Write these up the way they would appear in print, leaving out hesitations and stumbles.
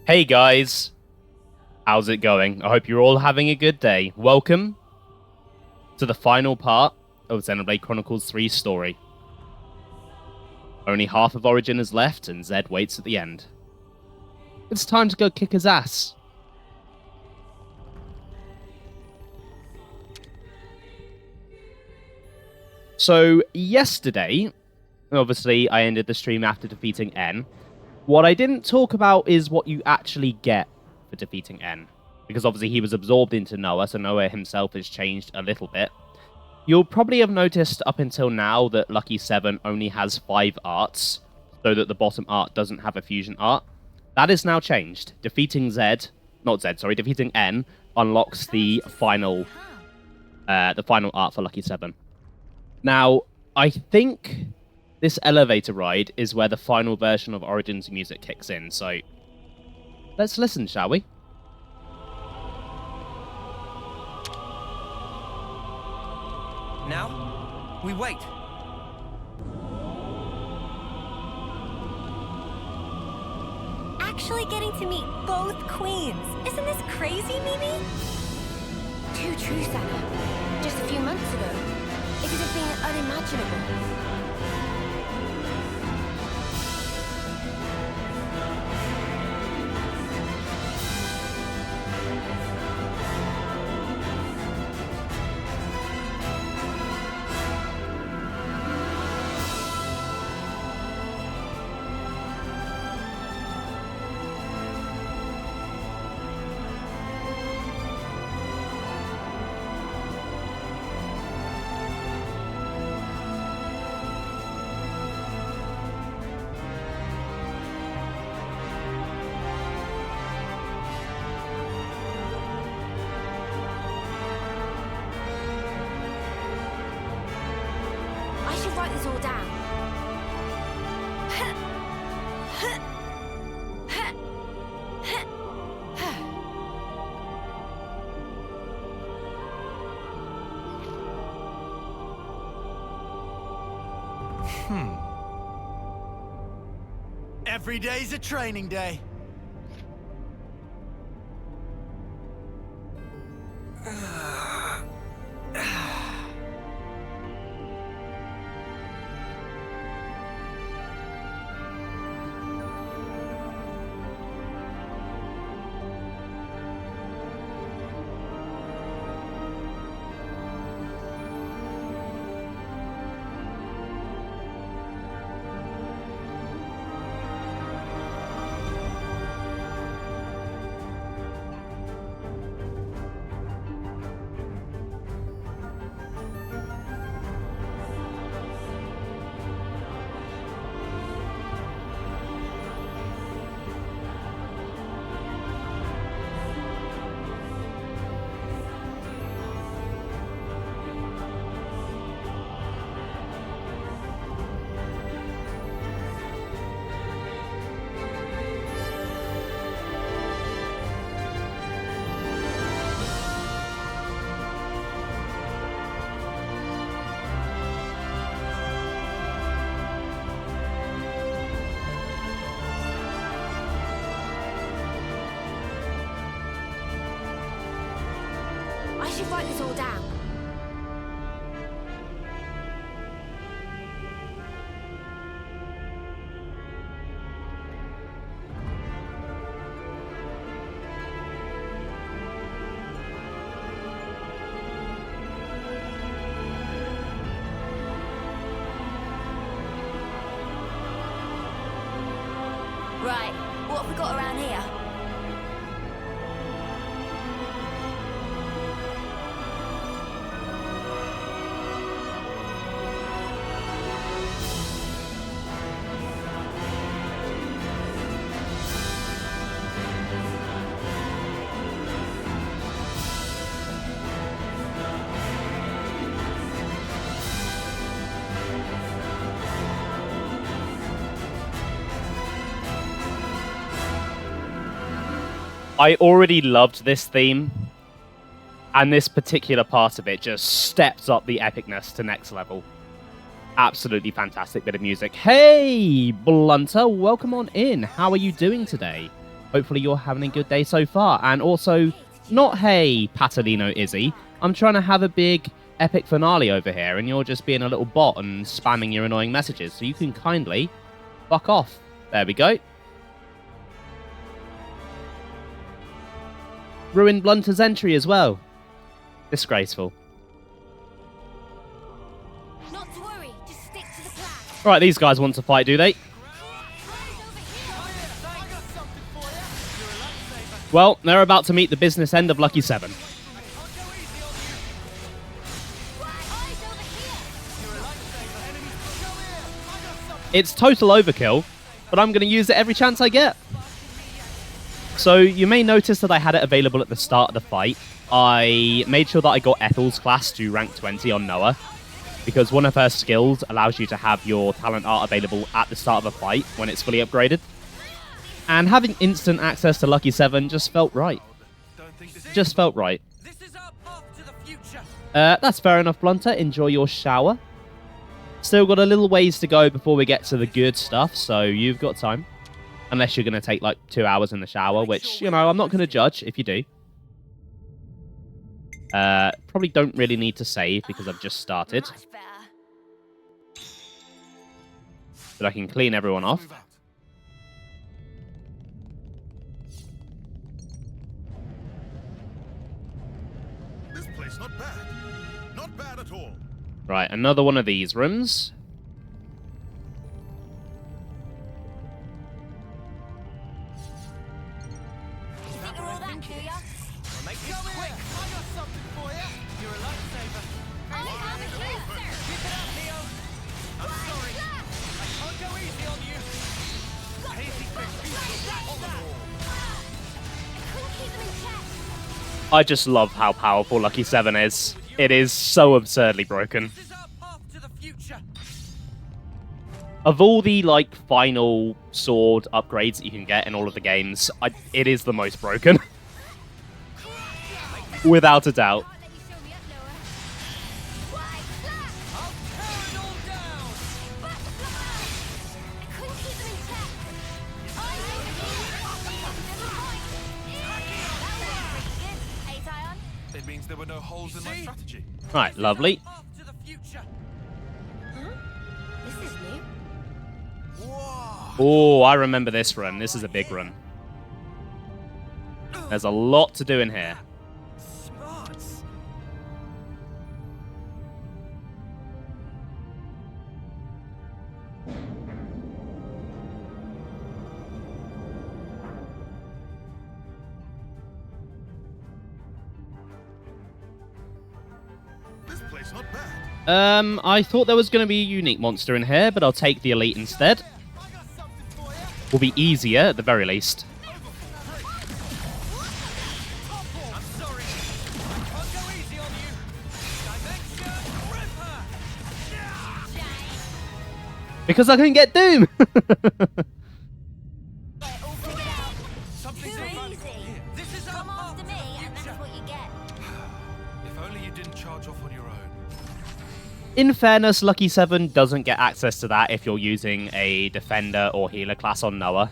Hey guys, how's it going? I hope you're all having a good day. Welcome to the final part of Xenoblade Chronicles 3's story. Only half of Origin is left and Zed waits at the end. It's time to go kick his ass. So yesterday, obviously I ended the stream after defeating N. What I didn't talk about is what you actually get for defeating N. Because obviously he was absorbed into Noah, so Noah himself has changed a little bit. You'll probably have noticed up until now that Lucky 7 only has 5 arts, so that the bottom art doesn't have a fusion art. That is now changed. Defeating defeating N unlocks the final art for Lucky 7. Now, I think this elevator ride is where the final version of Origin's music kicks in, so let's listen, shall we? Now, we wait. Actually getting to meet both queens. Isn't this crazy, Mimi? Too true, Sana. Just a few months ago, it could have been unimaginable. Write this all down. Every day's a training day. I should write this all down. Right, what have we got around here? I already loved this theme, and this particular part of it just steps up the epicness to next level. Absolutely fantastic bit of music. Hey, Blunter, welcome on in. How are you doing today? Hopefully you're having a good day so far. And also, not hey, Patalino Izzy. I'm trying to have a big epic finale over here, and you're just being a little bot and spamming your annoying messages. So you can kindly fuck off. There we go. Ruined Blunter's entry as well. Disgraceful. Not to worry, just stick to the plan. Right, these guys want to fight, do they? Well, they're about to meet the business end of Lucky 7. It's total overkill, but I'm going to use it every chance I get. So you may notice that I had it available at the start of the fight. I made sure that I got Ethel's class to rank 20 on Noah, because one of her skills allows you to have your talent art available at the start of a fight when it's fully upgraded. And having instant access to Lucky 7 just felt right. Just felt right. That's fair enough, Blunter. Enjoy your shower. Still got a little ways to go before we get to the good stuff, so you've got time. Unless you're going to take like 2 hours in the shower, which, you know, I'm not going to judge if you do. Probably don't really need to save because I've just started. But I can clean everyone off. This place not bad. Not bad at all. Right, another one of these rooms. I just love how powerful Lucky 7 is. It is so absurdly broken. Of all the, like, final sword upgrades that you can get in all of the games, it is the most broken. Without a doubt. It means there were no holes in my strategy. Right, lovely. This is new. Oh, I remember this run. This is a big run. There's a lot to do in here. Smarts. This place not bad. I thought there was going to be a unique monster in here, but I'll take the elite instead. Will be easier at the very least. Because I can get Doom! Something's Too about easy. This is Come our after me, and that's what you get. If only you didn't charge off on your own. In fairness, Lucky 7 doesn't get access to that if you're using a defender or healer class on Noah.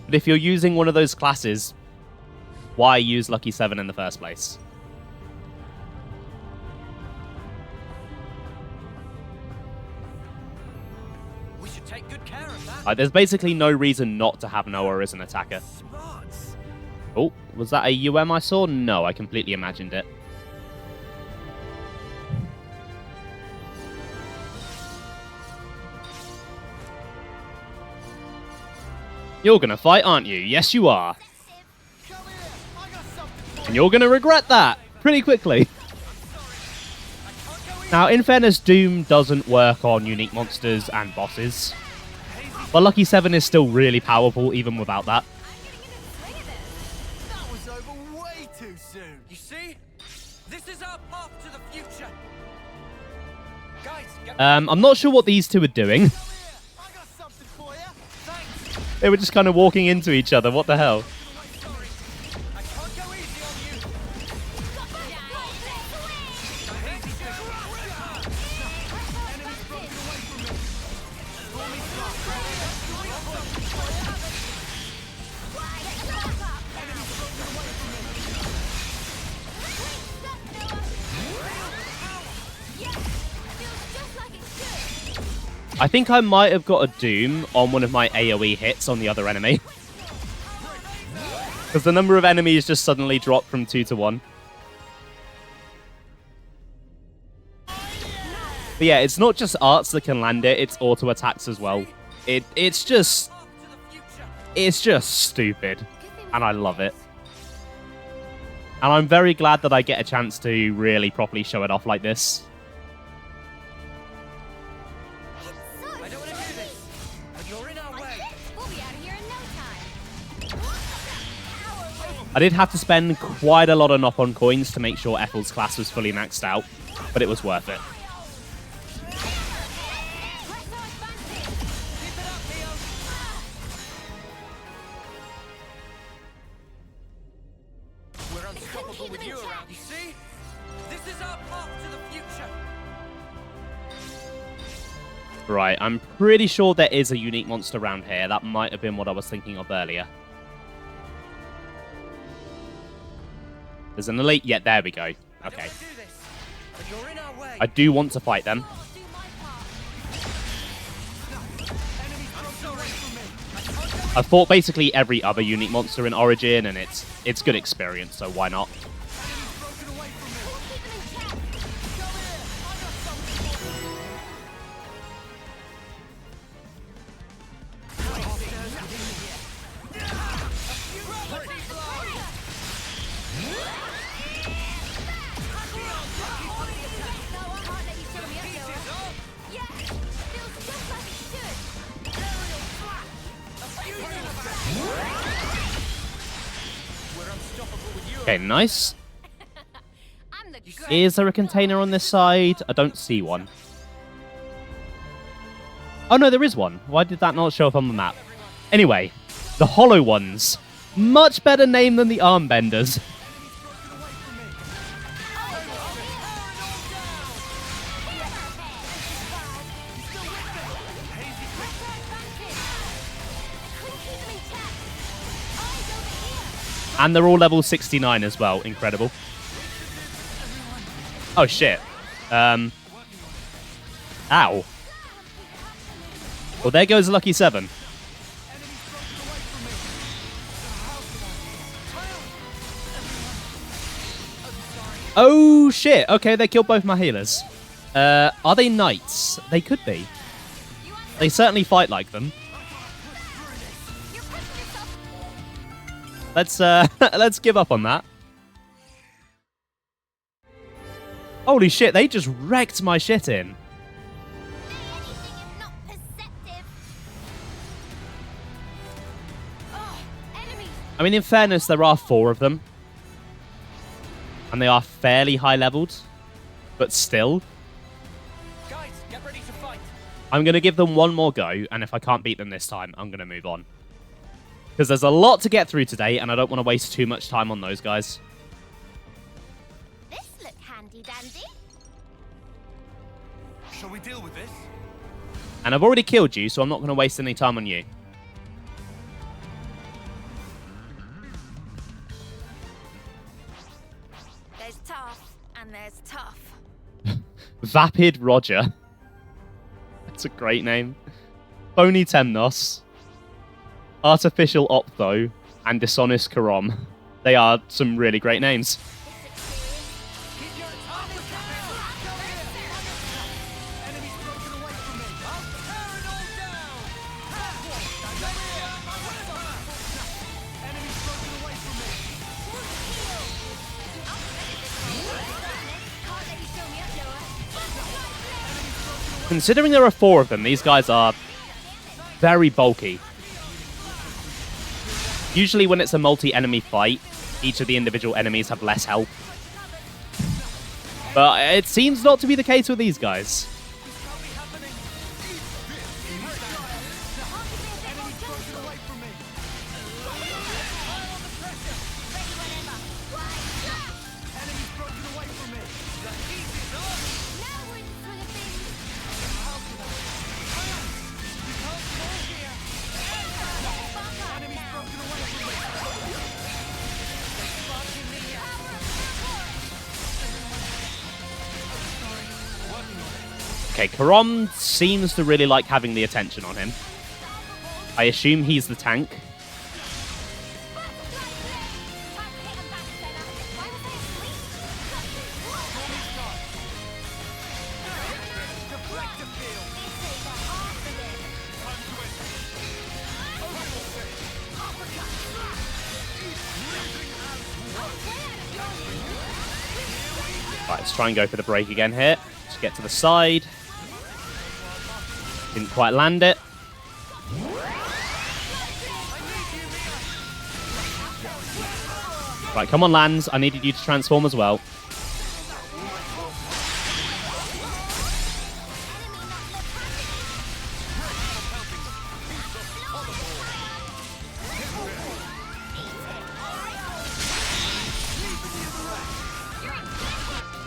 But if you're using one of those classes, why use Lucky 7 in the first place? We should take good care of that. There's basically no reason not to have Noah as an attacker. Smarts. Oh, was that a UM I saw? No, I completely imagined it. You're gonna fight, aren't you? Yes, you are. And you're gonna regret that pretty quickly. Now, in fairness, Doom doesn't work on unique monsters and bosses. But Lucky 7 is still really powerful even without that. That was over way too soon. You see? This is our path to the future. Guys, get I'm not sure what these two are doing. I got something for you. Thanks. They were just kind of walking into each other. What the hell? Sorry. I can't go easy on you. I think I might have got a Doom on one of my AoE hits on the other enemy. Because the number of enemies just suddenly dropped from 2 to 1. But yeah, it's not just arts that can land it, it's auto attacks as well. It's just stupid. And I love it. And I'm very glad that I get a chance to really properly show it off like this. I don't want to do this, but you're in our way. We'll be out of here in no time. I did have to spend quite a lot of knock-on coins to make sure Ethel's class was fully maxed out, but it was worth it. We're unstoppable with you around, you see? This is our path to the future. Right, I'm pretty sure there is a unique monster around here. That might have been what I was thinking of earlier. There's an elite. Yeah, there we go. Okay. I do want to fight them. I've fought basically every other unique monster in Origin, and it's good experience, so why not? Okay, nice. Is there a container on this side? I don't see one. Oh no, there is one. Why did that not show up on the map? Anyway, the hollow ones. Much better name than the armbenders. And they're all level 69 as well. Incredible. Oh, shit. Ow. Well, there goes Lucky 7. Oh, shit. Okay, they killed both my healers. Are they knights? They could be. They certainly fight like them. Let's give up on that. Holy shit, they just wrecked my shit in. I mean, in fairness, there are 4 of them. And they are fairly high leveled. But still. Guys, get ready to fight. I'm going to give them one more go, and if I can't beat them this time, I'm going to move on. Because there's a lot to get through today, and I don't want to waste too much time on those guys. This look handy dandy. Shall we deal with this? And I've already killed you, so I'm not going to waste any time on you. There's tough, and there's tough. Vapid Roger. That's a great name. Phony Temnos. Artificial Optho, and Dishonest Karom. They are some really great names. Considering there are 4 of them, these guys are very bulky. Usually when it's a multi-enemy fight, each of the individual enemies have less health. But it seems not to be the case with these guys. Okay, Karom seems to really like having the attention on him. I assume he's the tank. Right, let's try and go for the break again here. Just get to the side. Didn't quite land it. Right, come on, Lands. I needed you to transform as well.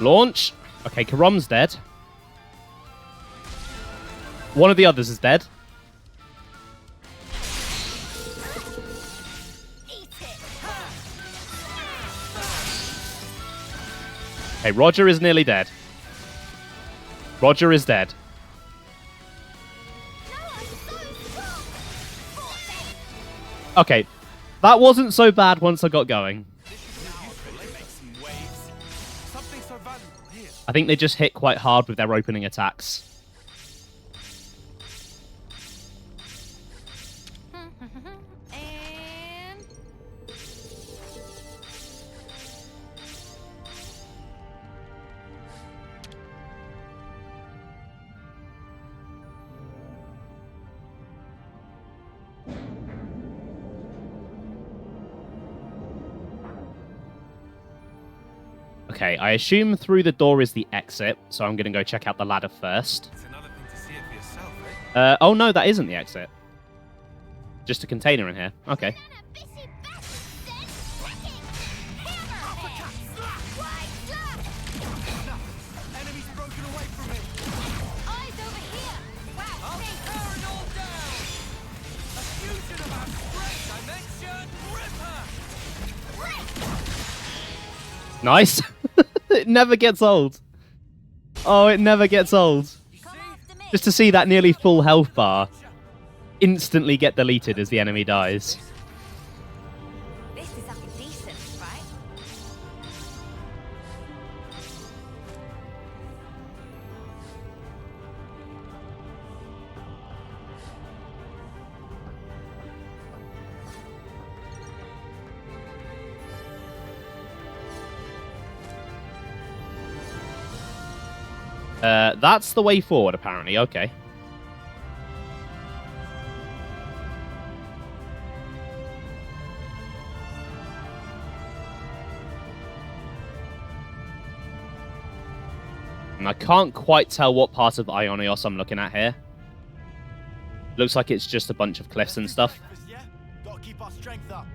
Launch. Okay, Karom's dead. One of the others is dead. Okay, Roger is nearly dead. Roger is dead. Okay, that wasn't so bad once I got going. I think they just hit quite hard with their opening attacks. And... Okay, I assume through the door is the exit, so I'm going to go check out the ladder first. It's another thing to see it for yourself, eh? Oh no, that isn't the exit. Just a container in here. Okay. Enemy's broken away from him. Eyes over here! Wow, I'll tear it all down. A fusion of our great dimension ripper. Nice. It never gets old. Oh, it never gets old. You come see? after me! Just to see that nearly full health bar instantly get deleted as the enemy dies. This is up decent, right? That's the way forward, apparently. Okay. And I can't quite tell what part of Ionios I'm looking at here. Looks like it's just a bunch of cliffs and stuff. Yeah? Gotta keep our strength up.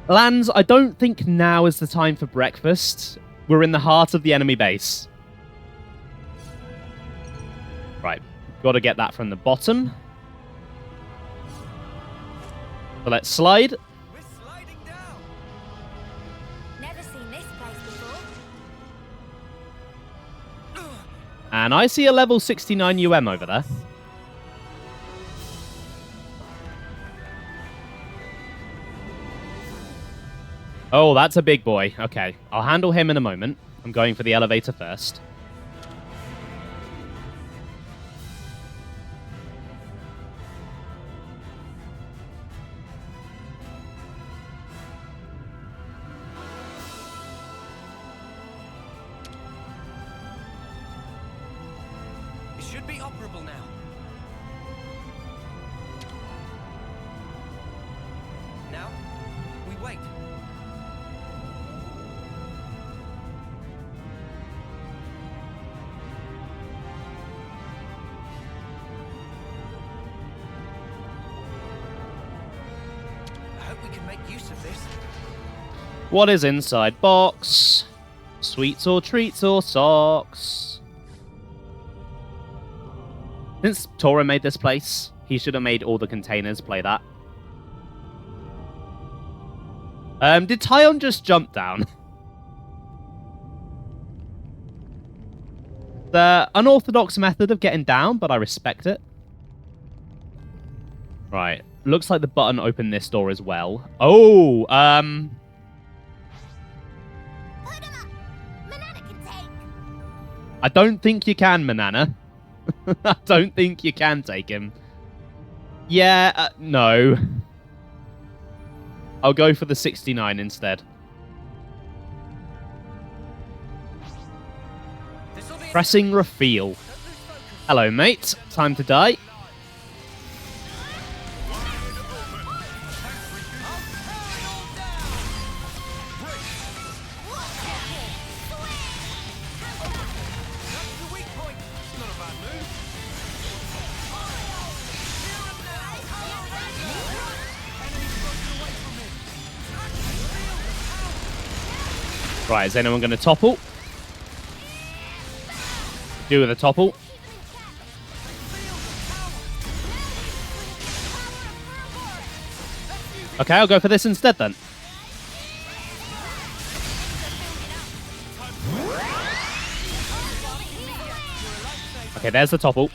Lands, I don't think now is the time for breakfast. We're in the heart of the enemy base. Right, got to get that from the bottom. So let's slide. We're sliding down. Never seen this place before. And I see a level 69 UM over there. Oh, that's a big boy. Okay, I'll handle him in a moment. I'm going for the elevator first. It should be operable now. Now, we wait. I hope we can make use of this. What is inside box? Sweets or treats or socks? Since Tora made this place, he should have made all the containers play that. Did Tyon just jump down? The unorthodox method of getting down, but I respect it. Right. Looks like the button opened this door as well. Oh, Put 'em up. Manana can take. I don't think you can, Manana. I don't think you can take him. Yeah, no. I'll go for the 69 instead. Pressing reveal. Hello, mate. Time to die. Right, is anyone going to topple? Do with a topple. Okay, I'll go for this instead then. Okay, there's the topple.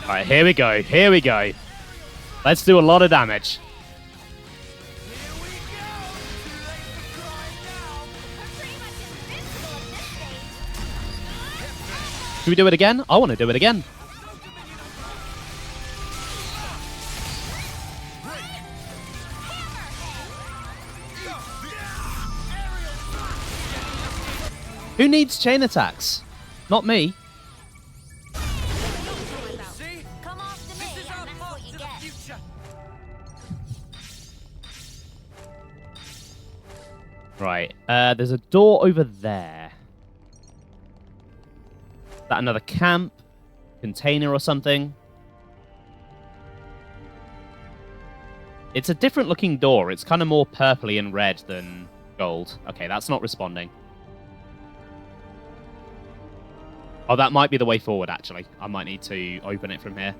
Alright, here we go. Here we go. Let's do a lot of damage. Should we do it again? I want to do it again. Who needs chain attacks? Not me. Come after me, and that's what you get. Right, there's a door over there. Is that another camp? Container or something? It's a different looking door. It's kind of more purpley and red than gold. Okay, that's not responding. Oh, that might be the way forward, actually. I might need to open it from here.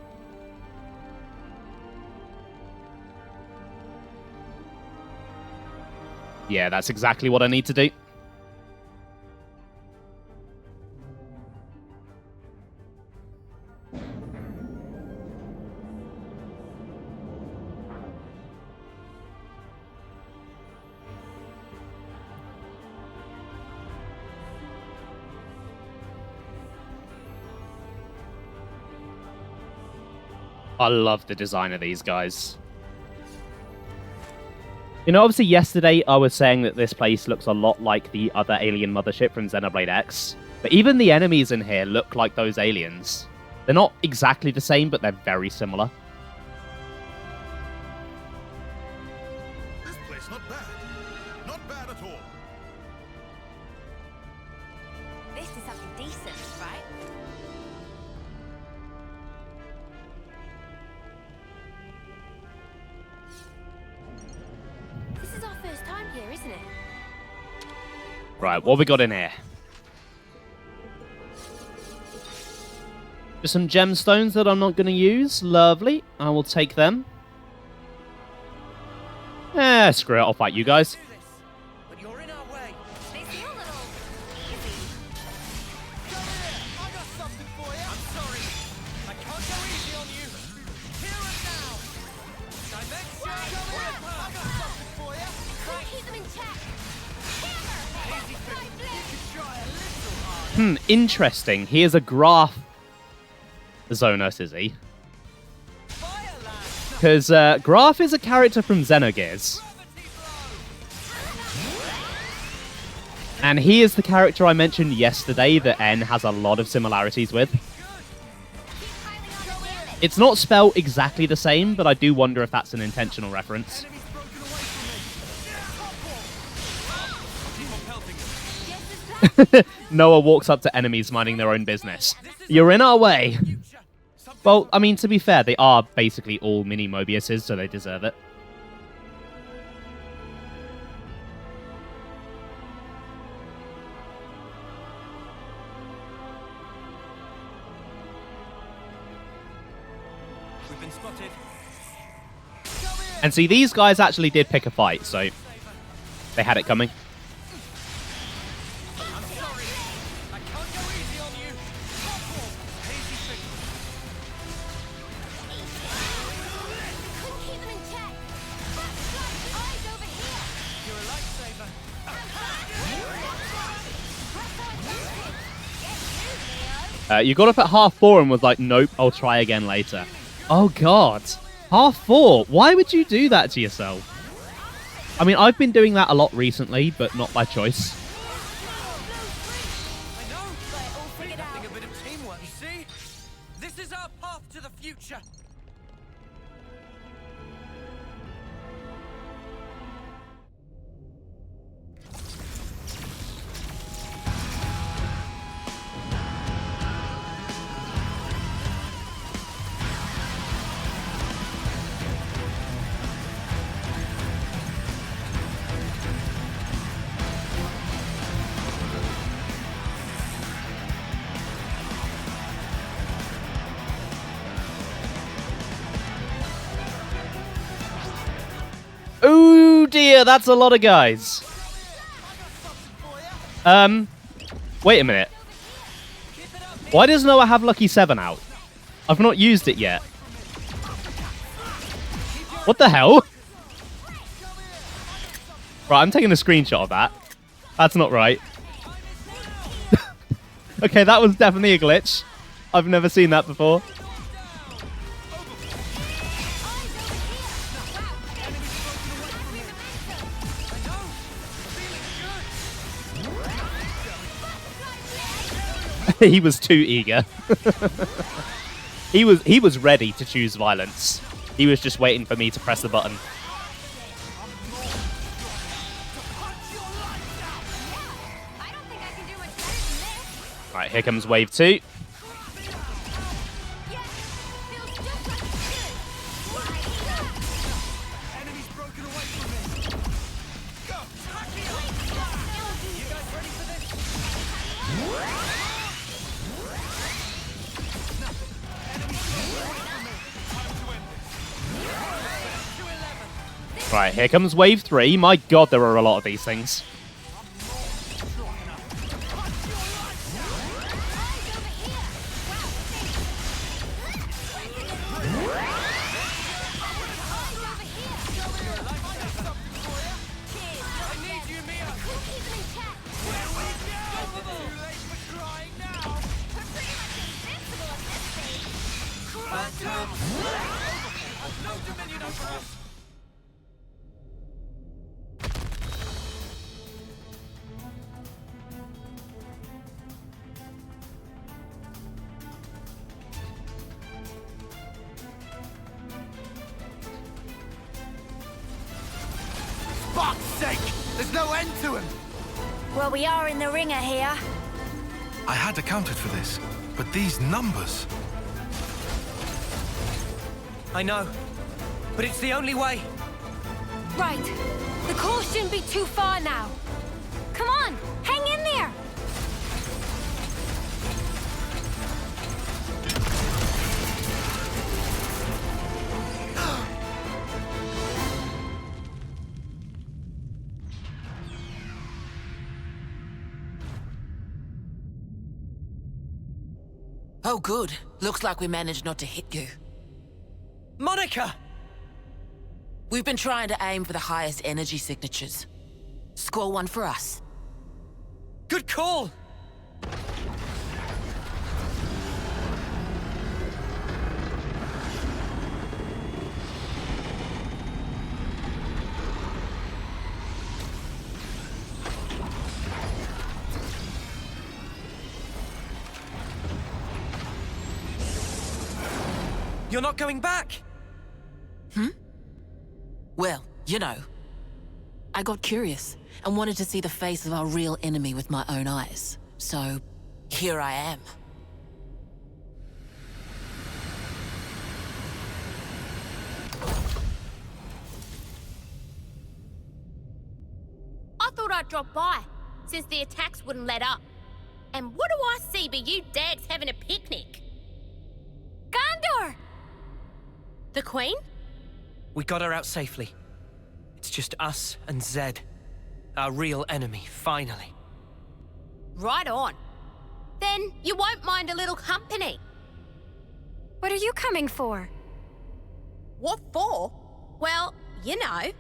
Yeah, that's exactly what I need to do. I love the design of these guys. You know, obviously yesterday I was saying that this place looks a lot like the other alien mothership from Xenoblade X. But even the enemies in here look like those aliens. They're not exactly the same, but they're very similar. This place not bad. Not bad at all. This is something decent, right? This is our first time here, isn't it? Right, what have we got in here? Just some gemstones that I'm not going to use. Lovely. I will take them. Screw it. I'll fight you guys. But you're in our way. They feel a little easy. Come here. I got something for you. I'm sorry. I can't go easy on you. Here and now. Dimension. Come here. I got something for you. Try to keep them in check. Hammer! You could try a little harder. Interesting. He is a graph Zonus, is he? Because Graph is a character from Xenogears. And he is the character I mentioned yesterday that N has a lot of similarities with. It's not spelled exactly the same, but I do wonder if that's an intentional reference. Enemy's broken away from me. Keep on pelting them. Yes, this Noah walks up to enemies minding their own business. You're in our way. Well, I mean, to be fair, they are basically all mini Mobiuses, so they deserve it. We've been spotted. And see, these guys actually did pick a fight, so they had it coming. I'm sorry. I can't go easy on you. Easy fix. Couldn't keep them in check. Eyes over here. You're a lifesaver. You got up at 4:30 and was like, nope, I'll try again later. Oh, God. 4:30? Why would you do that to yourself? I mean, I've been doing that a lot recently, but not by choice. I know. Got it all figured out. Nothing a bit of teamwork. You see? This is our path to the future. Oh dear, that's a lot of guys. Wait a minute. Why does Noah have Lucky 7 out? I've not used it yet. What the hell? Right, I'm taking a screenshot of that. That's not right. Okay, that was definitely a glitch. I've never seen that before. He was too eager. He was ready to choose violence. He was just waiting for me to press the button. I don't think I can do much better than this. Right, here comes wave 2. Feels just like it should. Enemy's broken away from me. Go. You guys ready for this? Right, here comes wave 3. My god, there are a lot of these things. I need you, Mia. Where we go? Too late for crying now. Phantom. No dominion over us. Fuck's sake! There's no end to him! Well, we are in the ringer here. I had accounted for this, but these numbers. I know, but it's the only way. Right. The call shouldn't be too far now. Come on, hang in there. Oh, good. Looks like we managed not to hit you. Monica! We've been trying to aim for the highest energy signatures. Score one for us. Good call! You're not going back? Well, you know. I got curious and wanted to see the face of our real enemy with my own eyes. So, here I am. I thought I'd drop by, since the attacks wouldn't let up. And what do I see but you dags having a picnic? Gondor! The Queen? We got her out safely. It's just us and Zed. Our real enemy, finally. Right on. Then you won't mind a little company. What are you coming for? What for? Well, you know.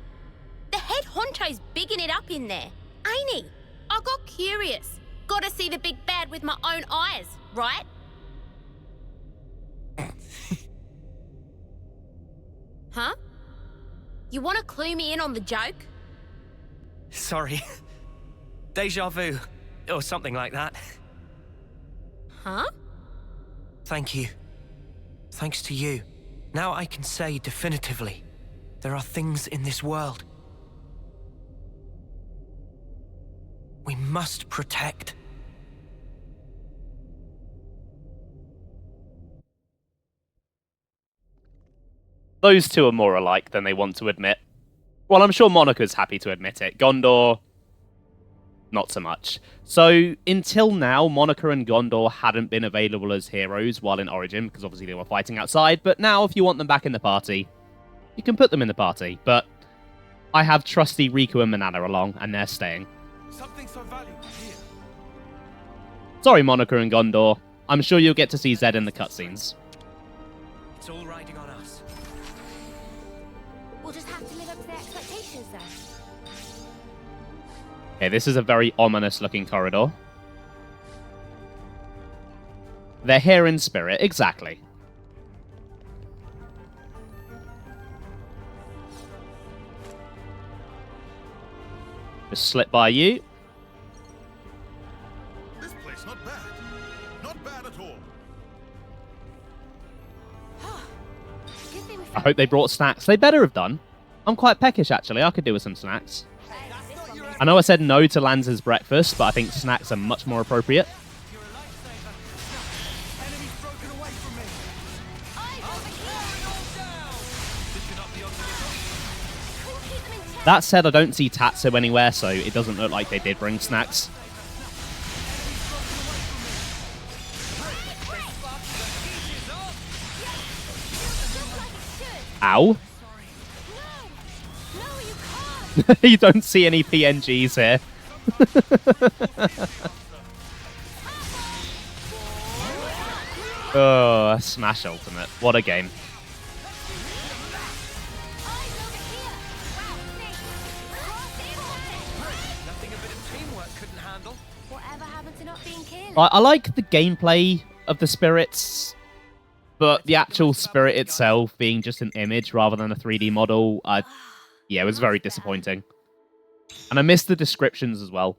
The head honcho's bigging it up in there, ain't he? I got curious. Gotta see the big bad with my own eyes, right? Huh? You wanna clue me in on the joke? Sorry. Deja vu. Or something like that. Huh? Thank you. Thanks to you. Now I can say definitively, there are things in this world we must protect. Those two are more alike than they want to admit. Well, I'm sure Monica's happy to admit it. Gondor, not so much. So, until now, Monica and Gondor hadn't been available as heroes while in Origin, because obviously they were fighting outside, but now if you want them back in the party, you can put them in the party. But I have trusty Riku and Manana along, and they're staying. Something so valuable here. Sorry, Monica and Gondor. I'm sure you'll get to see Zed in the cutscenes. It's all riding on us. We'll just have to live up to their expectations then. Okay, this is a very ominous-looking corridor. They're here in spirit, exactly. Just slip by you. This place not bad. Not bad at all. Good thing we I found hope they brought snacks. They better have done. I'm quite peckish, actually. I could do with some snacks. I know I said no to Lanza's breakfast, but I think snacks are much more appropriate. You're a lifesaver. Enemy's broken away from me. That said, I don't see Tatsu anywhere, so it doesn't look like they did bring snacks. Ow. No, you can't! You don't see any PNGs here. Oh, Smash Ultimate. What a game. Nothing a bit of teamwork couldn't handle. Whatever happened to not being careless? I like the gameplay of the spirits, but the actual spirit itself being just an image rather than a 3D model, yeah, it was very disappointing. And I missed the descriptions as well.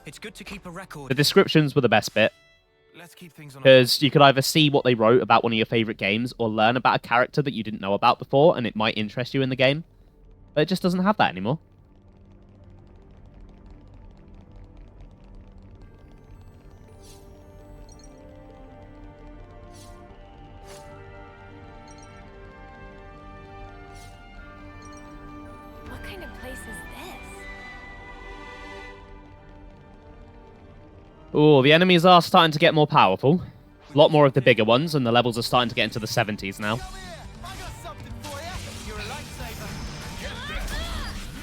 It's good to keep a record. The descriptions were the best bit, Let's keep things on. because you could either see what they wrote about one of your favorite games or learn about a character that you didn't know about before, and it might interest you in the game. But it just doesn't have that anymore. What kind of place is this? Oh, the enemies are starting to get more powerful. A lot more of the bigger ones, and the levels are starting to get into the 70s now. Come here. I got something for you. You're a lifesaver.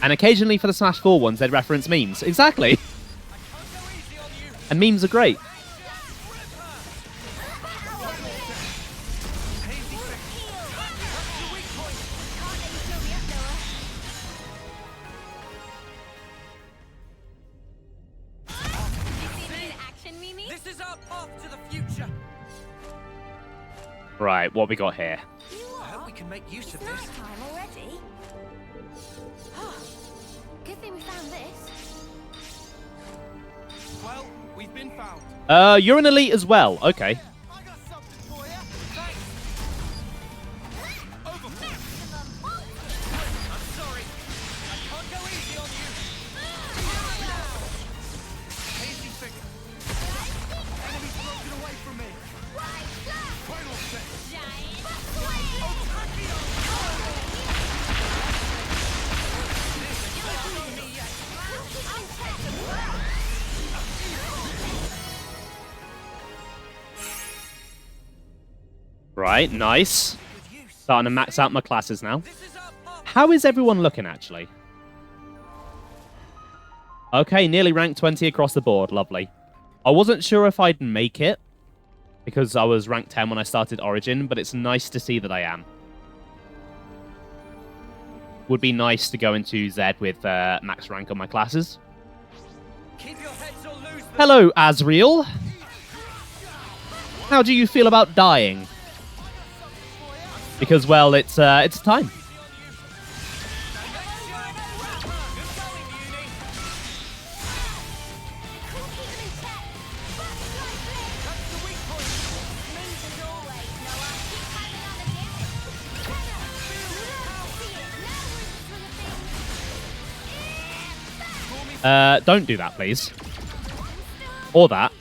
And occasionally for the Smash 4 ones, they'd reference memes. Exactly. I can't go easy on you. And memes are great. This is our path to the future. Right, what we got here? I hope we can make use of It's this. night time already. Good thing we found this. Well, we've been found. You're an elite as well. Okay. I got something for you. Thanks. I'm sorry. Right, nice. Starting to max out my classes now. This is our part. How is everyone looking, actually? Okay, nearly rank 20 across the board. Lovely. I wasn't sure if I'd make it, because I was rank 10 when I started Origin, but it's nice to see that I am. Would be nice to go into Z with max rank on my classes. Keep your heads or lose them. Hello, Azriel. How do you feel about dying? Because, well, it's time. Don't do that, please. Or that.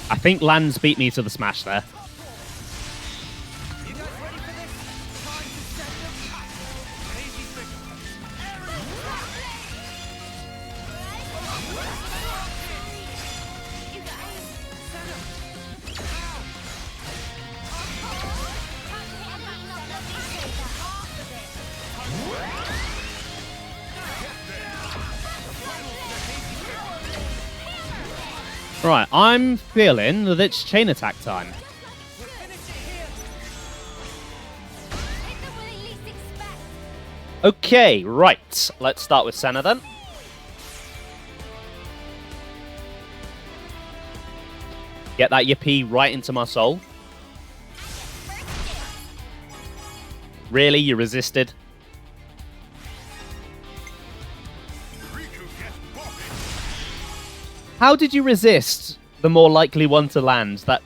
I think Lands beat me to the smash there. You guys ready for this? Time to set them up. An easy fix. Right, I'm feeling that it's chain attack time. Okay, right. Let's start with Senna then. Get that yippee right into my soul. Really? You resisted? How did you resist the more likely one to land? That...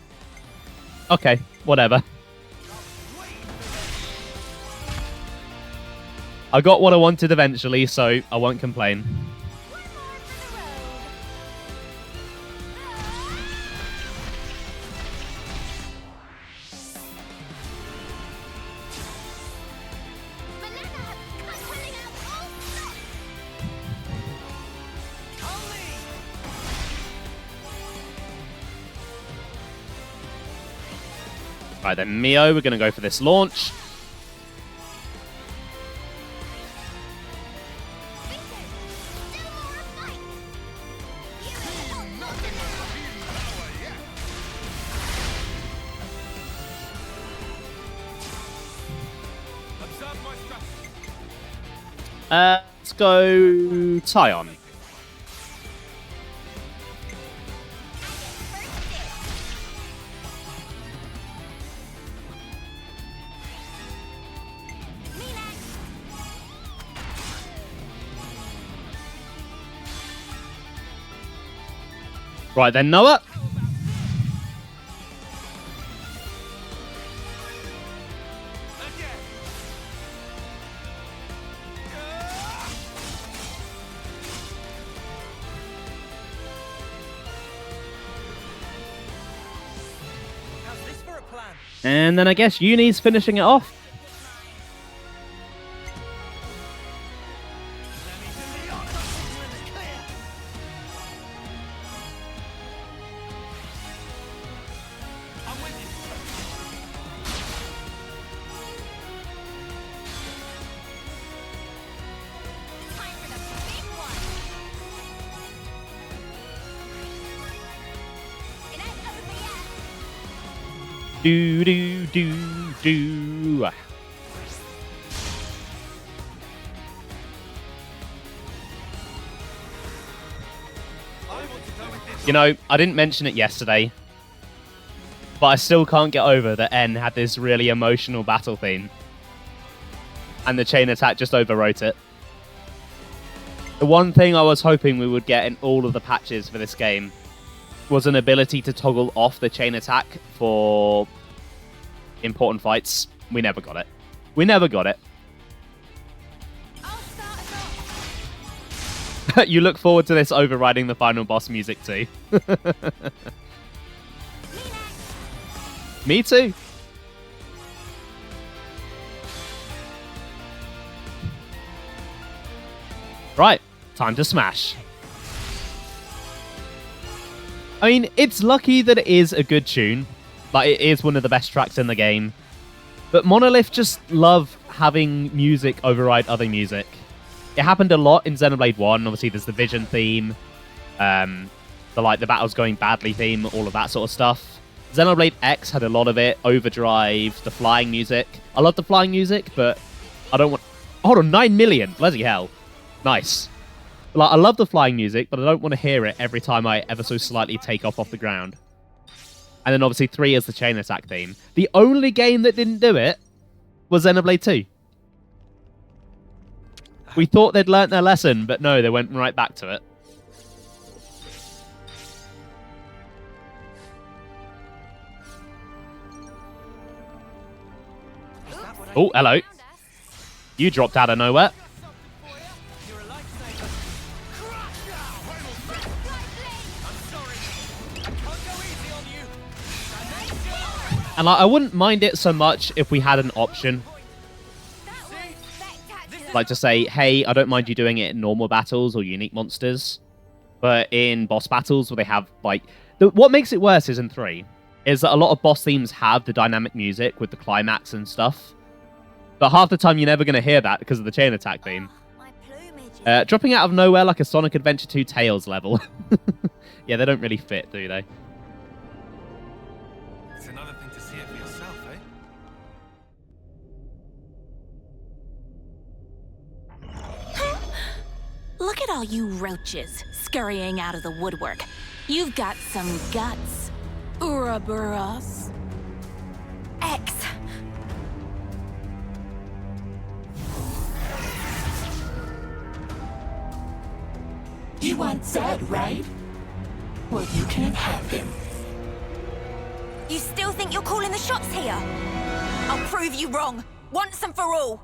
Okay, whatever. I got what I wanted eventually, so I won't complain. Right then, Mio, we're going to go for this launch. Observe my strategy. Let's go Tyon. Right then, Noah. How's this for a plan? And then I guess Uni's finishing it off. I'm with you. Time for the big one. It ain't over yet. Do, do, do, do. You know, I didn't mention it yesterday, but I still can't get over that N had this really emotional battle theme. And the chain attack just overwrote it. The one thing I was hoping we would get in all of the patches for this game was an ability to toggle off the chain attack for important fights. We never got it. We never got it. I'll start us off. You look forward to this overriding the final boss music too. Me next. Me too. Right, time to smash. I mean, it's lucky that it is a good tune. Like, it is one of the best tracks in the game. But Monolith just love having music override other music. It happened a lot in Xenoblade 1. Obviously, there's the Vision theme, the battles going badly theme, all of that sort of stuff. Xenoblade X had a lot of it. Overdrive, the flying music. I love the flying music, but I don't want... Hold on, 9 million! Bloody hell. Nice. Like, I love the flying music, but I don't want to hear it every time I ever so slightly take off the ground. And then obviously 3 is the chain attack theme. The only game that didn't do it was Xenoblade 2. We thought they'd learnt their lesson, but no, they went right back to it. Oh, hello. You dropped out of nowhere. You're a lifesaver. I'm sorry. I can't go easy on you. And I wouldn't mind it so much if we had an option. Like to say, hey, I don't mind you doing it in normal battles or unique monsters. But in boss battles where they have, like... what makes it worse is in 3, is that a lot of boss themes have the dynamic music with the climax and stuff. But half the time you're never going to hear that because of the chain attack theme. Dropping out of nowhere like a Sonic Adventure 2 Tails level. Yeah, they don't really fit, do they? It's another thing to see it for yourself, eh? Look at all you roaches scurrying out of the woodwork. You've got some guts, Ouroboros. X. You want Zed, right? Well, you can't have him. You still think you're calling the shots here? I'll prove you wrong, once and for all.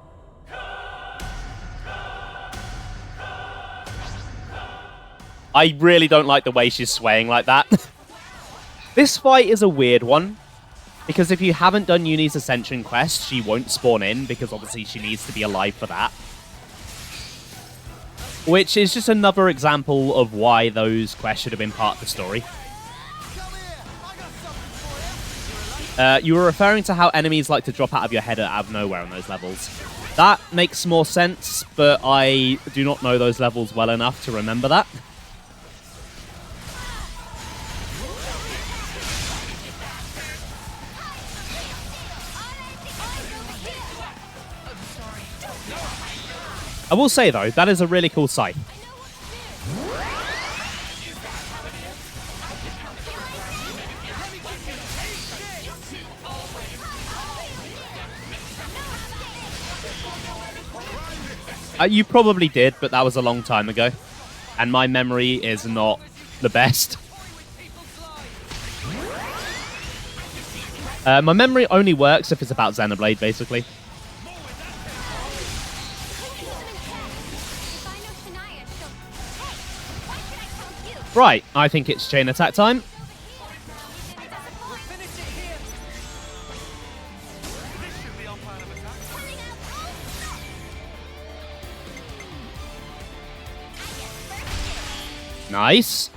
I really don't like the way she's swaying like that. This fight is a weird one. Because if you haven't done Uni's Ascension quest, she won't spawn in, because obviously she needs to be alive for that. Which is just another example of why those quests should have been part of the story. You were referring to how enemies like to drop out of your head out of nowhere on those levels. That makes more sense, but I do not know those levels well enough to remember that. I will say, though, that is a really cool sight. You probably did, but that was a long time ago. And my memory is not the best. My memory only works if it's about Xenoblade, basically. Right, I think it's chain attack time. Nice.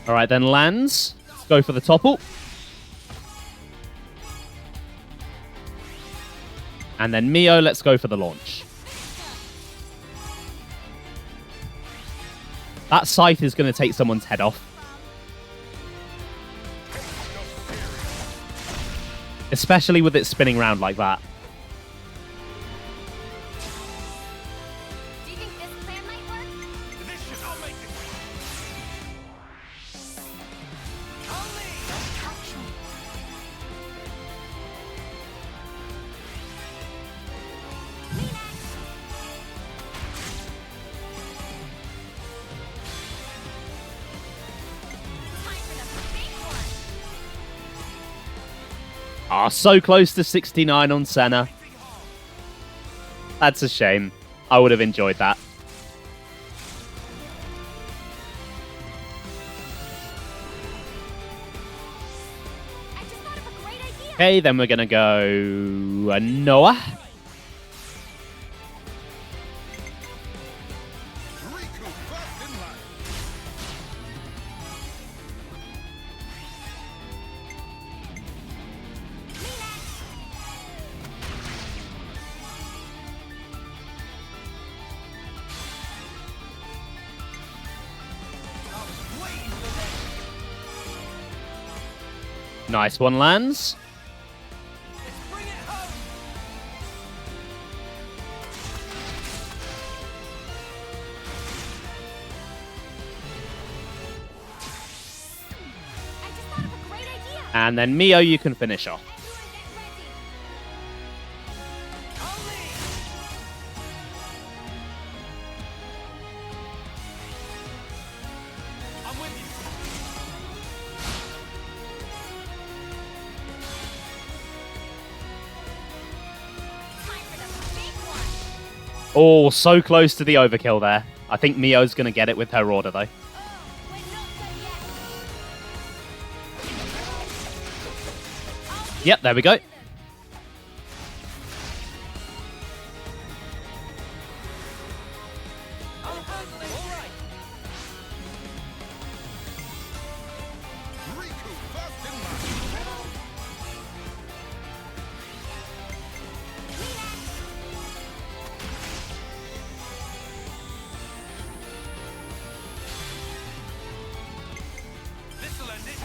Alright then, lands. Let's go for the topple. And then Mio, let's go for the launch. That scythe is going to take someone's head off. Especially with it spinning around like that. Do you think this plan might work? This should all make it. Ah, so close to 69 on Senna. That's a shame. I would have enjoyed that. Okay, then we're going to go Noah. Nice one lands. Bring it home. I just thought of a great idea. And then Mio, you can finish off. I'm with you. Time for the big one. Oh, so close to the overkill there. I think Mio's going to get it with her order, though. We're not done yet. Yep, there we go. I'll handle it. All right. Riku first in line. This'll end it.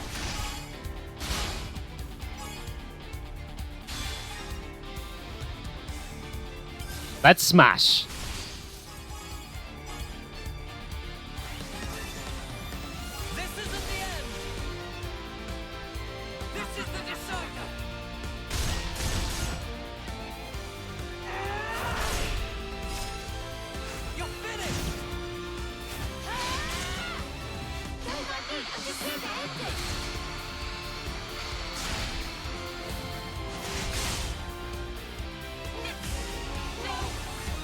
Let's smash. This isn't the end. This is the decider. You're finished.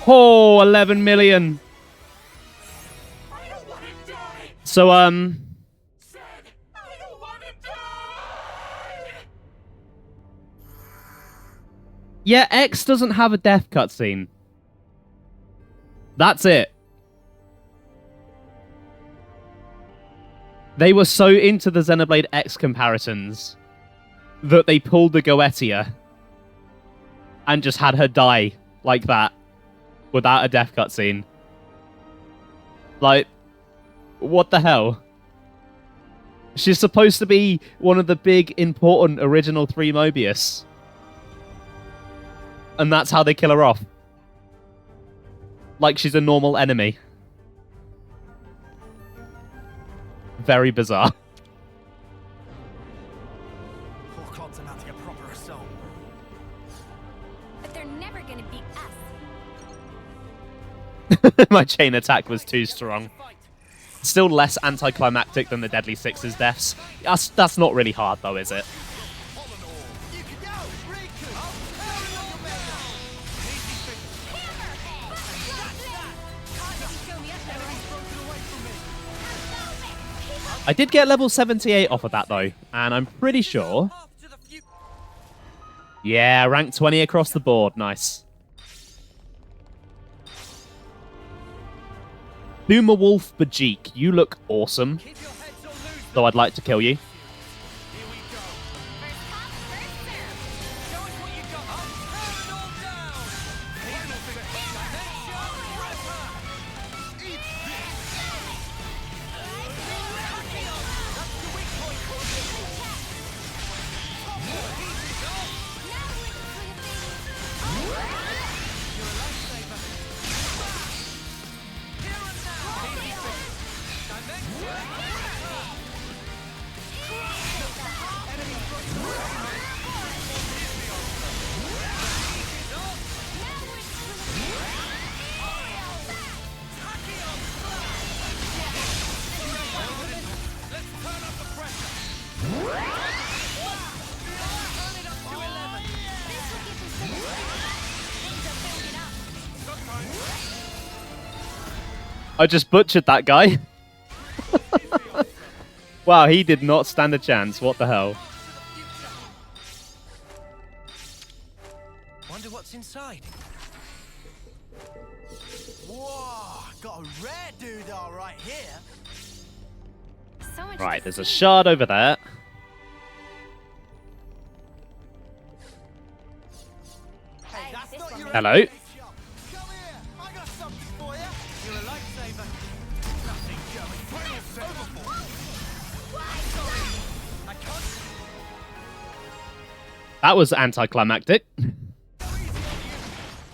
Oh, 11 million. I don't want to die. So, Said, I don't want to die. yeah, X doesn't have a death cutscene. That's it. They were so into the Xenoblade X comparisons that they pulled the Goetia and just had her die like that without a death cutscene. Like, what the hell? She's supposed to be one of the big, important original 3 Mobius. And that's how they kill her off. Like she's a normal enemy. Very bizarre. Poor Clod's mounting a proper assault. But they're never gonna beat us. My chain attack was too strong. Still less anticlimactic than the Deadly Six's deaths. That's not really hard though, is it? You can go, Riku. I'll tear it on your man. Easy finish. That's that. Enemy's broken away from me. I did get level 78 off of that though, and I'm pretty sure... Off to the future. Yeah, rank 20 across the board. Nice. Boomer Wolf Bajik, you look awesome, Keep your heads or lose them. though I'd like to kill you. Here we go. First come, first serve. Show us what you got. I'll tear it all down. Final finish. Dimension Ripper. Eat this! That's the weak point. Easy off. Now we're in the swing of things. You're a lifesaver. Here and now. Easy finish. Dimension Ripper. Enemy's broken away from me. Easy off. Easy's off. Now we're in the swing of things. Tacky on Let's turn up the pressure. Turn it up to 11. This will give them some things are building up. Sometimes. I just butchered that guy. Wow, he did not stand a chance. What the hell? Wonder what's inside. Whoa, got a rare doodah right here. So much Right, to there's a see. shard over there. Hey, that's this not one your Hello? everyday shop. Come here, I got something for you. You're a lifesaver. Nothing going. Final overboard. Sorry, I can't. That was anticlimactic.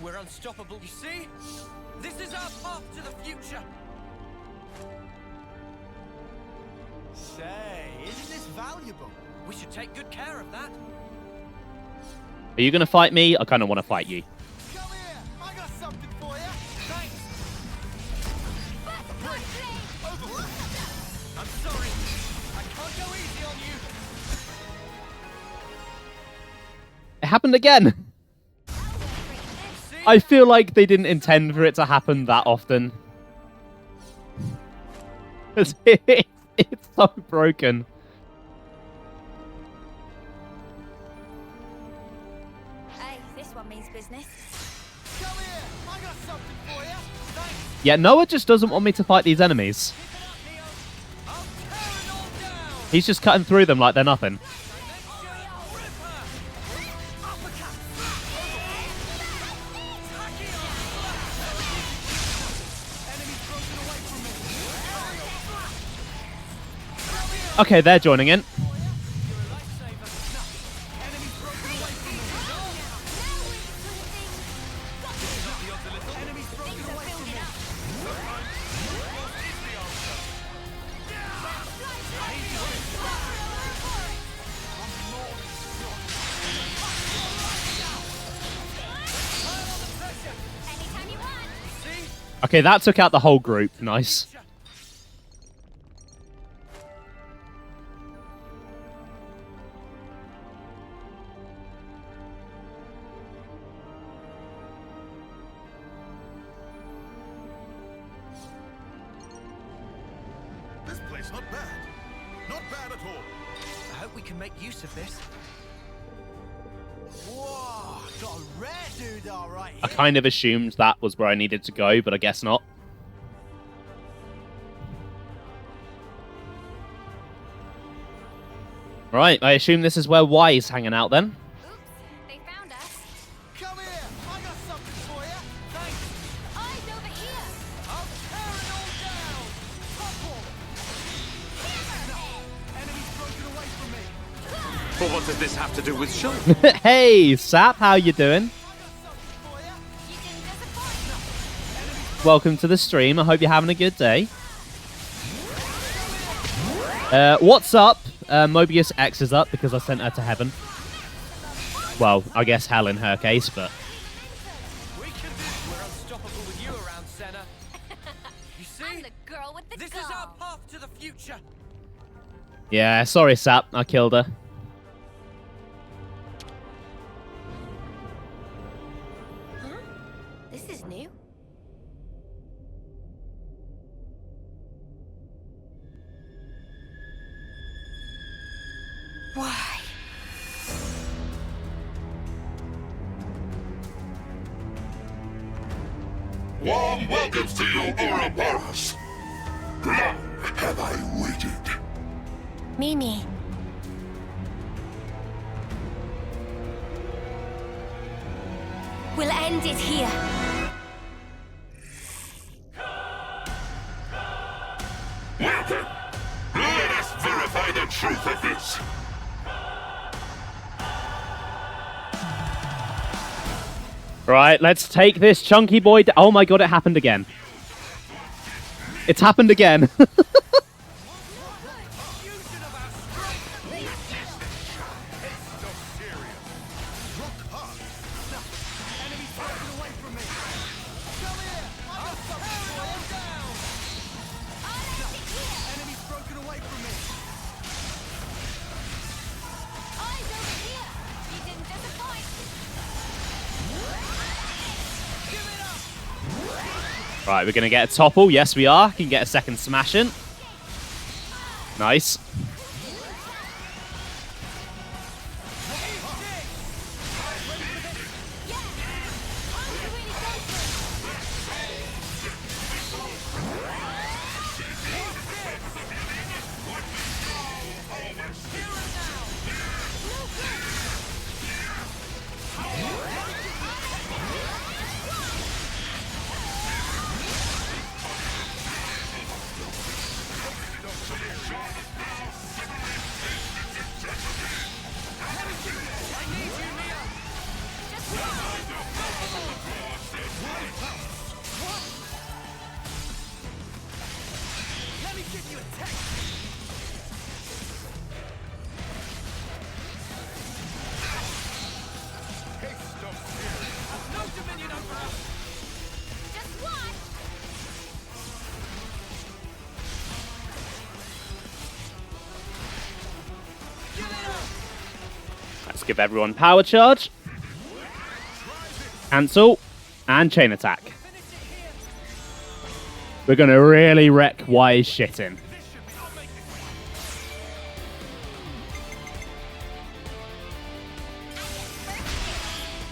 We're unstoppable, you see? This is our path to the future. Say, isn't this valuable? We should take good care of that. Are you going to fight me? I kind of want to fight you. Come here, I got something for you. Thanks. I'm sorry. I can't go easy on you. It happened again. I feel like they didn't intend for it to happen that often. It's so broken. Hey, this one means business. Come here, I got something for you. Thanks. Yeah, Noah just doesn't want me to fight these enemies. Keep it up, Neo. I'll tear it all down. He's just cutting through them like they're nothing. Okay, they're joining in. Okay, that took out the whole group. Nice. This place not bad. Not bad at all. I hope we can make use of this. Whoa, got a rare dude, all right. I kind of assumed that was where I needed to go, but I guess not. Right, I assume this is where Y is hanging out then. Oops, they found us. Come here, I got something for you. Thanks. Eyes over here. I'll tear it all down. Topple. Enemy's broken away from me. But what does this have to do with Sean? Hey, Sap, how you doing? You didn't disappoint. Welcome to the stream. I hope you're having a good day. What's up? Mobius X is up because I sent her to heaven. Well, I guess hell in her case, but... We can do. We're unstoppable with you around, Senna. You see? I'm the girl with the This gun. is our path to the future. Yeah, sorry, Sap. I killed her. Huh? This is new. Why? Warm welcomes to you, Ouroboros. Long have I waited. Mimi. We'll end it here. Well then, let us verify the truth of this. Right, let's take this chunky boy... Oh my god, it happened again. It's happened again. Right, we're going to get a topple. Yes, we are. Can get a second smash in. Nice. Let me give you a taste. Taste of fear. No dominion over us. Just one. Give it up. Let's give everyone power charge. Cancel. And chain attack. Finish it here. We're going to really wreck Wise shitting. This should be. I'll make this.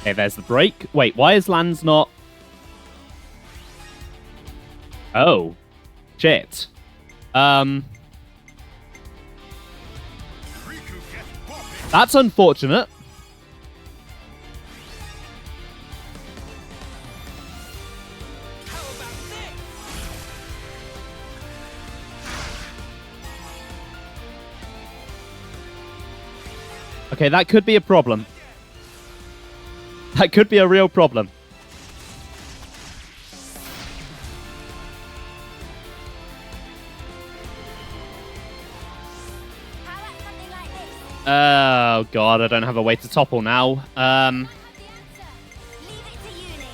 Okay, there's the break. Wait, why is Land's not... Oh. Shit. Riku gets bopping. That's unfortunate. How about this? Okay, that could be a problem. That could be a real problem. How about something like this? Oh, God, I don't have a way to topple now. I have the answer. Leave it to uni.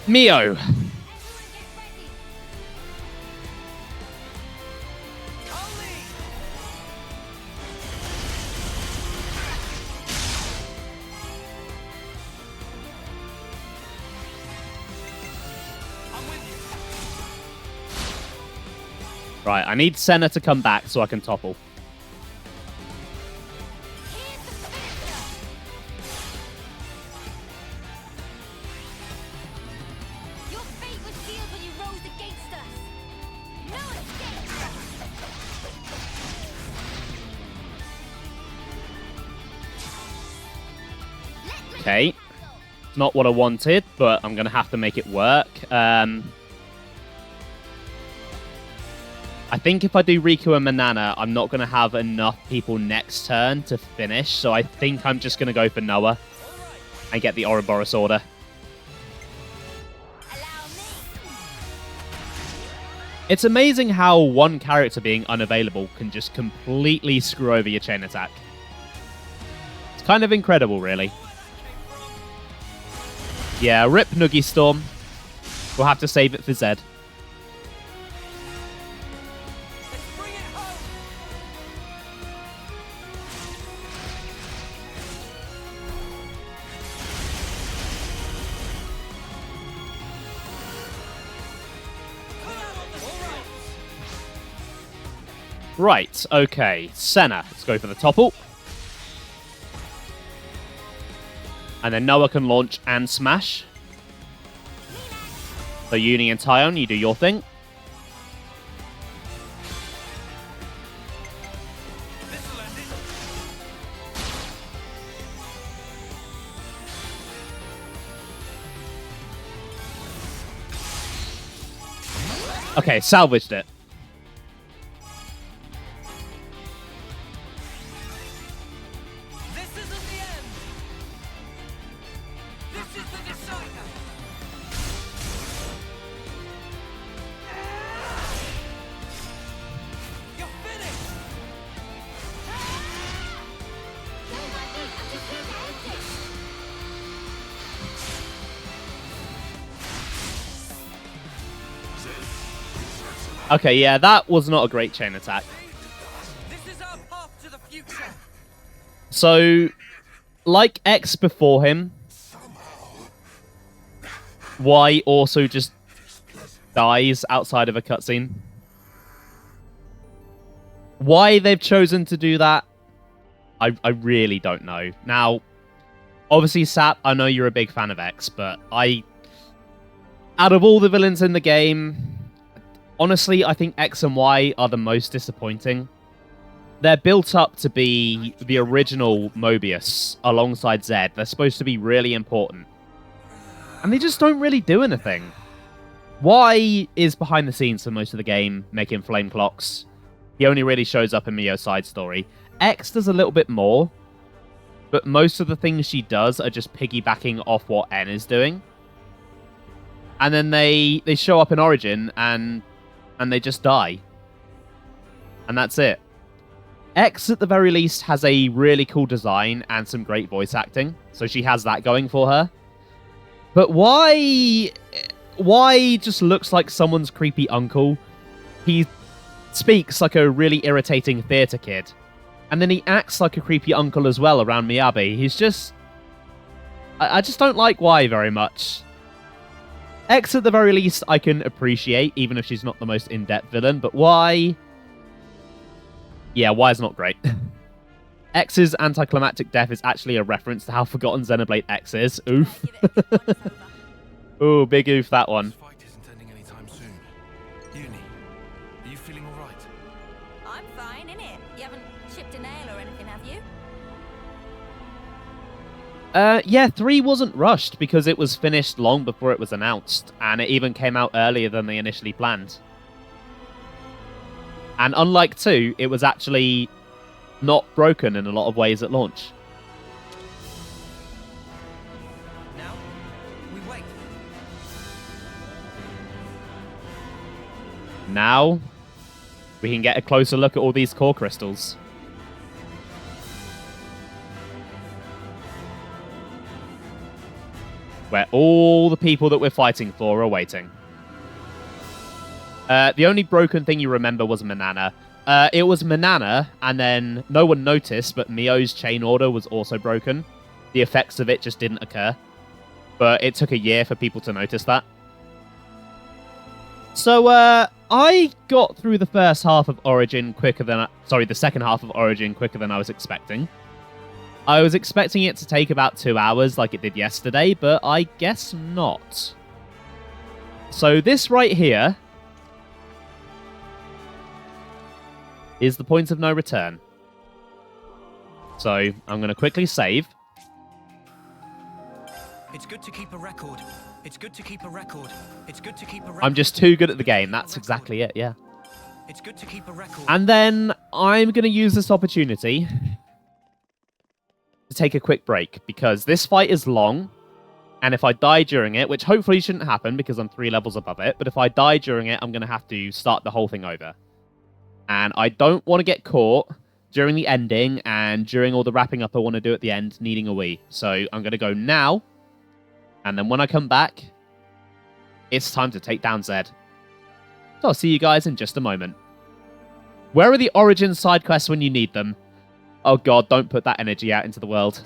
Mio. Everyone get ready. Ollie. I'm with you. Right, I need Senna to come back so I can topple. Here's the finisher. Your fate was sealed when you rose against us. No escape. Let me Okay. It's not what I wanted, but I'm going to have to make it work. I think if I do Riku and Manana, I'm not going to have enough people next turn to finish, so I think I'm just going to go for Noah and get the Ouroboros order. allow me. It's amazing how one character being unavailable can just completely screw over your chain attack. It's kind of incredible, really. Yeah, rip Noogie Storm. We'll have to save it for Zed. Let's bring it home. Come out on the streets. Right, okay. Senna, let's go for the topple. And then Noah can launch and smash. So Uni and Tyon, you do your thing. This'll end it. Okay, salvaged it. This isn't the end. This is the decider. You're finished. Okay, yeah, that was not a great chain attack. This is our path to the future. So, like X before him, Y also just dies outside of a cutscene. Why they've chosen to do that, I really don't know. Now, obviously, Sap, I know you're a big fan of X, but out of all the villains in the game, honestly, I think X and Y are the most disappointing. They're built up to be the original Mobius alongside Zed. They're supposed to be really important. And they just don't really do anything. Y is behind the scenes for most of the game, making flame clocks. He only really shows up in Mio's side story. X does a little bit more, but most of the things she does are just piggybacking off what N is doing. and then they show up in Origin and they just die. And that's it. X, at the very least, has a really cool design and some great voice acting, so she has that going for her. But why just looks like someone's creepy uncle? He speaks like a really irritating theatre kid, and then he acts like a creepy uncle as well around Miyabi. He's just... I just don't like Y very much. X, at the very least, I can appreciate, even if she's not the most in-depth villain, but Y... Yeah, Y's not great. X's anticlimactic death is actually a reference to how forgotten Xenoblade X is. Oof. Ooh, big oof, that one. This fight isn't ending anytime soon. Uni, are you feeling all right? I'm fine, innit? You haven't chipped a nail or anything, have you? Yeah, 3 wasn't rushed because it was finished long before it was announced, and it even came out earlier than they initially planned. And unlike 2, it was actually not broken in a lot of ways at launch. Now, we wait. Now, we can get a closer look at all these core crystals. Where all the people that we're fighting for are waiting. The only broken thing you remember was Manana. It was Manana, and then no one noticed, but Mio's chain order was also broken. The effects of it just didn't occur. But it took a year for people to notice that. So, I got through the first half of Origin quicker than... the second half of Origin quicker than I was expecting. I was expecting it to take about 2 hours like it did yesterday, but I guess not. So this right here is the point of no return. So I'm going to quickly save. It's good to keep a record. It's good to keep a record. It's good to keep a record. I'm just too good at the game. That's exactly it, yeah. It's good to keep a record. And then I'm going to use this opportunity to take a quick break, because this fight is long, and if I die during it, which hopefully shouldn't happen because I'm 3 levels above it, but if I die during it, I'm going to have to start the whole thing over. And I don't want to get caught during the ending and during all the wrapping up I want to do at the end, needing a Wii. So I'm going to go now, and then when I come back, it's time to take down Zed. So I'll see you guys in just a moment. Where are the Origin side quests when you need them? Oh god, don't put that energy out into the world.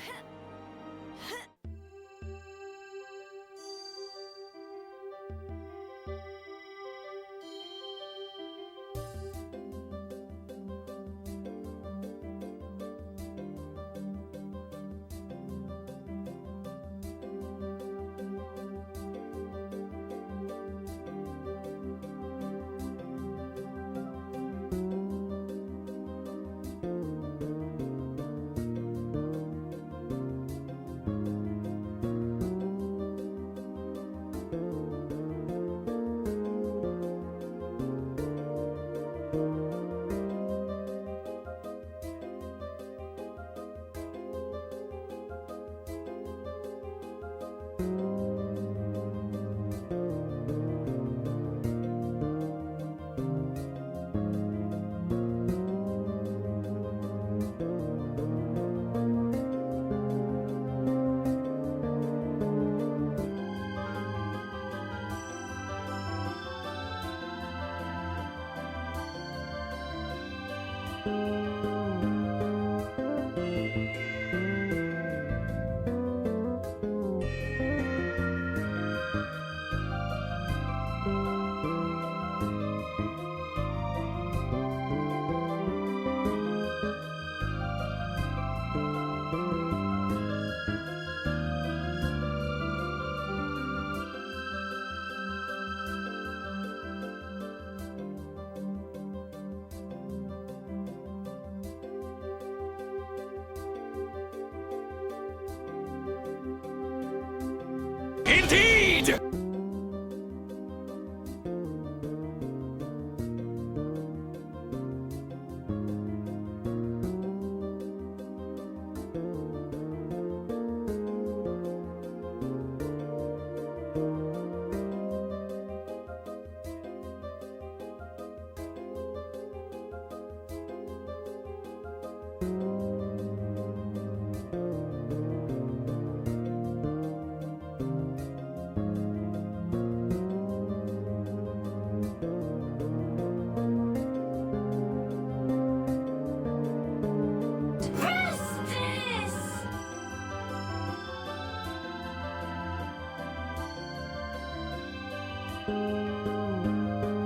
Indeed!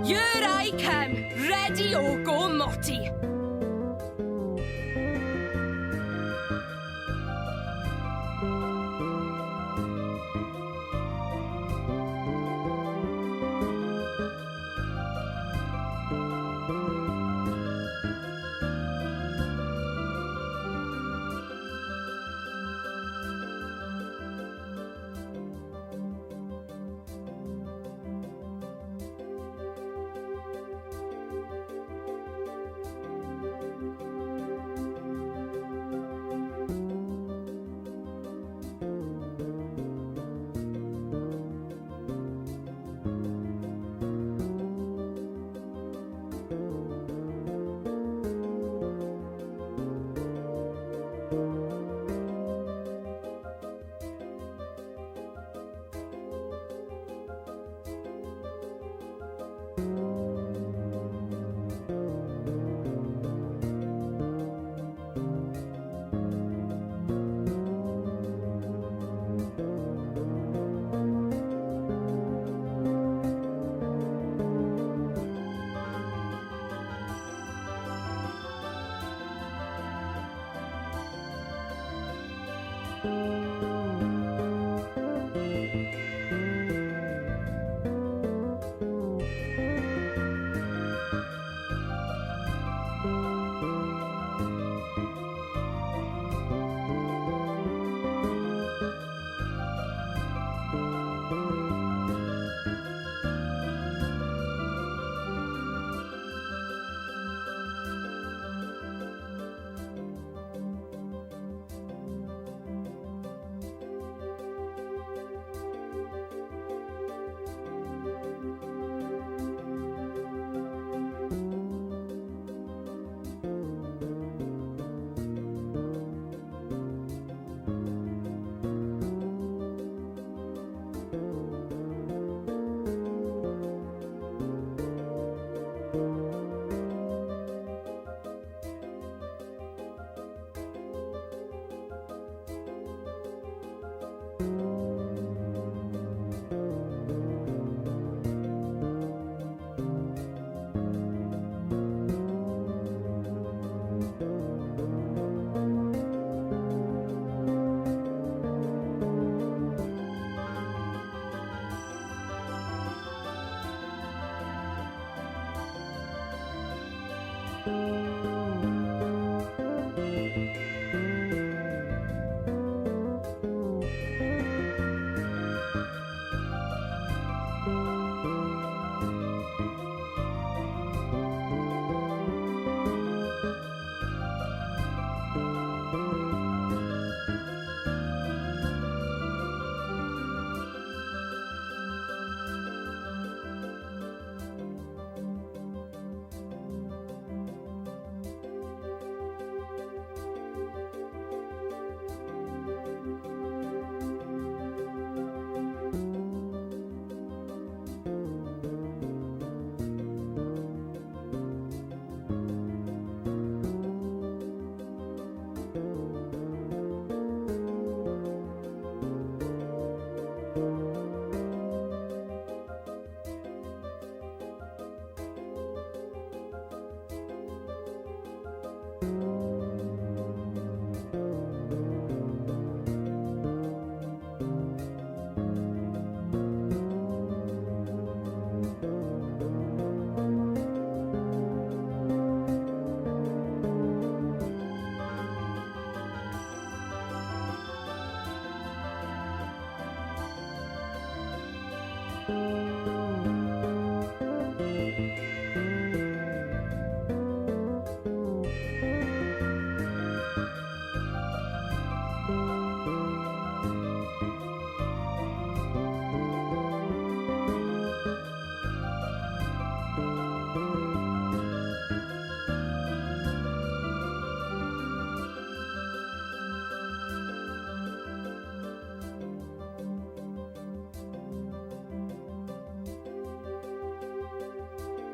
Here I come, ready or go Morty.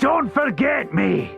Don't forget me!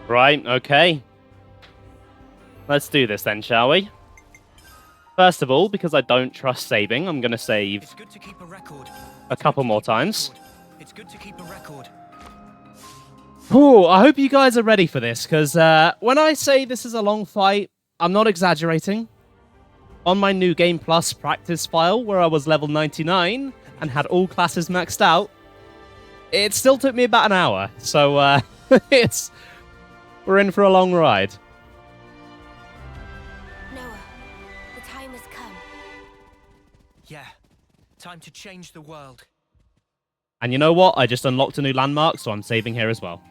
Right, okay. Let's do this then, shall we? First of all, because I don't trust saving, I'm going to save It's good to keep a record. a couple more times. It's good to keep a record. Ooh, I hope you guys are ready for this, because when I say this is a long fight, I'm not exaggerating. On my new Game Plus practice file, where I was level 99 and had all classes maxed out, it still took me about an hour. So we're in for a long ride. Noah, the time has come. Yeah. Time to change the world. And you know what? I just unlocked a new landmark, so I'm saving here as well.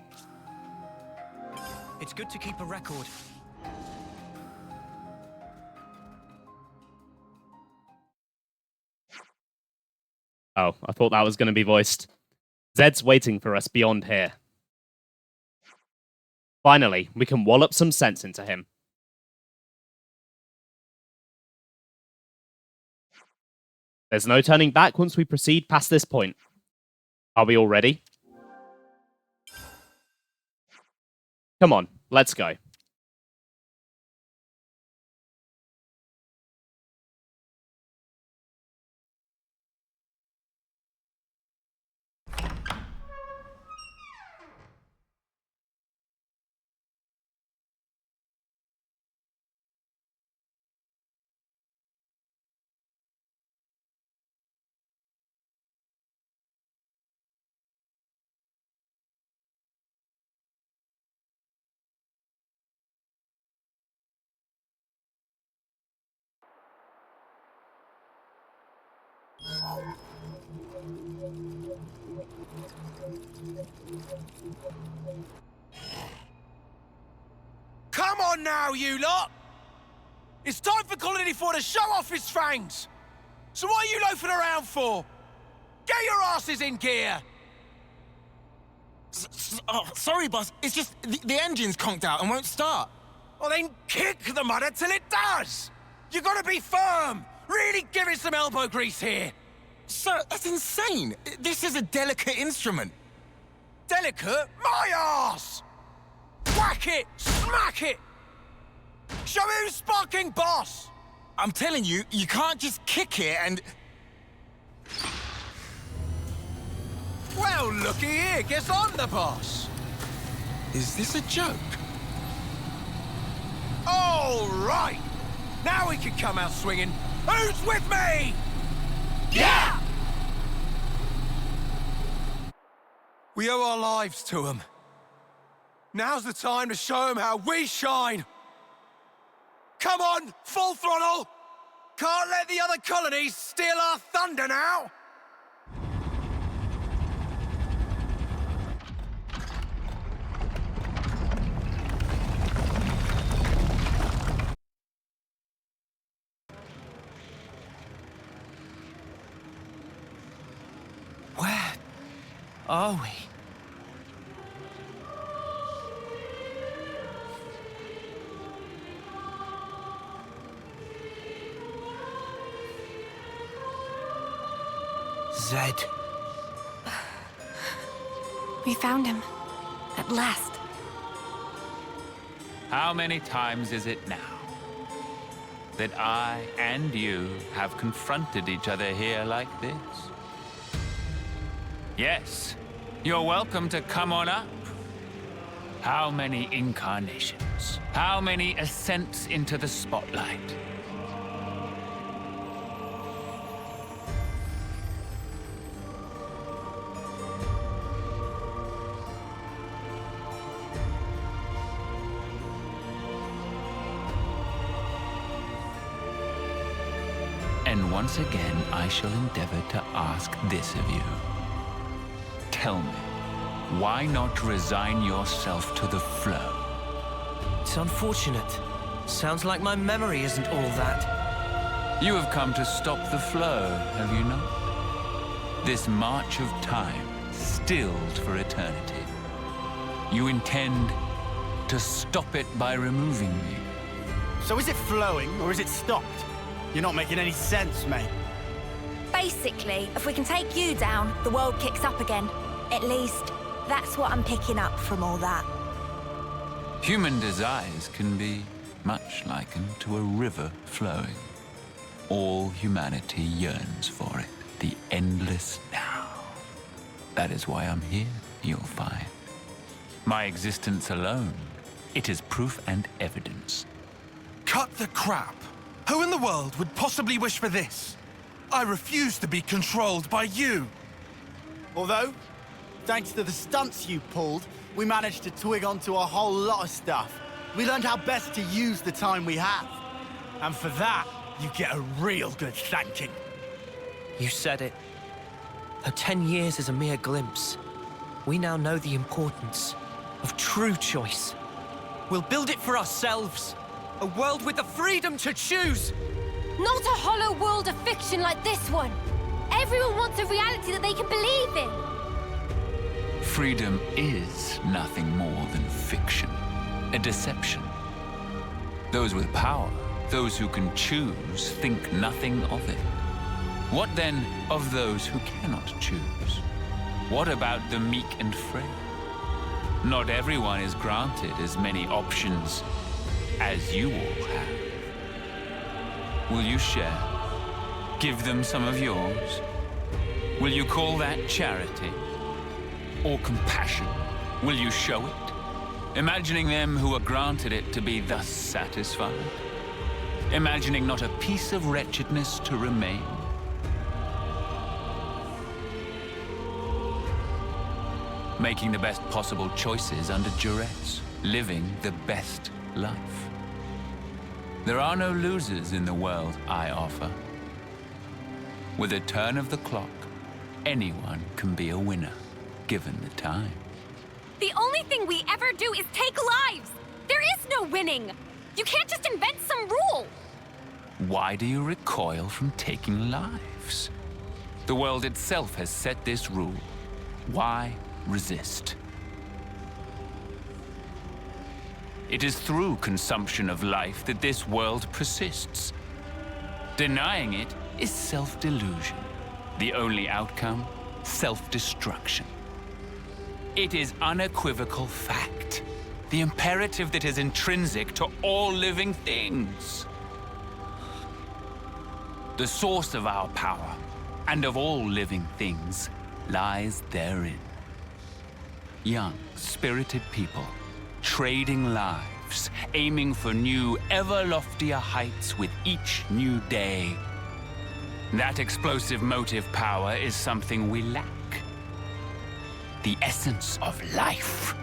It's good to keep a record. Oh, I thought that was going to be voiced. Zed's waiting for us beyond here. Finally, we can wallop some sense into him. There's no turning back once we proceed past this point. Are we all ready? Come on, let's go. Come on now, you lot! It's time for Colony 4 to show off his fangs! So what are you loafing around for? Get your asses in gear! Sorry, boss. It's just the engine's conked out and won't start. Well then kick the mudder till it does! You gotta be firm! Really give it some elbow grease here! Sir, that's insane. This is a delicate instrument. Delicate? My arse! Whack it! Smack it! Show me who's sparking boss! I'm telling you, you can't just kick it and... Well, looky here, guess I'm the boss! Is this a joke? All right! Now we can come out swinging. Who's with me? Yeah! We owe our lives to them. Now's the time to show them how we shine. Come on, full throttle! Can't let the other colonies steal our thunder now! Where are we? Zed. We found him. At last. How many times is it now that I and you have confronted each other here like this? Yes, you're welcome to come on up. How many incarnations? How many ascents into the spotlight? And once again, I shall endeavor to ask this of you. Tell me, why not resign yourself to the flow? It's unfortunate. Sounds like my memory isn't all that. You have come to stop the flow, have you not? This march of time, stilled for eternity. You intend to stop it by removing me. So is it flowing, or is it stopped? You're not making any sense, mate. Basically, if we can take you down, the world kicks up again. At least, that's what I'm picking up from all that. Human desires can be much likened to a river flowing. All humanity yearns for it, the endless now. That is why I'm here, you'll find. My existence alone, it is proof and evidence. Cut the crap! Who in the world would possibly wish for this? I refuse to be controlled by you! Although, thanks to the stunts you pulled, we managed to twig onto a whole lot of stuff. We learned how best to use the time we have. And for that, you get a real good thanking. You said it. Though 10 years is a mere glimpse, we now know the importance of true choice. We'll build it for ourselves. A world with the freedom to choose. Not a hollow world of fiction like this one. Everyone wants a reality that they can believe in. Freedom is nothing more than fiction, a deception. Those with power, those who can choose, think nothing of it. What then of those who cannot choose? What about the meek and frail? Not everyone is granted as many options as you all have. Will you share? Give them some of yours? Will you call that charity? Or compassion? Will you show it? Imagining them who are granted it to be thus satisfied? Imagining not a piece of wretchedness to remain? Making the best possible choices under duress, living the best life. There are no losers in the world I offer. With a turn of the clock, anyone can be a winner, given the time. The only thing we ever do is take lives! There is no winning! You can't just invent some rule! Why do you recoil from taking lives? The world itself has set this rule. Why resist? It is through consumption of life that this world persists. Denying it is self-delusion. The only outcome, self-destruction. It is unequivocal fact. The imperative that is intrinsic to all living things. The source of our power, and of all living things, lies therein. Young, spirited people, trading lives, aiming for new, ever loftier heights with each new day. That explosive motive power is something we lack. The essence of life.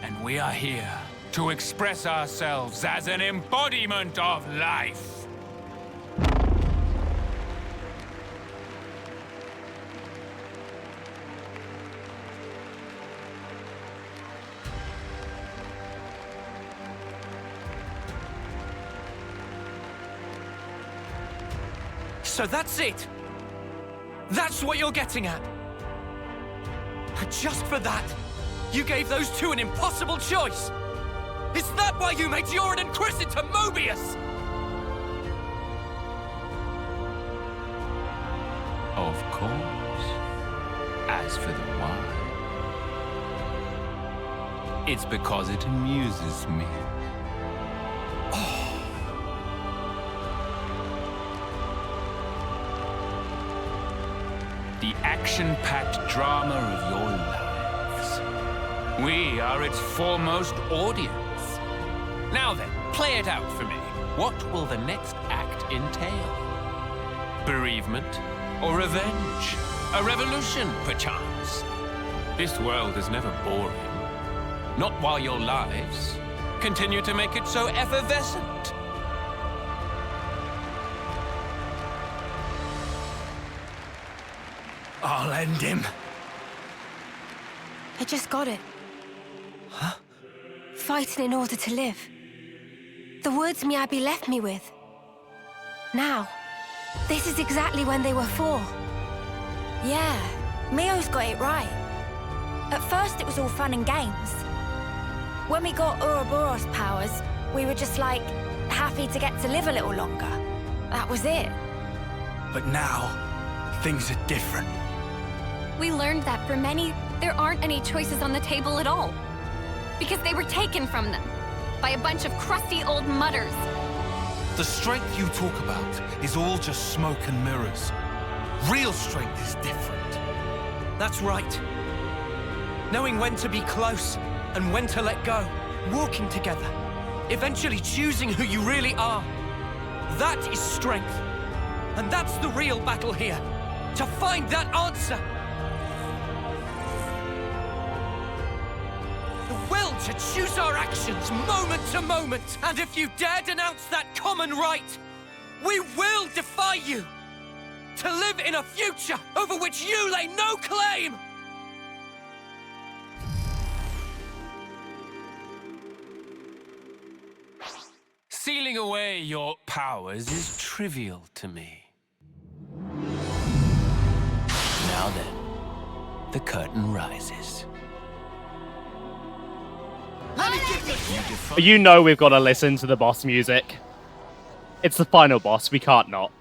And we are here to express ourselves as an embodiment of life. So that's it? That's what you're getting at? And just for that, you gave those two an impossible choice? Is that why you made Joran and Chris into Mobius? Of course. As for the why, it's because it amuses me. The action-packed drama of your lives. We are its foremost audience. Now then, play it out for me. What will the next act entail? Bereavement or revenge? A revolution, perchance? This world is never boring. Not while your lives continue to make it so effervescent. I'll end him. I just got it. Huh? Fighting in order to live. The words Miyabi left me with. Now, this is exactly when they were for. Yeah, Mio's got it right. At first it was all fun and games. When we got Ouroboros powers, we were just like, happy to get to live a little longer. That was it. But now, things are different. We learned that for many, there aren't any choices on the table at all. Because they were taken from them by a bunch of crusty old mutters. The strength you talk about is all just smoke and mirrors. Real strength is different. That's right. Knowing when to be close and when to let go. Walking together. Eventually choosing who you really are. That is strength. And that's the real battle here. To find that answer. The will to choose our actions moment to moment. And if you dare denounce that common right, we will defy you. To live in a future over which you lay no claim. Sealing away your powers is trivial to me. Now then, the curtain rises. You know we've got to listen to the boss music. It's the final boss, we can't not.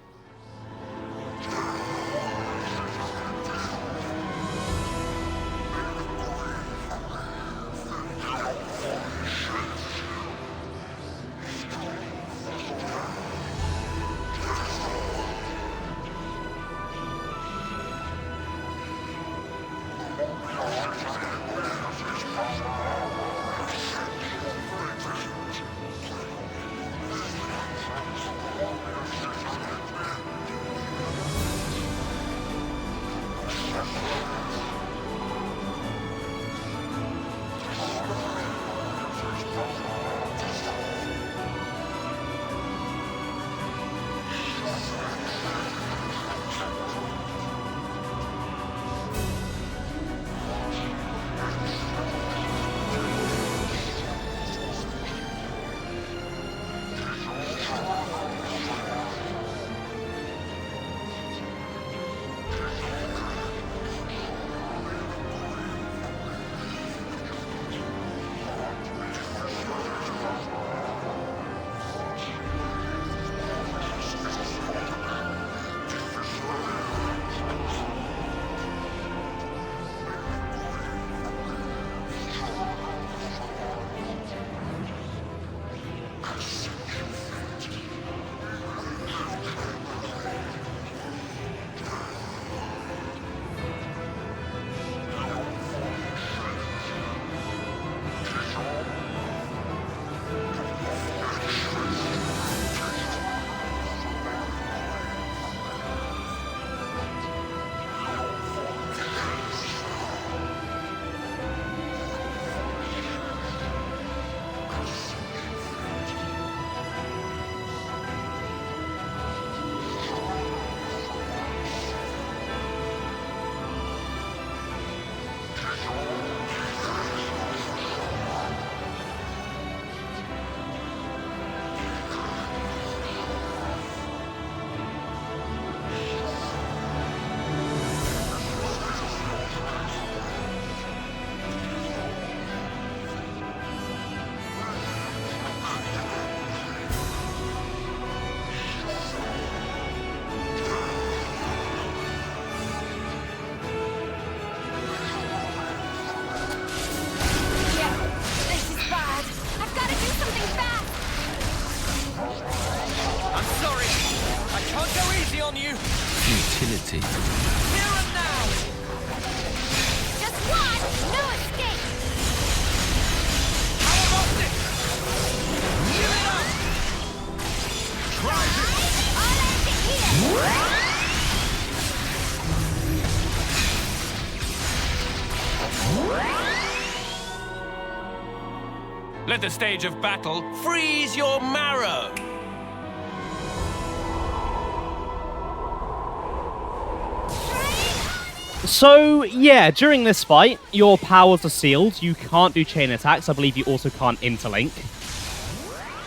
Easy on you. Futility. Here and now. Just one, no escape. How about this? Give it up. Try this. I'll end it here. Let the stage of battle freeze your marrow. So, yeah, during this fight, your powers are sealed. You can't do chain attacks. I believe you also can't interlink.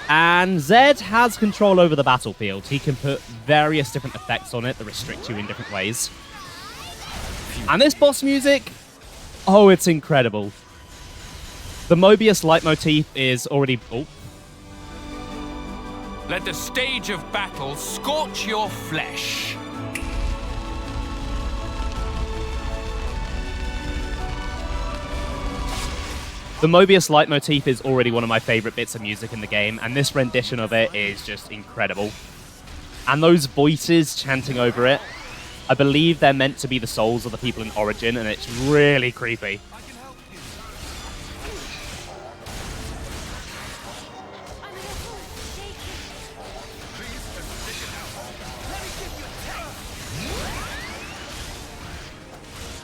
And Zed has control over the battlefield. He can put various different effects on it that restrict you in different ways. And this boss music, oh, it's incredible. The Mobius leitmotif is already... Oh. Let the stage of battle scorch your flesh. The Mobius leitmotif is already one of my favorite bits of music in the game, and this rendition of it is just incredible. And those voices chanting over it, I believe they're meant to be the souls of the people in Origin, and it's really creepy.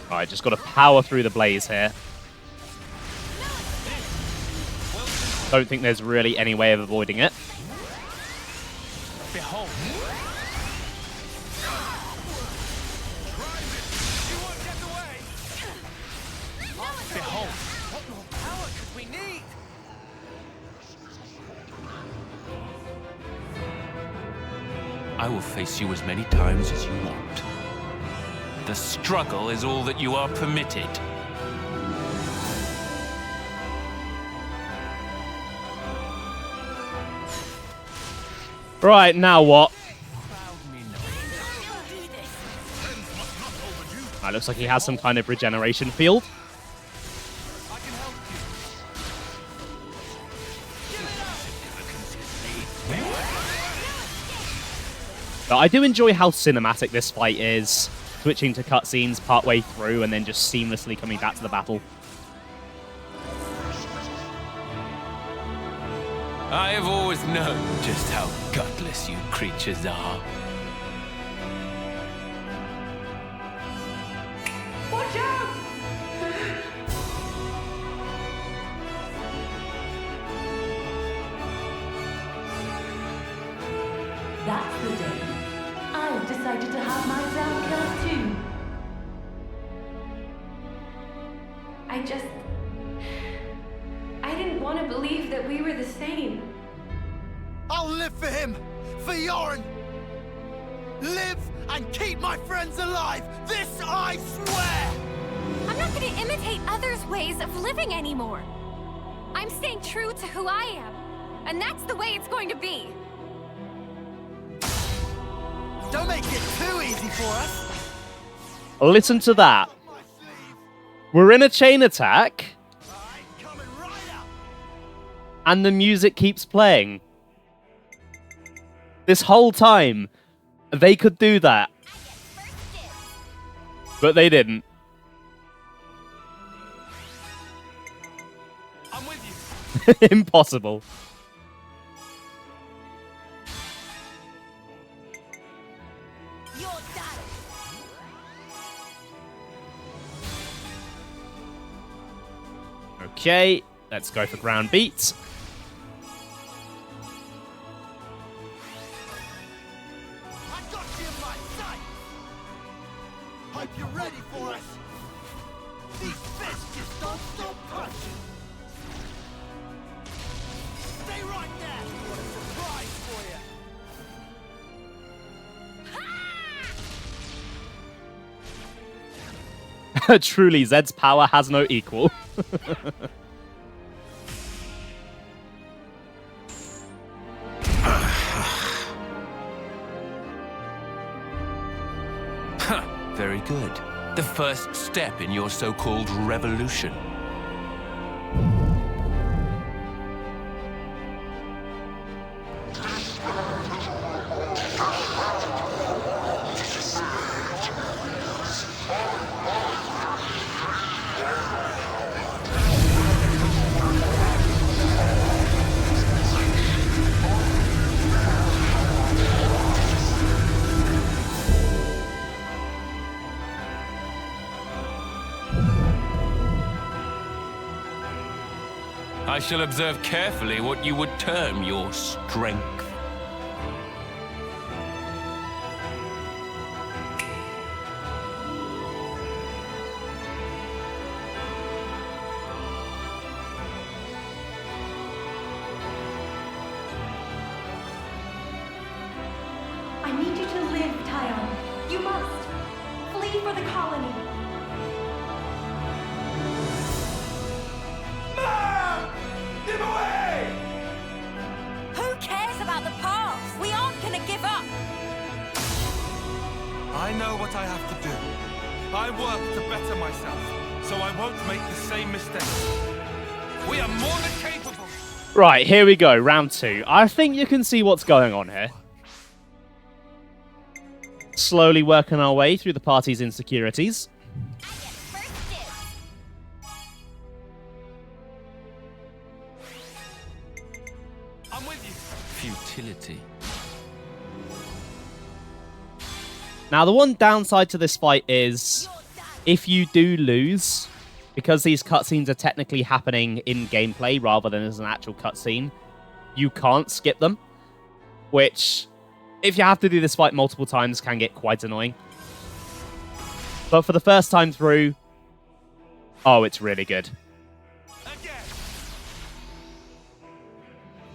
Alright, just got to power through the blaze here. Don't think there's really any way of avoiding it. Behold. Behold. What more power could we need? I will face you as many times as you want. The struggle is all that you are permitted. Right, now what? Looks like he has some kind of regeneration field. But I do enjoy how cinematic this fight is, switching to cutscenes partway through and then just seamlessly coming back to the battle. I have always known just how gutless you creatures are. Watch out! That's the day I've decided to have myself killed too. I didn't want to believe that we were the same. I'll live for him! For Yoren! Live and keep my friends alive! This I swear! I'm not going to imitate others' ways of living anymore. I'm staying true to who I am. And that's the way it's going to be. Don't make it too easy for us! Listen to that. We're in a chain attack. And the music keeps playing. This whole time, they could do that. But they didn't. I'm with you. Impossible. You're done. Okay, let's go for ground beats. Hope you're ready for us! These fists just don't stop punching! Stay right there! We've got a surprise for you! Truly, Zed's power has no equal. Very good. The first step in your so-called revolution. I shall observe carefully what you would term your strength. I need you to live, Tyon. You must. Flee for the colony. Give away! Who cares about the past? We aren't gonna give up. I know what I have to do. I work to better myself, so I won't make the same mistakes. We are more than capable. Right, here we go, round 2. I think you can see what's going on here. Slowly working our way through the party's insecurities. I'm with you. Futility. Now, the one downside to this fight is, if you do lose, because these cutscenes are technically happening in gameplay rather than as an actual cutscene, you can't skip them, which, if you have to do this fight multiple times, can get quite annoying. But for the first time through, oh, it's really good.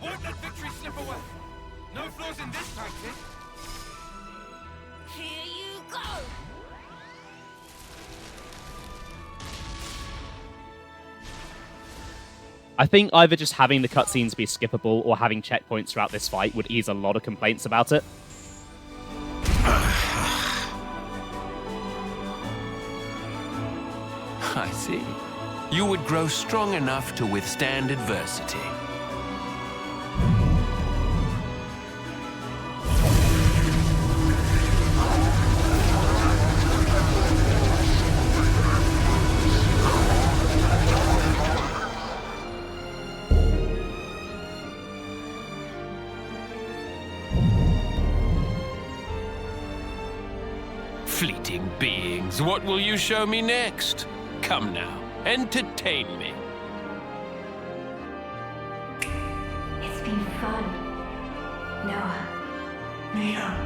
Won't let victory slip away. No flaws in this tactic. Here you go. I think either just having the cutscenes be skippable or having checkpoints throughout this fight would ease a lot of complaints about it. I see. You would grow strong enough to withstand adversity. Fleeting beings, what will you show me next? Come now, entertain me. It's been fun. Noah. Mia.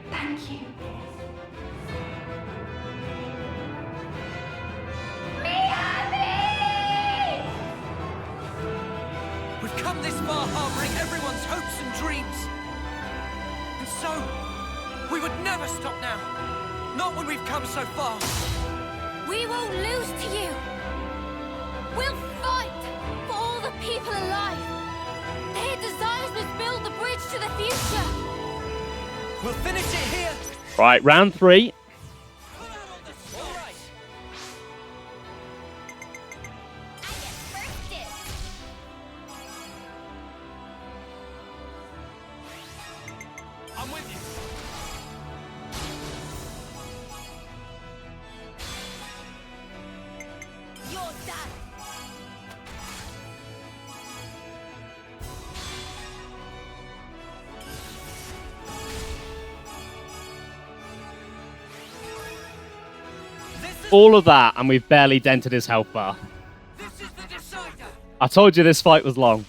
Thank you. We've come this far harboring everyone's hopes and dreams. And so, we would never stop now. Not when we've come so far. We won't lose to you. We'll fight for all the people alive. Their desires must build the bridge to the future. We'll finish it here. Right, round 3. All right. I'm with you. You're done. All of that, and we've barely dented his health bar. This is the decider. I told you this fight was long.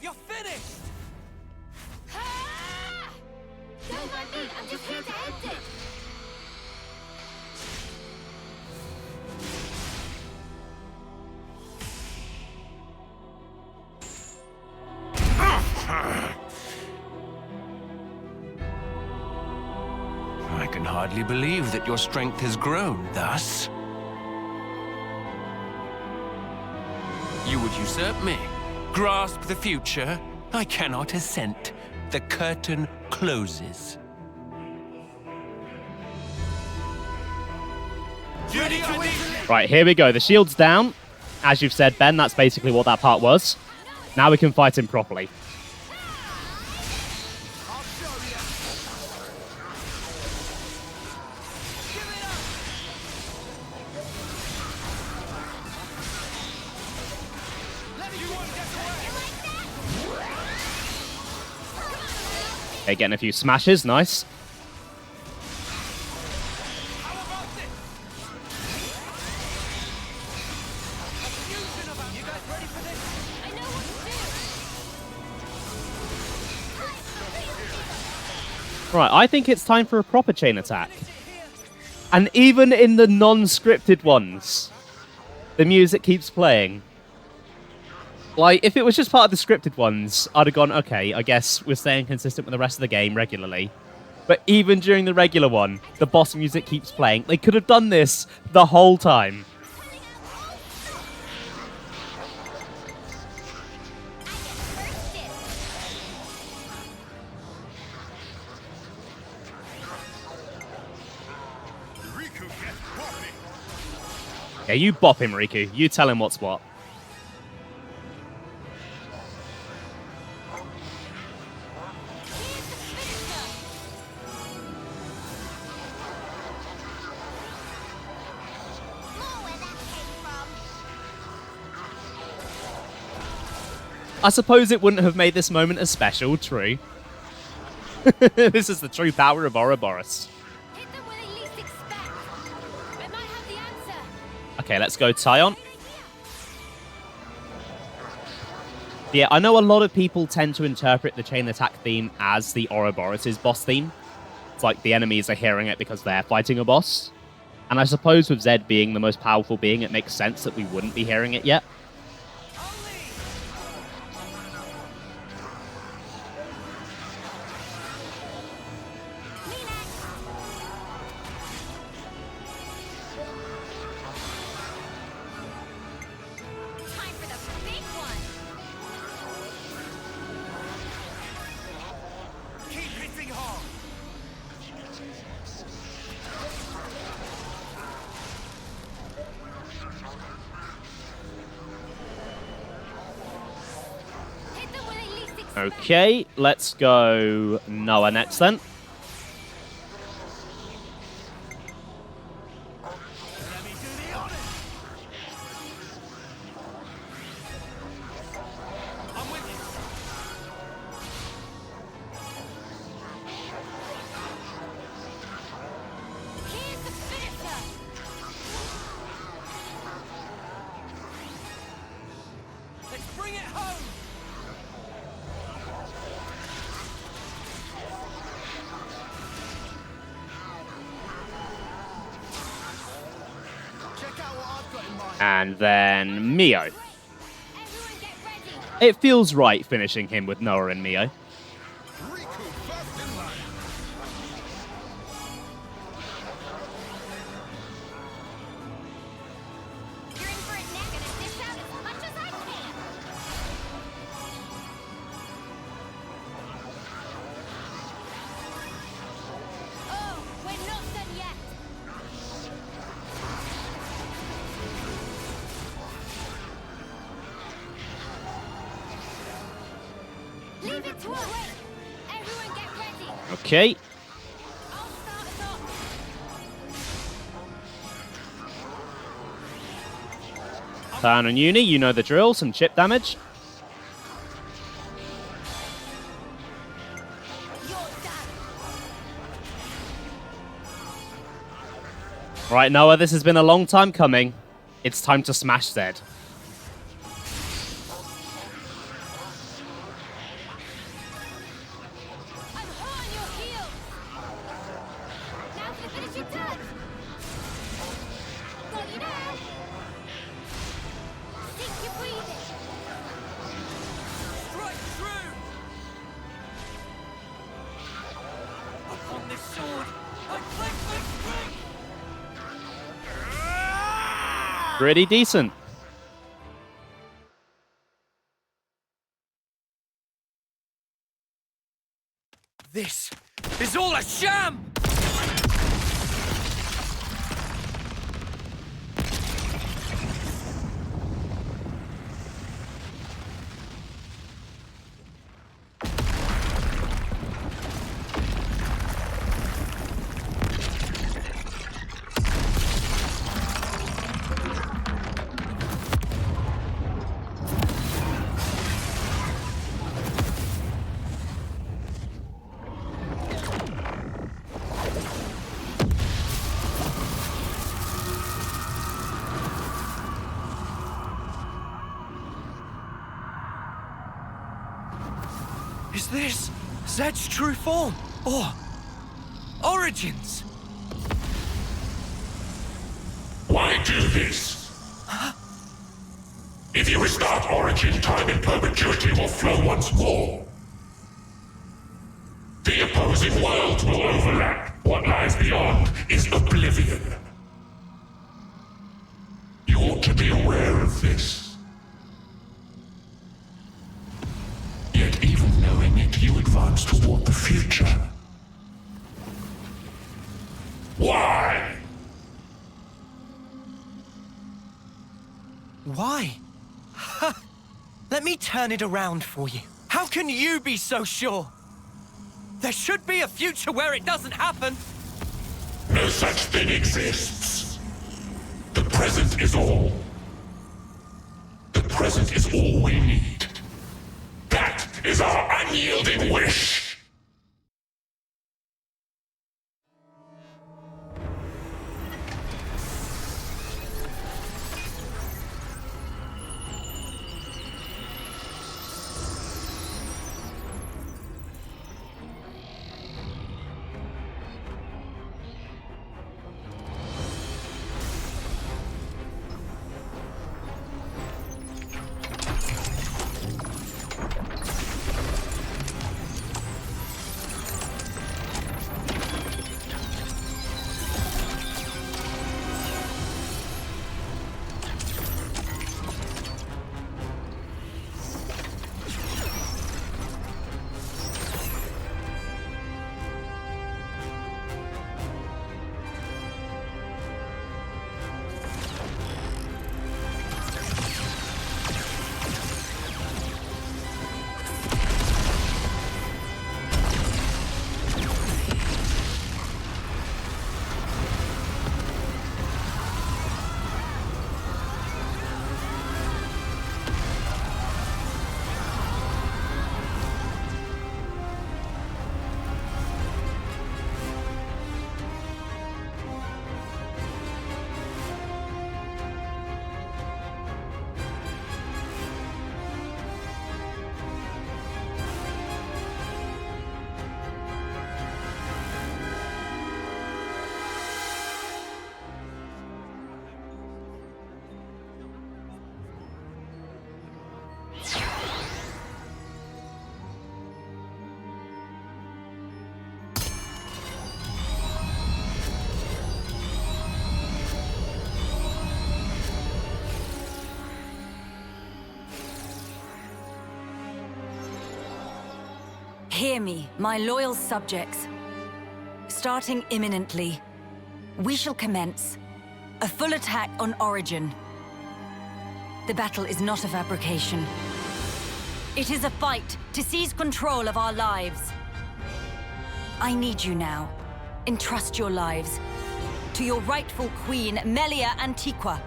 You're finished. Don't mind me, I'm just here to end it. I can hardly believe that your strength has grown thus. You would usurp me, grasp the future. I cannot assent. The curtain closes. Right, here we go. The shield's down. As you've said, Ben, that's basically what that part was. Now we can fight him properly. Okay, getting a few smashes. Nice. Right, I think it's time for a proper chain attack. And even in the non-scripted ones, the music keeps playing. Like, if it was just part of the scripted ones, I'd have gone, okay, I guess we're staying consistent with the rest of the game regularly. But even during the regular one, the boss music keeps playing. They could have done this the whole time. Yeah, you bop him, Riku. You tell him what's what. I suppose it wouldn't have made this moment as special, true. This is the true power of Ouroboros. Okay, let's go Tyon. Yeah, I know a lot of people tend to interpret the chain attack theme as the Ouroboros' boss theme. It's like the enemies are hearing it because they're fighting a boss. And I suppose with Zed being the most powerful being, it makes sense that we wouldn't be hearing it yet. Okay, let's go Noah next then. And then Mio. It feels right finishing him with Noah and Mio. Okay. Turn on Uni, you know the drill, some chip damage. Right, Noah, this has been a long time coming. It's time to smash Zed. Pretty decent. This is all a sham! Is this Zed's true form? Or origins? Why do this? If you restart Origin, time in perpetuity will flow once more. The opposing worlds will overlap. What lies beyond is oblivion. You ought to be aware of this. Yet even knowing it, you advance toward the future. Why? Why? Let me turn it around for you. How can you be so sure? There should be a future where it doesn't happen. No such thing exists. The present is all. The present is all we need. That is our unyielding wish. Hear me, my loyal subjects. Starting imminently, we shall commence a full attack on Origin. The battle is not a fabrication. It is a fight to seize control of our lives. I need you now. Entrust your lives to your rightful queen, Melia Antiqua.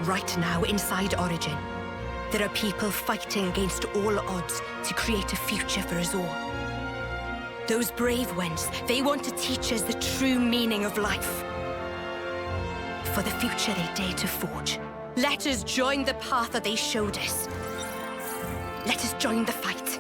right now inside Origin. There are people fighting against all odds to create a future for us all. Those brave ones, they want to teach us the true meaning of life. For the future they dare to forge. Let us join the path that they showed us. Let us join the fight.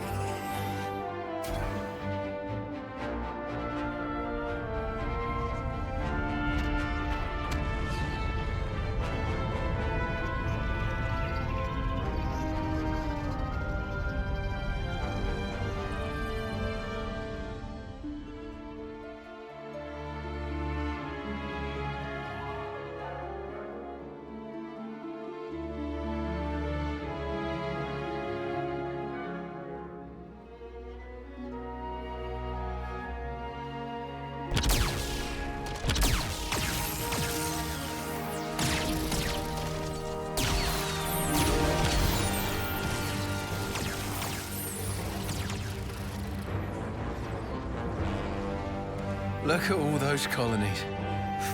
Look at all those colonies,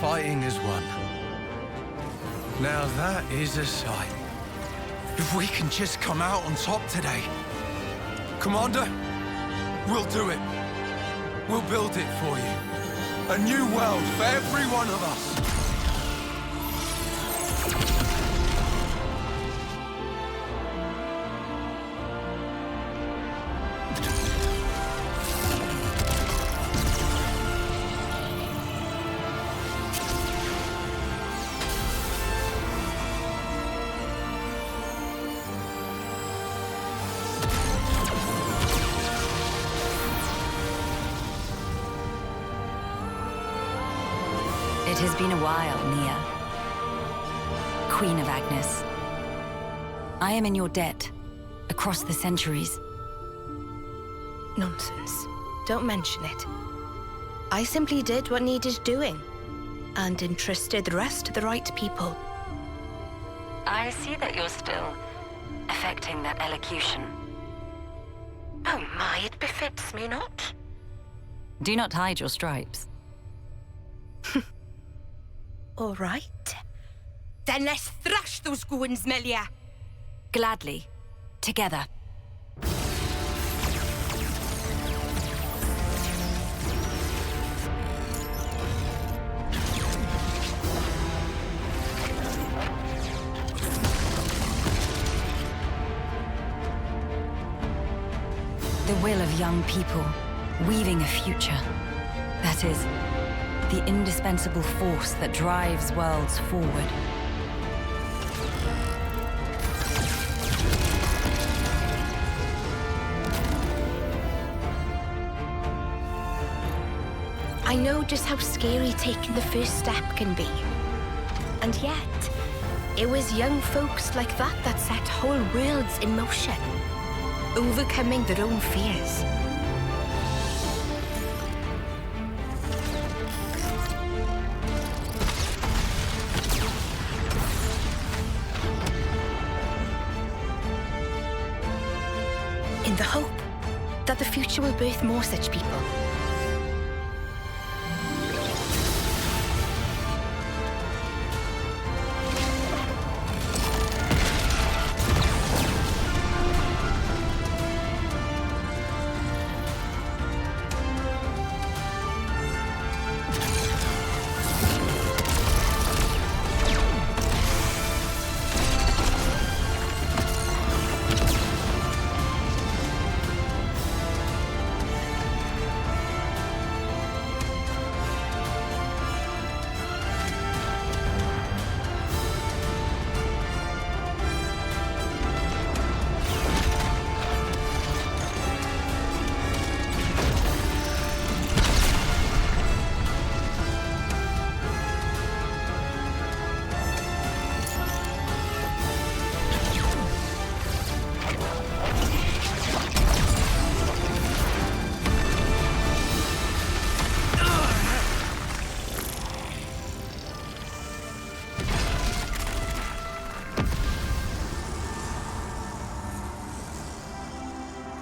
fighting as one. Now that is a sight. If we can just come out on top today. Commander, we'll do it. We'll build it for you. A new world for every one of us. It has been a while, Nia. Queen of Agnes. I am in your debt, across the centuries. Nonsense. Don't mention it. I simply did what needed doing, and entrusted the rest to the right people. I see that you're still affecting that elocution. Oh my, it befits me not. Do not hide your stripes. All right. Then let's thrash those goons, Melia. Gladly. Together. The will of young people, weaving a future. That is, the indispensable force that drives worlds forward. I know just how scary taking the first step can be. And yet, it was young folks like that that set whole worlds in motion, overcoming their own fears. In the hope that the future will birth more such people.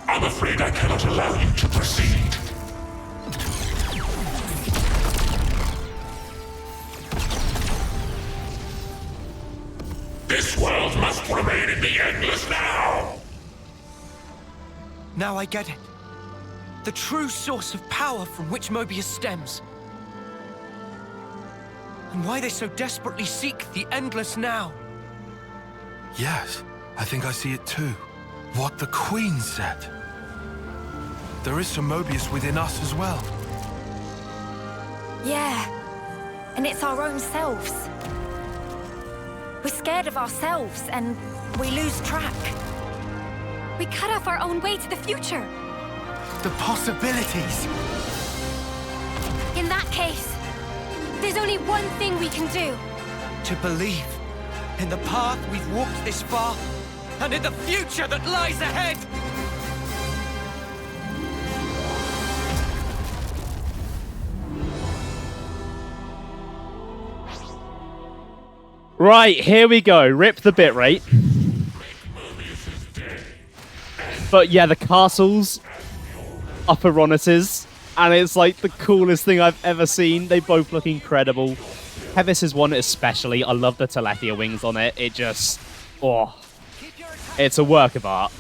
I'm afraid I cannot allow you to proceed. This world must remain in the endless now! Now I get it. The true source of power from which Mobius stems. And why they so desperately seek the endless now. Yes, I think I see it too. What the Queen said. There is some Mobius within us as well. Yeah, and it's our own selves. We're scared of ourselves, and we lose track. We cut off our own way to the future. The possibilities. In that case, there's only one thing we can do. To believe in the path we've walked this far, and in the future that lies ahead! Right, here we go. Rip the bitrate. But yeah, the castles are Piranha's, and it's like the coolest thing I've ever seen. They both look incredible. Heavis's one especially. I love the Telethia wings on it. It just... oh. It's a work of art.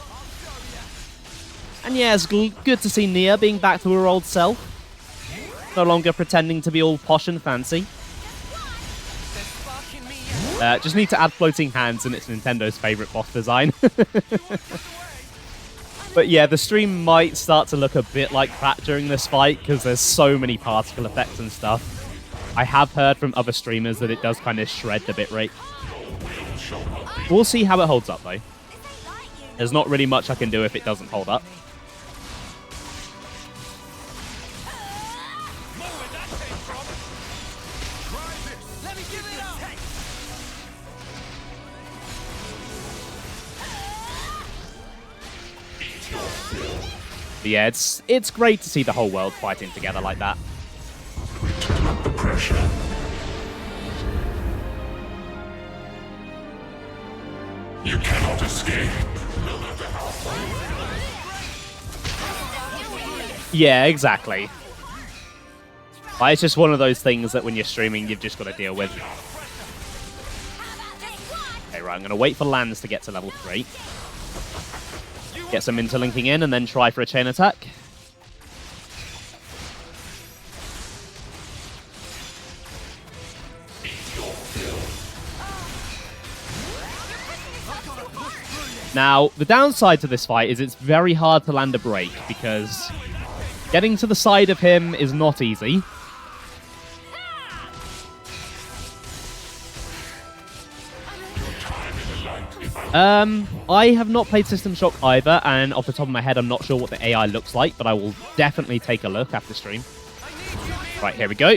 And yeah, it's good to see Nia being back to her old self. No longer pretending to be all posh and fancy. Just need to add floating hands, and it's Nintendo's favourite boss design. But yeah, the stream might start to look a bit like that during this fight, because there's so many particle effects and stuff. I have heard from other streamers that it does kind of shred the bitrate. We'll see how it holds up, though. There's not really much I can do if it doesn't hold up. But yeah, it's great to see the whole world fighting together like that. Turn up the pressure. You cannot escape, no matter how far. Yeah, exactly. But it's just one of those things that when you're streaming, you've just got to deal with. Okay, right, I'm going to wait for Lands to get to level 3. Get some interlinking in, and then try for a chain attack. Now, the downside to this fight is it's very hard to land a break, because getting to the side of him is not easy. I have not played System Shock either, and off the top of my head, I'm not sure what the AI looks like, but I will definitely take a look after stream. Right, here we go.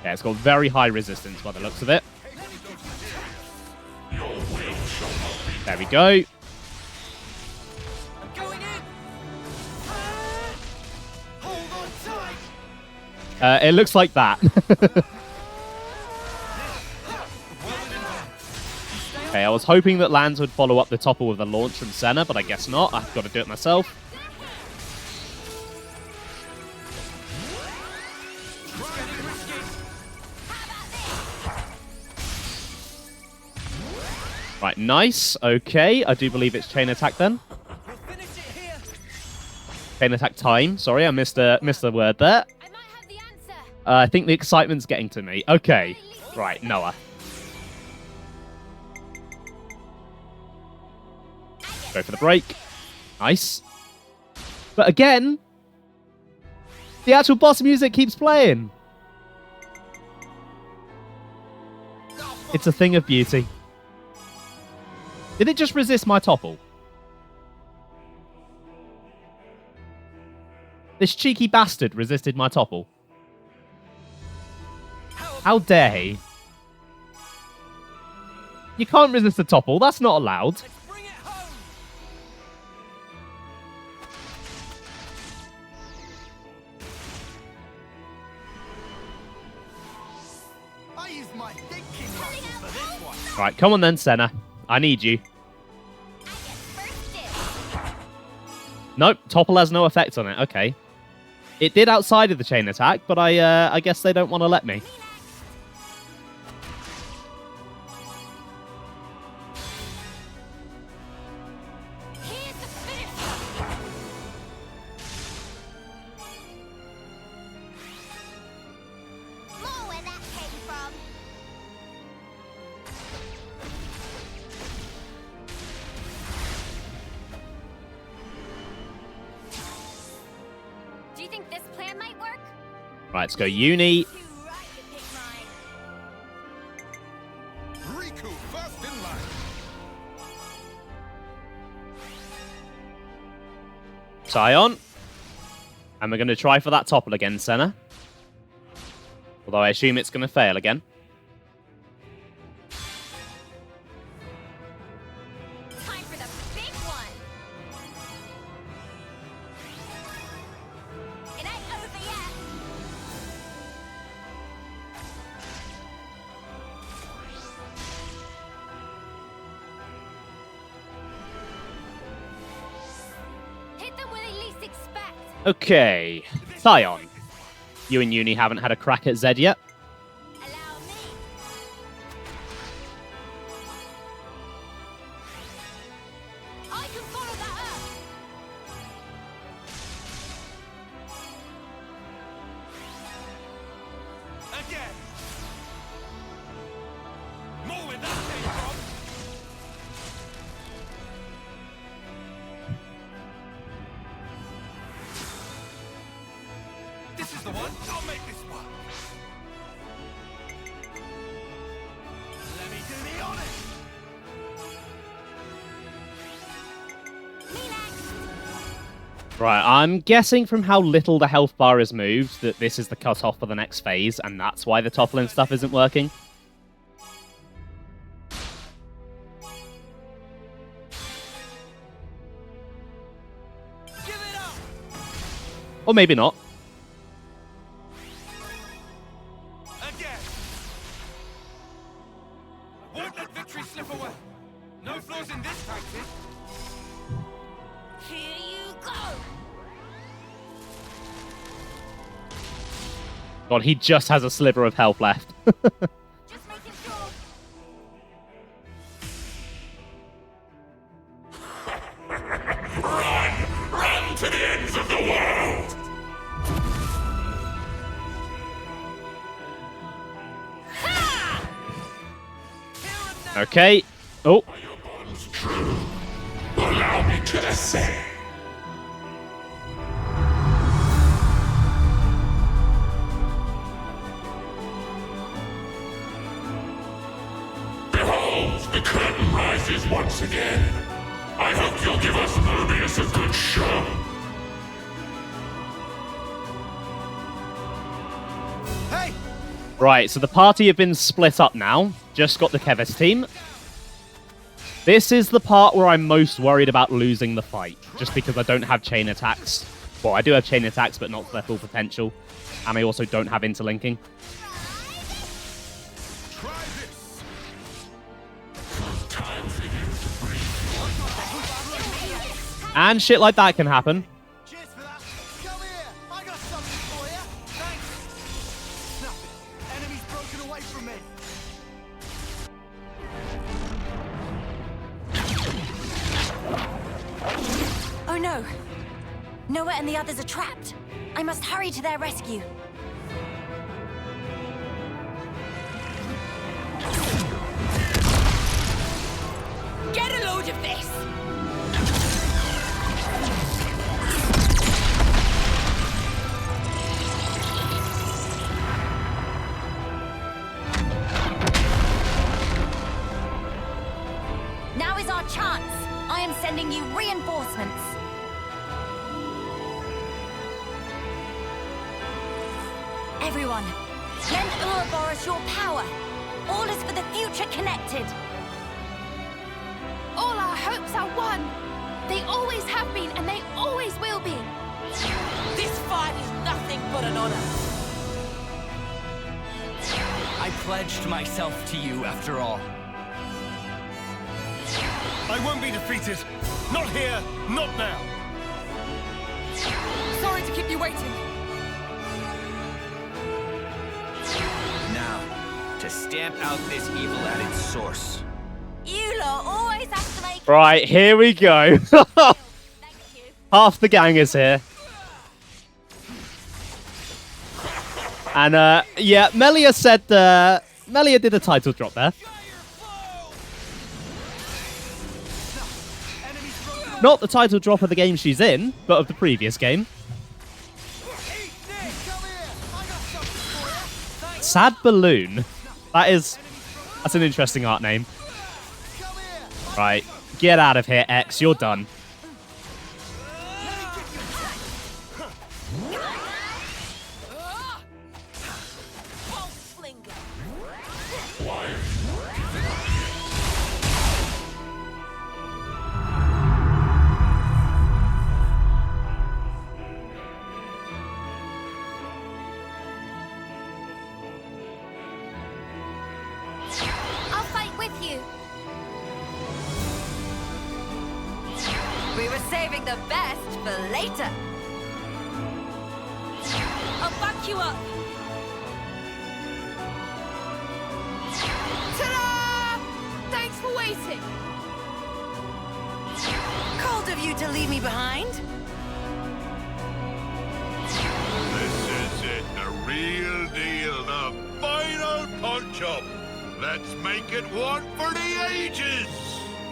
Yeah, it's got very high resistance by the looks of it. There we go. It looks like that. Okay, I was hoping that Lands would follow up the topple with a launch from Senna, but I guess not. I've got to do it myself. Right, nice. Okay, I do believe it's chain attack then. Chain attack time. Sorry, I missed the word there. I think the excitement's getting to me. Okay. Right, Noah. Go for the break. Nice. But again, the actual boss music keeps playing. It's a thing of beauty. Did it just resist my topple? This cheeky bastard resisted my topple. How dare he? You can't resist a topple. That's not allowed. Right, come on then, Senna. I need you. Nope, topple has no effect on it. Okay. It did outside of the chain attack, but I guess they don't want to let me. More where that came from. Do you think this plan might work? Right, let's go Uni. Riku first in line. Scion. And we're going to try for that topple again, Senna. Although I assume it's going to fail again. Time for the big one. It ain't over yet. Hit them where they least expect. Okay. Scion. You and Uni haven't had a crack at Zed yet. Allow me. I can follow that up. Again. More where that came from. This is the one. I'll make this one. Let me do the honors. Right, I'm guessing from how little the health bar has moved that this is the cutoff for the next phase, and that's why the toppling stuff isn't working. Give it up. Or maybe not. Again. I won't let victory slip away. No flaws in this tactic. Here you go. God, he just has a sliver of health left. Just making sure. Run to the ends of the world! Okay. Oh. Are your bonds true? Allow me to descend. Behold, the curtain rises once again. I hope you'll give us Mobius a good show. Hey! Right, so the party have been split up now. Just got the Kevis team. This is the part where I'm most worried about losing the fight, just because I don't have chain attacks. Well, I do have chain attacks, but not to their full potential. And I also don't have interlinking. Try this. Time for you to breathe. And shit like that can happen. Cheers for that. Come here. I got something for you. Thanks. Nothing. Enemy's broken away from me. Oh no! Noah and the others are trapped. I must hurry to their rescue. Get a load of this! Now is our chance. I am sending you reinforcements. Everyone, lend Ouroboros your power. All is for the future connected. All our hopes are won. They always have been, and they always will be. This fight is nothing but an honor. I pledged myself to you after all. I won't be defeated. Not here, not now. Sorry to keep you waiting. to stamp out this evil at its source. You lot always have to make... Right, here we go. Half the gang is here. And, yeah, Melia said, Melia did a title drop there. Not the title drop of the game she's in, but of the previous game. Sad Balloon. That's an interesting art name. Right, get out of here, X. You're done. I'll fight with you. We were saving the best for later. I'll back you up. Ta-da! Thanks for waiting. Cold of you to leave me behind. This is it, the real deal, the final punch-up. Let's make it one for the ages!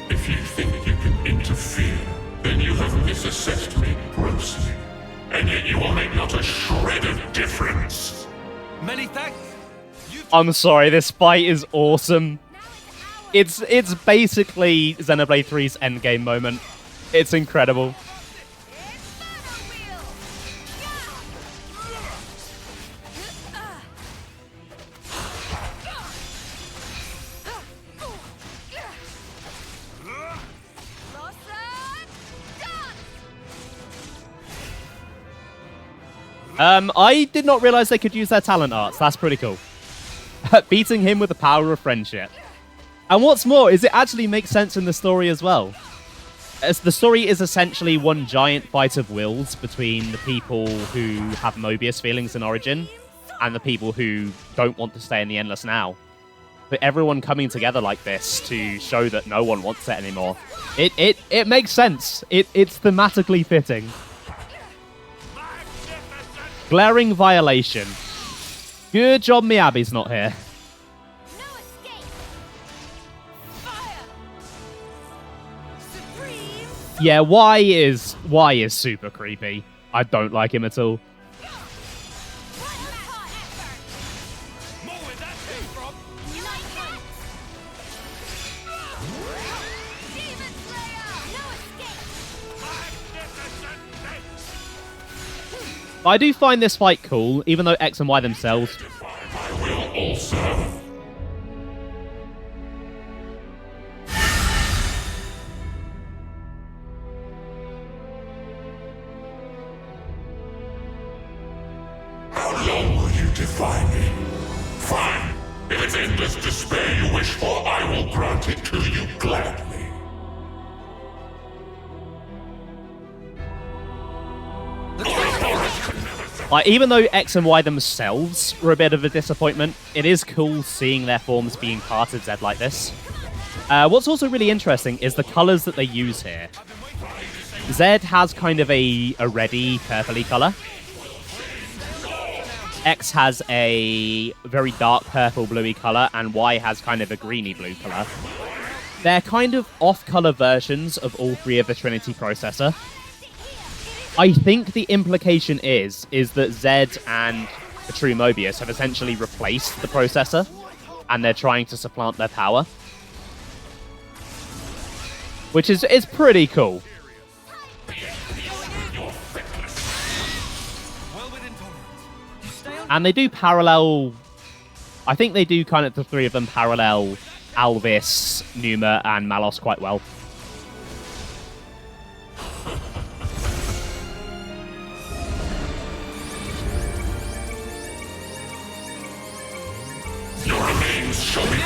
If you think you can interfere, then you have misassessed me grossly. And yet you will make not a shred of difference. Many thanks. I'm sorry, this fight is awesome. It's basically Xenoblade 3's endgame moment. It's incredible. I did not realize they could use their talent arts. That's pretty cool. Beating him with the power of friendship. And what's more is it actually makes sense in the story as well. As the story is essentially one giant fight of wills between the people who have Mobius feelings in Origin and the people who don't want to stay in the Endless Now. But everyone coming together like this to show that no one wants it anymore. It makes sense. It's thematically fitting. Glaring violation. Good job Miyabi's not here. Yeah, Y is super creepy. I don't like him at all. I do find this fight cool, even though X and Y themselves... I will also. How long will you defy me? Fine. If it's endless despair you wish for, I will grant it to you gladly. Even though X and Y themselves were a bit of a disappointment, it is cool seeing their forms being part of Z like this. What's also really interesting is the colors that they use here. Z has kind of a reddy, purpley color. X has a very dark purple, bluey color, and Y has kind of a greeny blue color. They're kind of off-color versions of all three of the Trinity processor. I think the implication is that Z and the true Mobius have essentially replaced the processor, and they're trying to supplant their power. Which is pretty cool. And they do parallel... I think they do kind of, the three of them parallel Alvis, Numa, and Malos quite well. Your remains shall be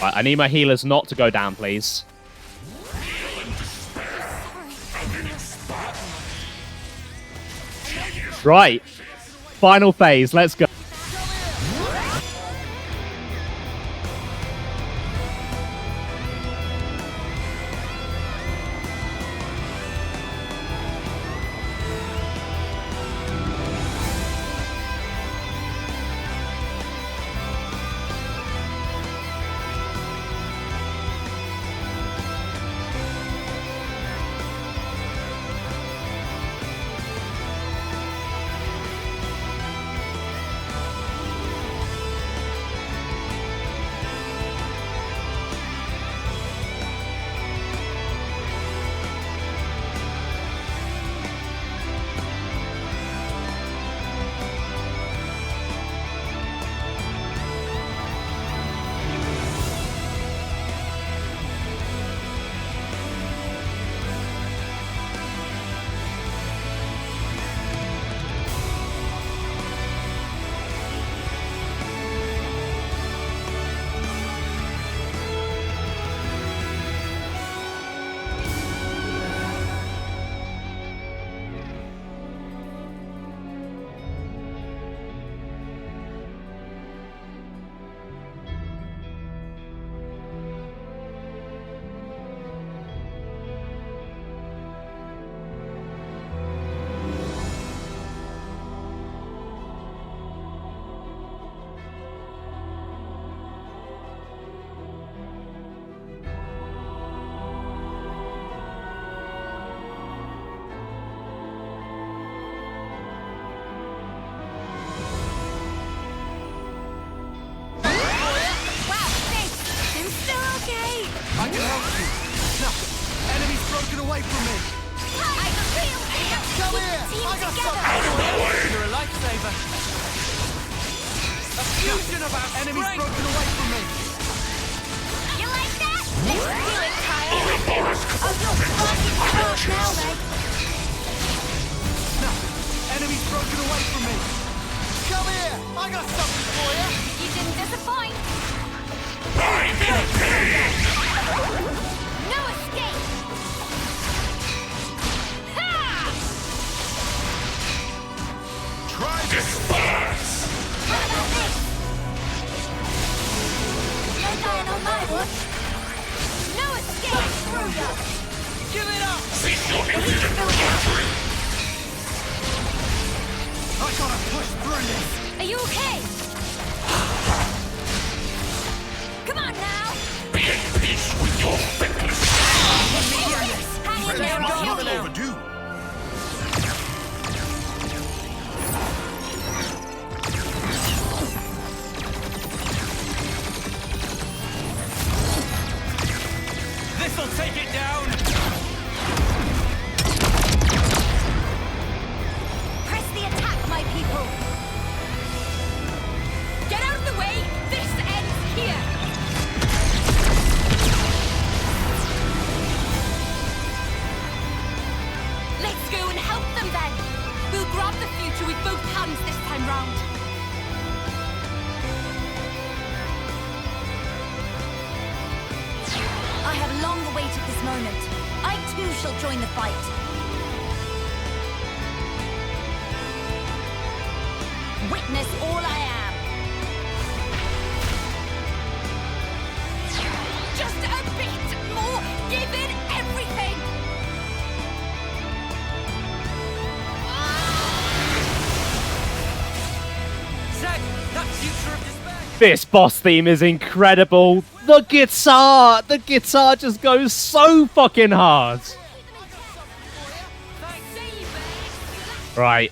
Right, I need my healers not to go down, please. Right. Final phase. Let's go. I can help you. No, enemy's broken away from me. Come here. I got something. You're a lifesaver. A fusion of our Enemy's strength. broken away from me. You like that? Let's do it, Kyle. I'll go fucking hard now, then. No, enemy's broken away from me. Come here. I got something for you. You didn't disappoint. No escape. Ha! Try disperse. What about this? No dying on my watch. No escape. Give it up. Cease your impudent perfunctory. I gotta push through this. Are you okay? Come on now. Be at peace with your fitness. Hang in there, Friends I'll not heal you. overdue. This'll take it down. Press the attack, my people. Get out of the way. This ends here. Let's go and help them then. We'll grab the future with both hands this time round. I have long awaited this moment. I too shall join the fight. Witness all I am. Just a bit more. Give it everything. Zed, that future of despair. This boss theme is incredible. The guitar just goes so fucking hard. Right,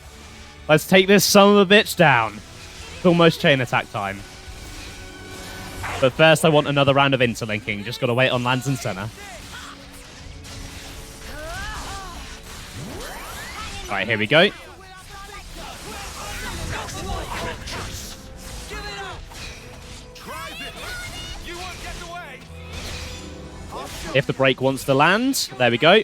let's take this son of a bitch down. It's almost chain attack time. But first I want another round of interlinking. Just gotta wait on Lands and Senna. Alright, here we go. If the break wants to land, there we go.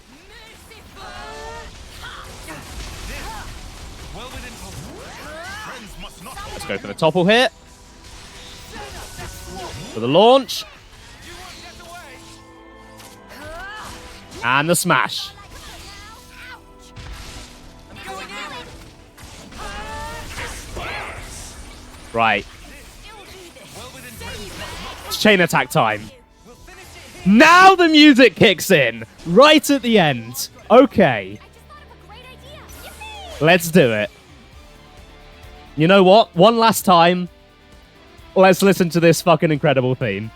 Let's go for the topple here. For the launch. And the smash. Right. It's chain attack time. Now the music kicks in. Right at the end. Okay. Let's do it. You know what? One last time. Let's listen to this fucking incredible theme.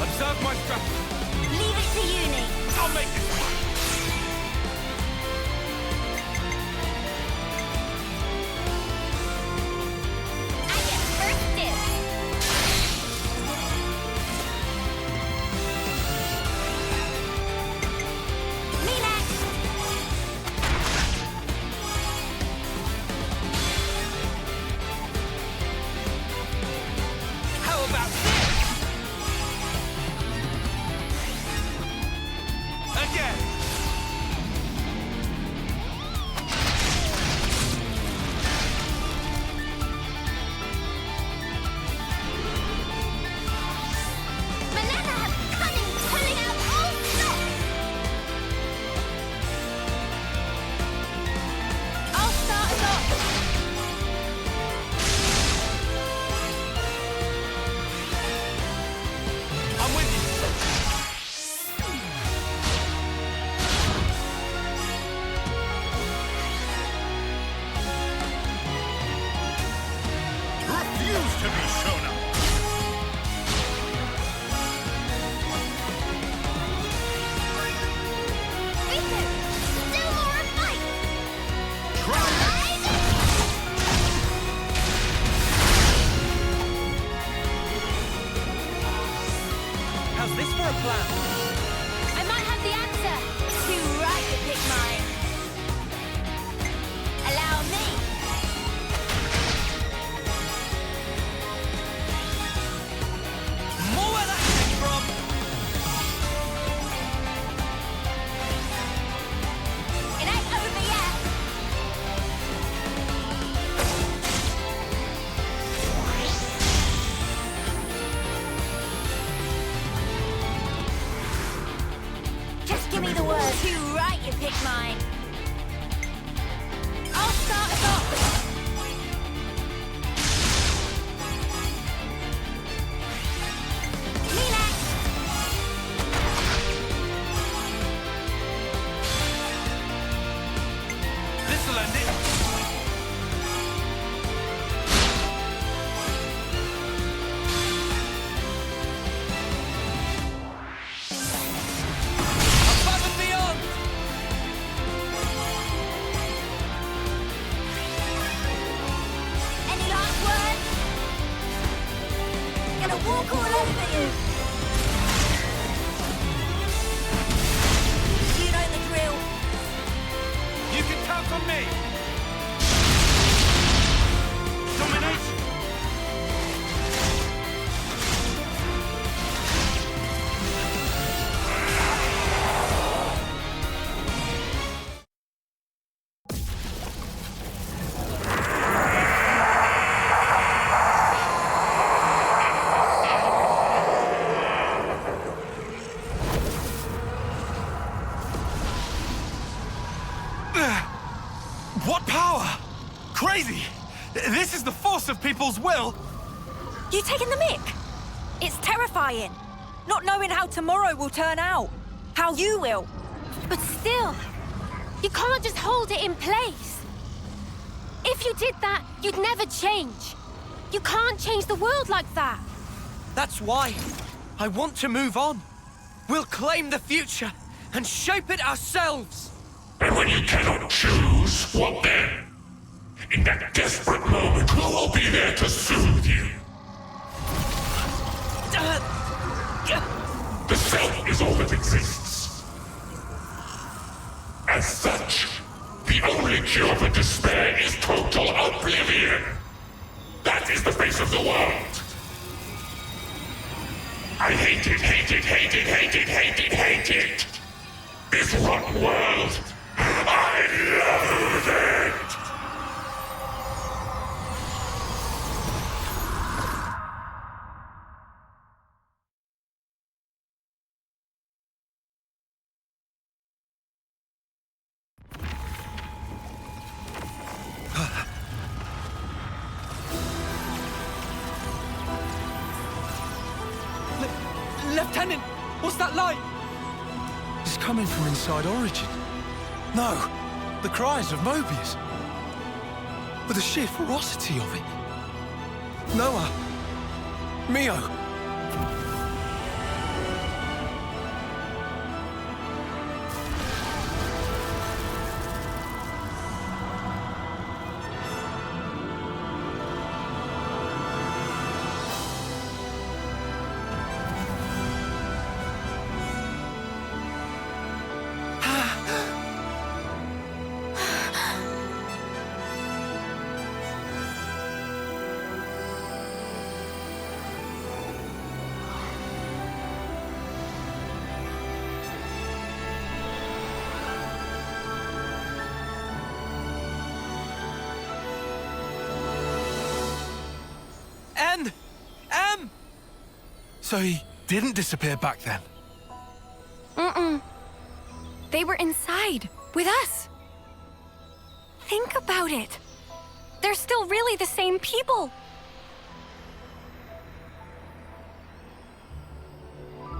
Observe my strategy. Leave it to you, Nate. I'll make this work. I get first dibs. Me next. How about this? Again. Manana have cunning pulling out all stops. I'll start us off. I'm with you. Refuse to be shown up. Riku, still more a fight. How's this for a plan? I might have the answer. Too right to pick mine. Allow me. More where that came from. It ain't over yet. Just give me the word. Too right you pick mine. I'll start us off. Me next. This'll end it. Above and beyond. Any last words? Gonna walk all over you. You know the drill. You can count on me. Domination. What power? Crazy! This is the force of people's will! You taking the mick? It's terrifying. Not knowing how tomorrow will turn out. How you will. But still, you can't just hold it in place. If you did that, you'd never change. You can't change the world like that. That's why I want to move on. We'll claim the future. and shape it ourselves! And when you cannot choose, what then? In that desperate moment, who will be there to soothe you? The self is all that exists. As such, the only cure for despair is total oblivion. That is the face of the world. I hate it, hate it, hate it, hate it, hate it, hate it. This rotten world. I loathe it. Lieutenant, what's that light? It's coming from inside Origin. No, the cries of Mobius. But the sheer ferocity of it. Noah. Mio. So he didn't disappear back then? Mm-mm. They were inside, with us. Think about it. They're still really the same people.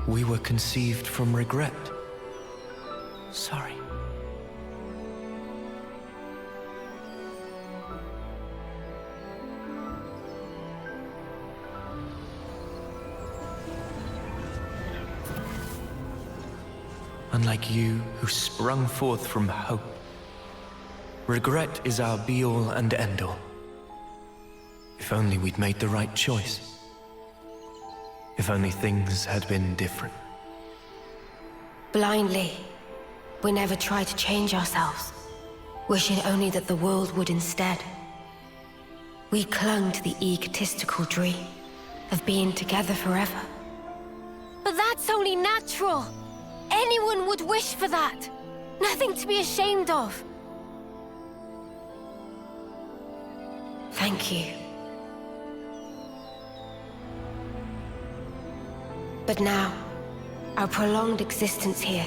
We were conceived from regret. Sorry. Unlike you, who sprung forth from hope, regret is our be-all and end-all. If only we'd made the right choice. If only things had been different. Blindly, we never tried to change ourselves, wishing only that the world would instead. We clung to the egotistical dream of being together forever. But that's only natural. Anyone would wish for that. Nothing to be ashamed of. Thank you. But now, our prolonged existence here,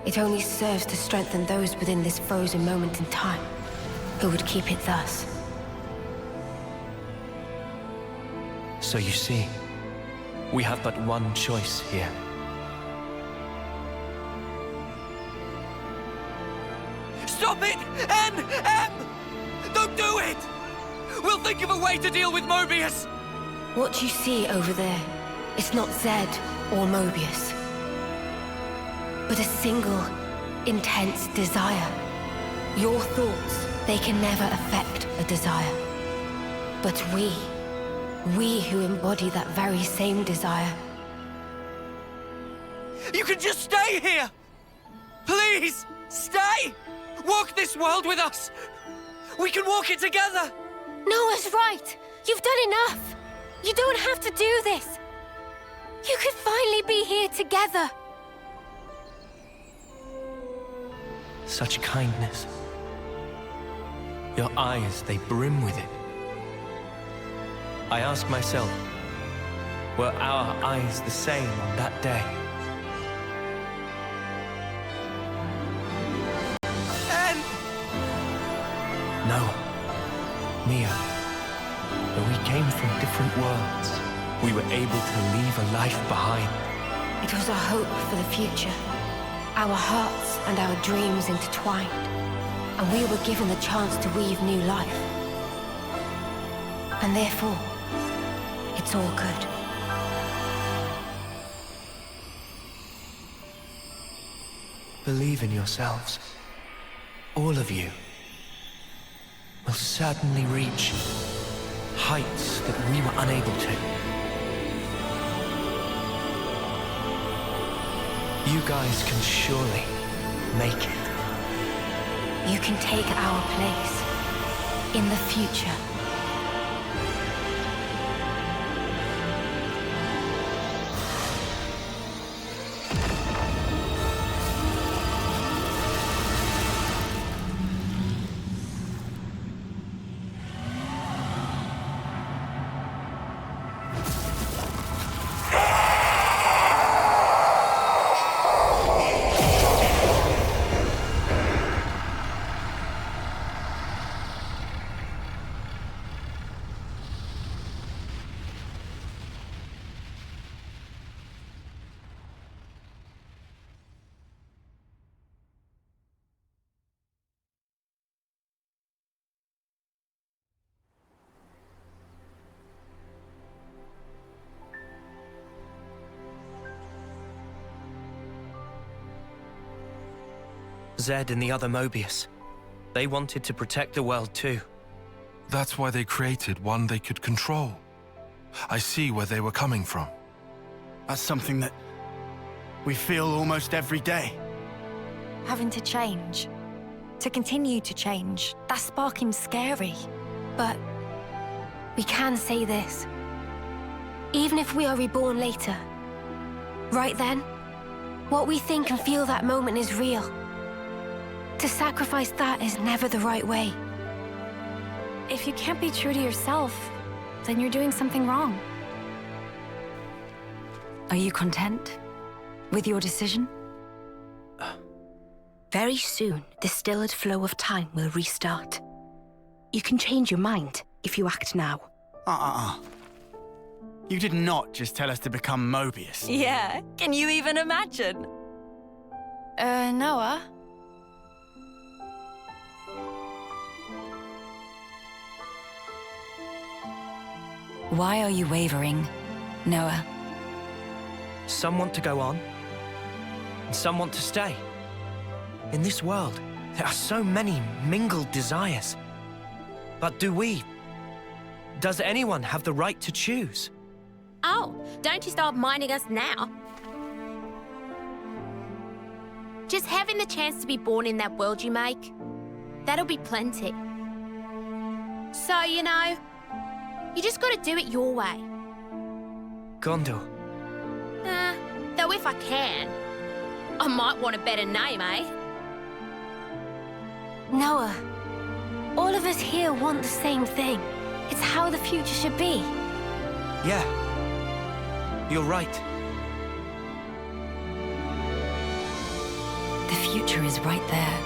it only serves to strengthen those within this frozen moment in time, who would keep it thus. So you see, we have but one choice here. Stop it! M! Don't do it! We'll think of a way to deal with Mobius! What you see over there, it's not Zed or Mobius, but a single, intense desire. Your thoughts, they can never affect a desire. But we who embody that very same desire. You can just stay here! Please, stay! Walk this world with us! We can walk it together! Noah's right! You've done enough! You don't have to do this! You could finally be here together! Such kindness. Your eyes, they brim with it. I ask myself, were our eyes the same on that day? No, Mia, though we came from different worlds, we were able to leave a life behind. It was a hope for the future. Our hearts and our dreams intertwined, and we were given the chance to weave new life. And therefore, it's all good. believe in yourselves, all of you will certainly reach heights that we were unable to. You guys can surely make it. You can take our place in the future. Zed and the other Mobius. They wanted to protect the world too. That's why they created one they could control. I see where they were coming from. That's something that we feel almost every day. Having to change. To continue to change. That's sparking scary. But we can say this. Even if we are reborn later, right then, what we think and feel that moment is real. To sacrifice that is never the right way. If you can't be true to yourself, then you're doing something wrong. Are you content with your decision? Very soon, the stilled flow of time will restart. You can change your mind if you act now. You did not just tell us to become Mobius. Yeah, can you even imagine? Noah? Why are you wavering, Noah? Some want to go on, and some want to stay. In this world, there are so many mingled desires. But does anyone have the right to choose? Oh, don't you start minding us now. Just having the chance to be born in that world you make, that'll be plenty. So, you know, you just gotta do it your way. Gondor. Though if I can, I might want a better name, eh? Noah, all of us here want the same thing. It's how the future should be. Yeah, you're right. The future is right there.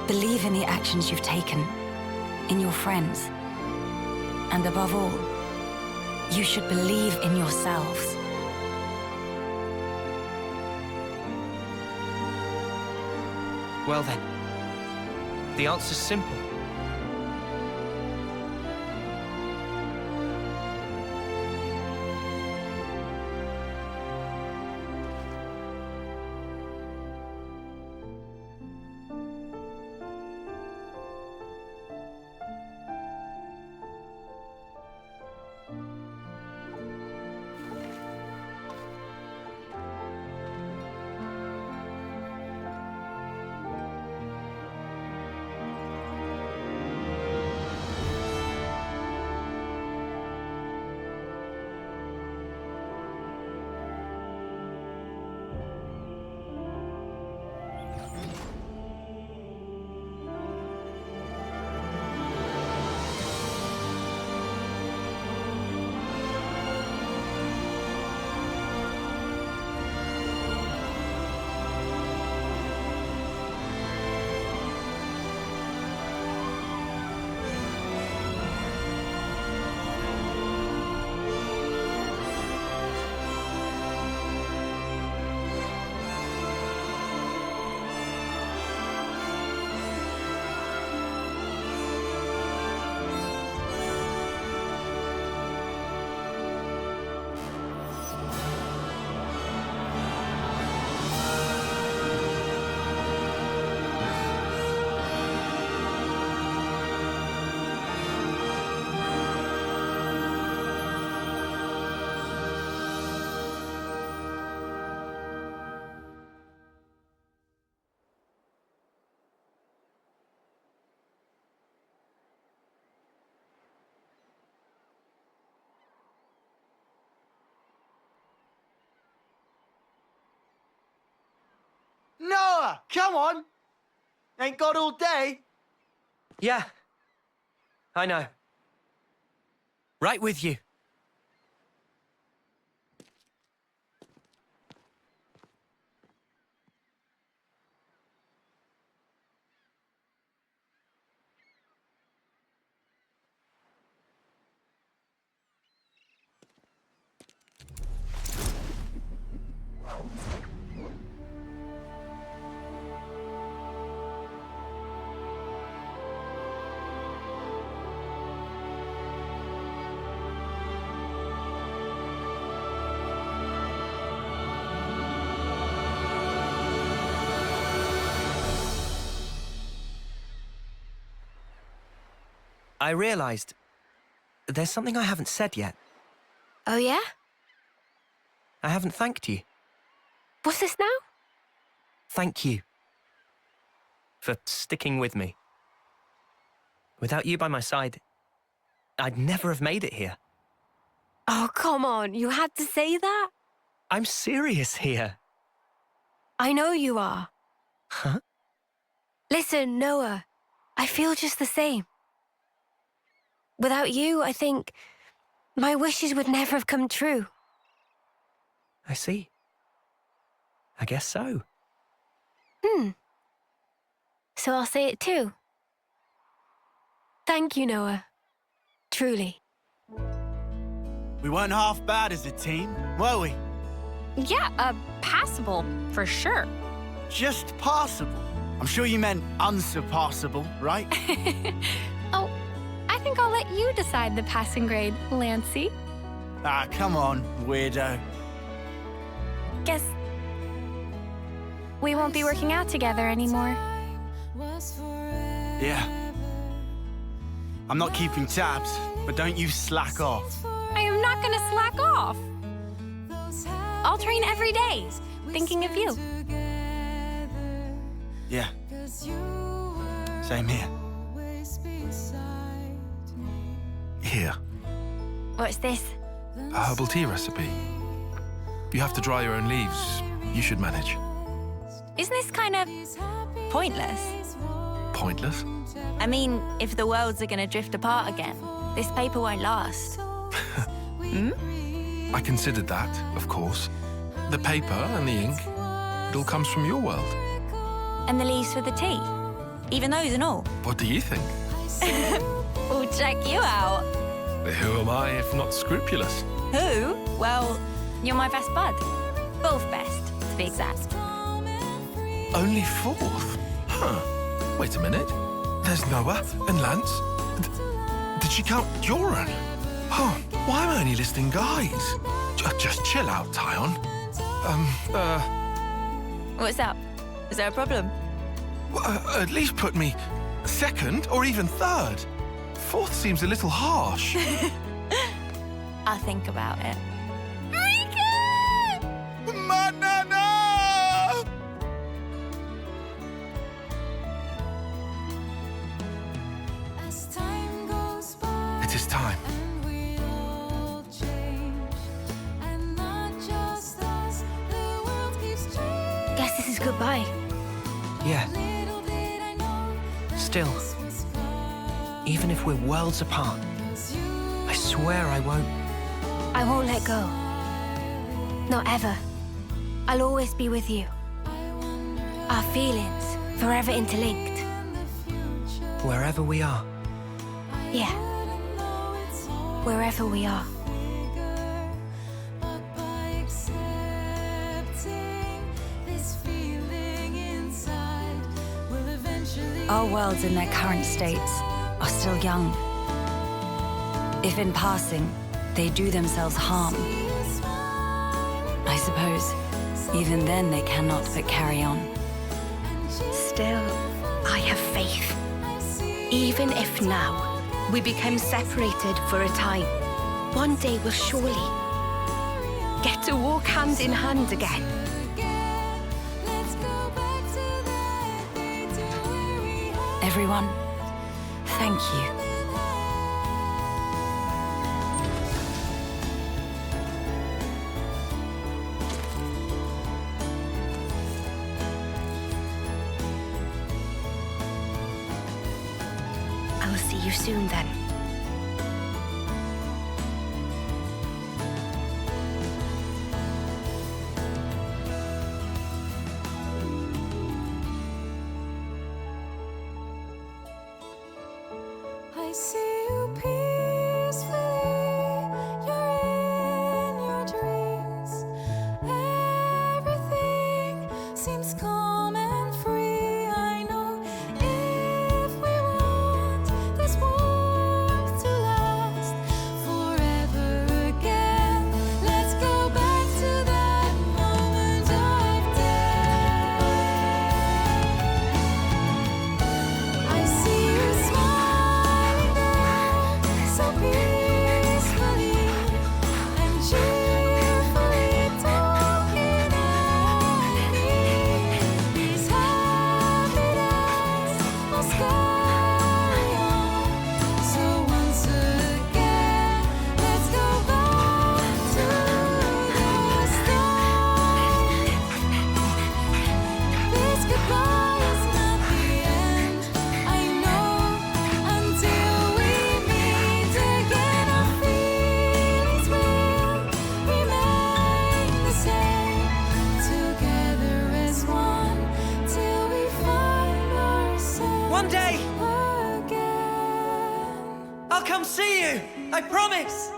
Believe in the actions you've taken, in your friends. And above all, you should believe in yourselves. Well then, the answer's simple. Noah, come on! Ain't got all day. Yeah. I know. Right with you. I realized there's something I haven't said yet. Oh, yeah? I haven't thanked you. What's this now? Thank you for sticking with me. Without you by my side, I'd never have made it here. Oh, come on. You had to say that? I'm serious here. I know you are. Huh? Listen, Noah, I feel just the same. Without you, I think my wishes would never have come true. I see. I guess so. So I'll say it too. Thank you, Noah. Truly. We weren't half bad as a team, were we? Yeah, passable, for sure. Just passable. I'm sure you meant unsurpassable, right? Oh, I think I'll let you decide the passing grade, Lancey. Ah, come on, weirdo. Guess we won't be working out together anymore. Yeah. I'm not keeping tabs, but don't you slack off. I am not gonna slack off. I'll train every day, thinking of you. Yeah. Same here. Here, What's this? a herbal tea recipe. You have to dry your own leaves. You should manage. Isn't this kind of pointless? Pointless? I mean, if the worlds are gonna drift apart again, this paper won't last. I considered that, of course. The paper and the ink, it all comes from your world. And the leaves for the tea. Even those and all. What do you think? We'll check you out. Who am I if not scrupulous? Who? Well, you're my best bud. Both best, to be exact. Only fourth? Huh. Wait a minute. There's Noah and Lance. Did she count Joran? Huh. Why am I only listing guys? Just chill out, Tyon. What's up? Is there a problem? At least put me second or even third. Fourth seems a little harsh. I'll think about it. Banana! It is time. Guess this is goodbye. Yeah. Still, even if we're worlds apart, I swear I won't. I won't let go. Not ever. I'll always be with you. Our feelings forever interlinked. Wherever we are. Yeah. Wherever we are. Our worlds in their current states are still young. If in passing, they do themselves harm, I suppose even then they cannot but carry on. Still, I have faith. Even if now we become separated for a time, one day we'll surely get to walk hand in hand again. Everyone, thank you. will see you soon then. I see you peacefully. You're in your dreams. Everything seems calm and free. I know if we want this warmth to last forever again, let's go back to that moment of death. I see you smiling now, so peacefully and cheerfully talking at me. These happy days must carry on. So once again, let's go back to the start. This goodbye is not the end. I know until we meet again, our feelings will remain the same. Together as one till we find ourselves One day, again. I'll come see you. I promise.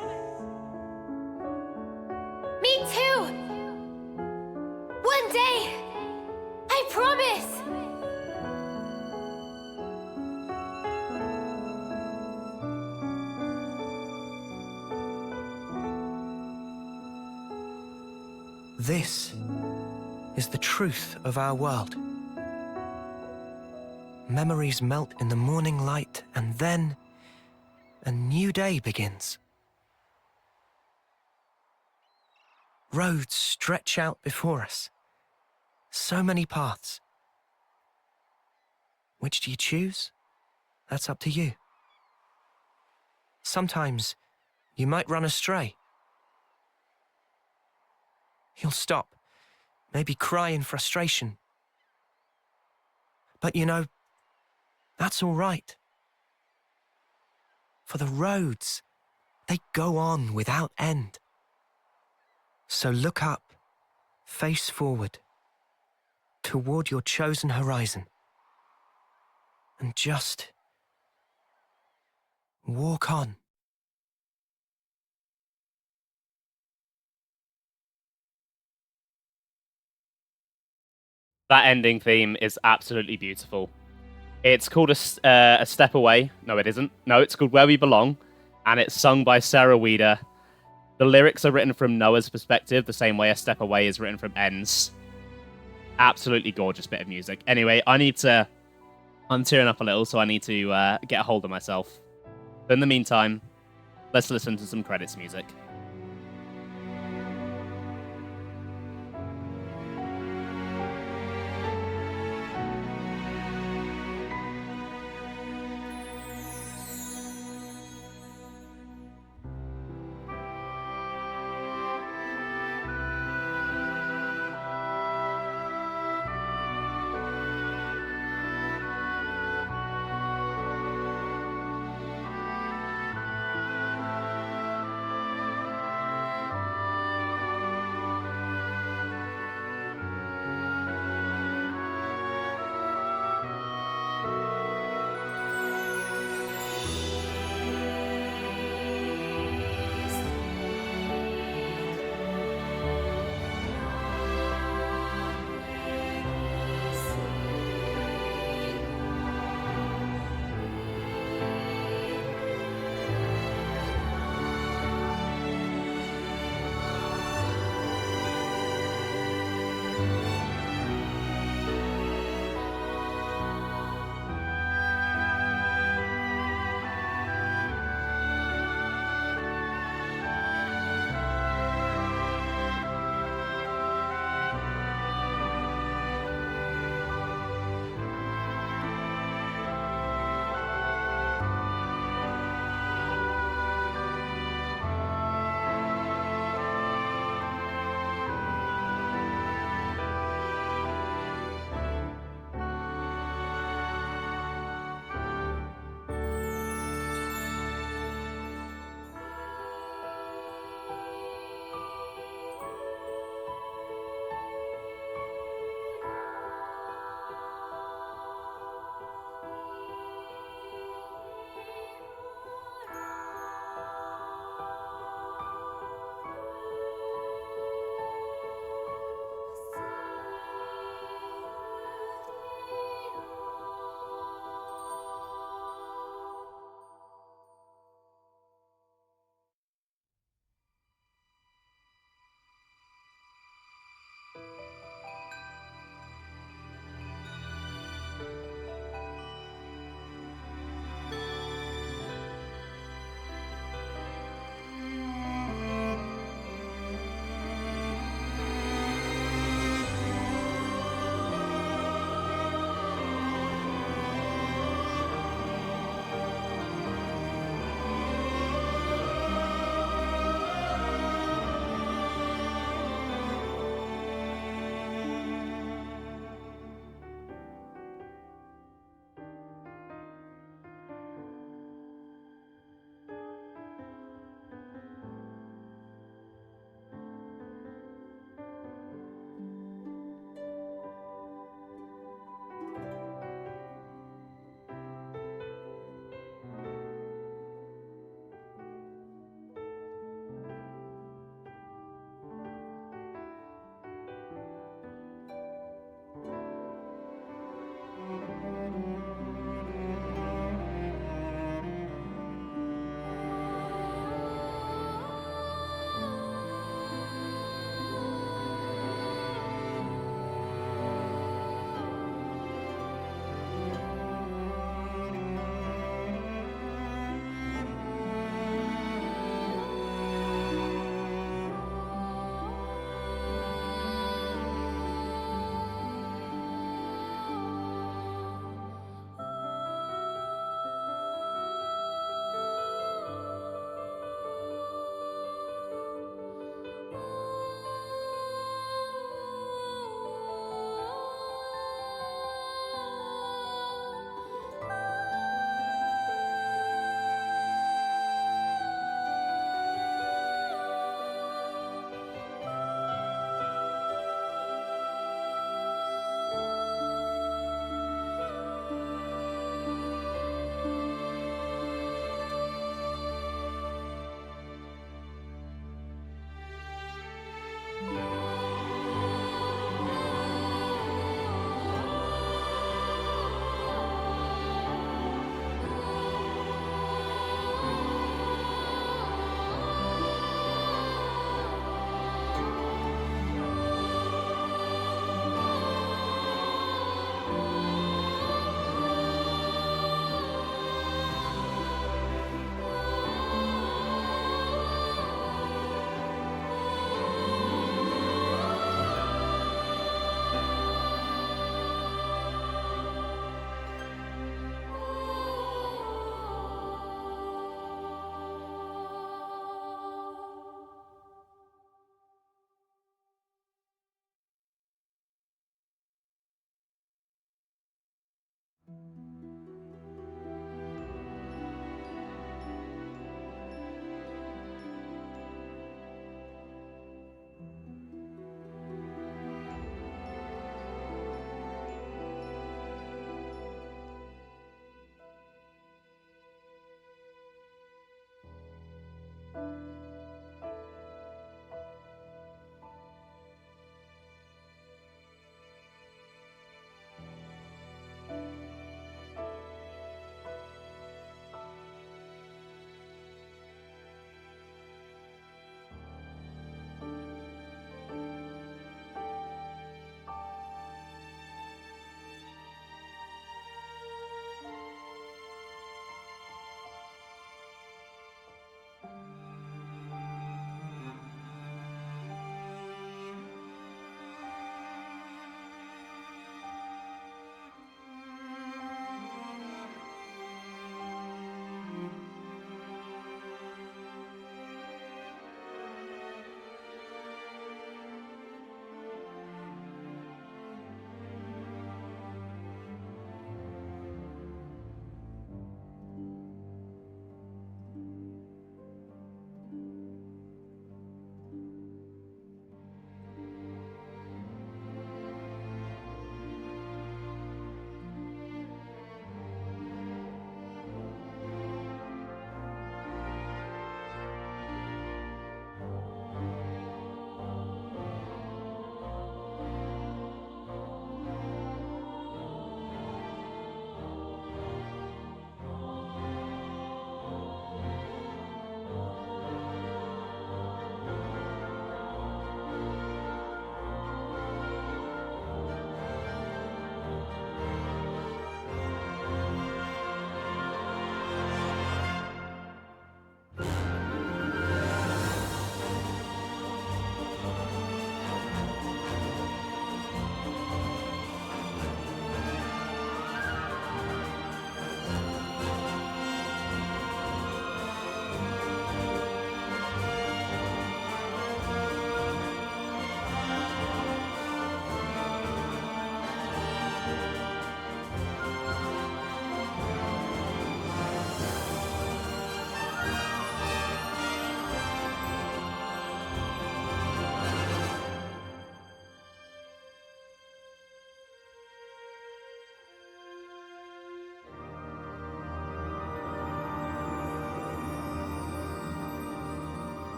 Me too! One day! I promise! This is the truth of our world. Memories melt in the morning light, and then a new day begins. Roads stretch out before us. So many paths. Which do you choose? That's up to you. Sometimes you might run astray. You'll stop, maybe cry in frustration. But you know, that's all right. For the roads, they go on without end. So look up, face forward, toward your chosen horizon, and just walk on. That ending theme is absolutely beautiful. It's called a Step Away. No, it isn't. No, it's called Where We Belong, and it's sung by Sarah Weeder. The lyrics are written from Noah's perspective, the same way A Step Away is written from N's. Absolutely gorgeous bit of music. Anyway, I'm tearing up a little, so I need to get a hold of myself. But in the meantime, let's listen to some credits music.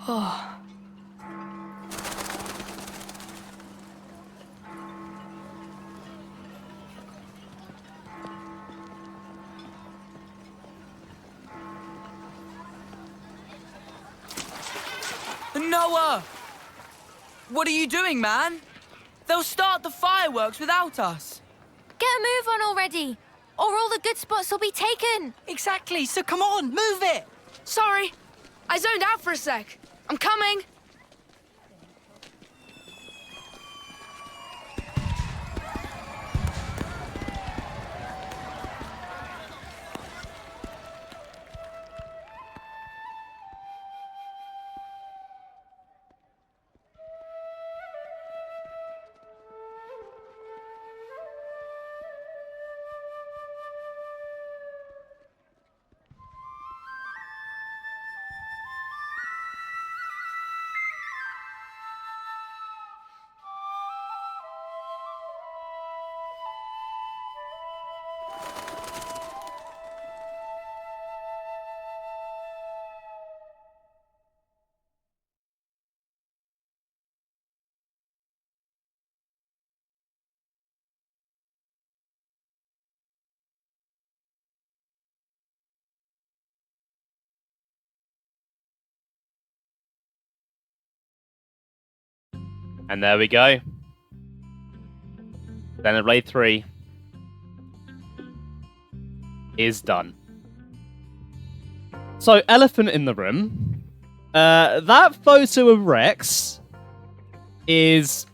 Oh. Noah! What are you doing, man? They'll start the fireworks without us. Get a move on already, or all the good spots will be taken. Exactly, so come on, move it! Sorry, I zoned out for a sec. I'm coming. And there we go. Xenoblade 3 is done. So, elephant in the room. That photo of Rex is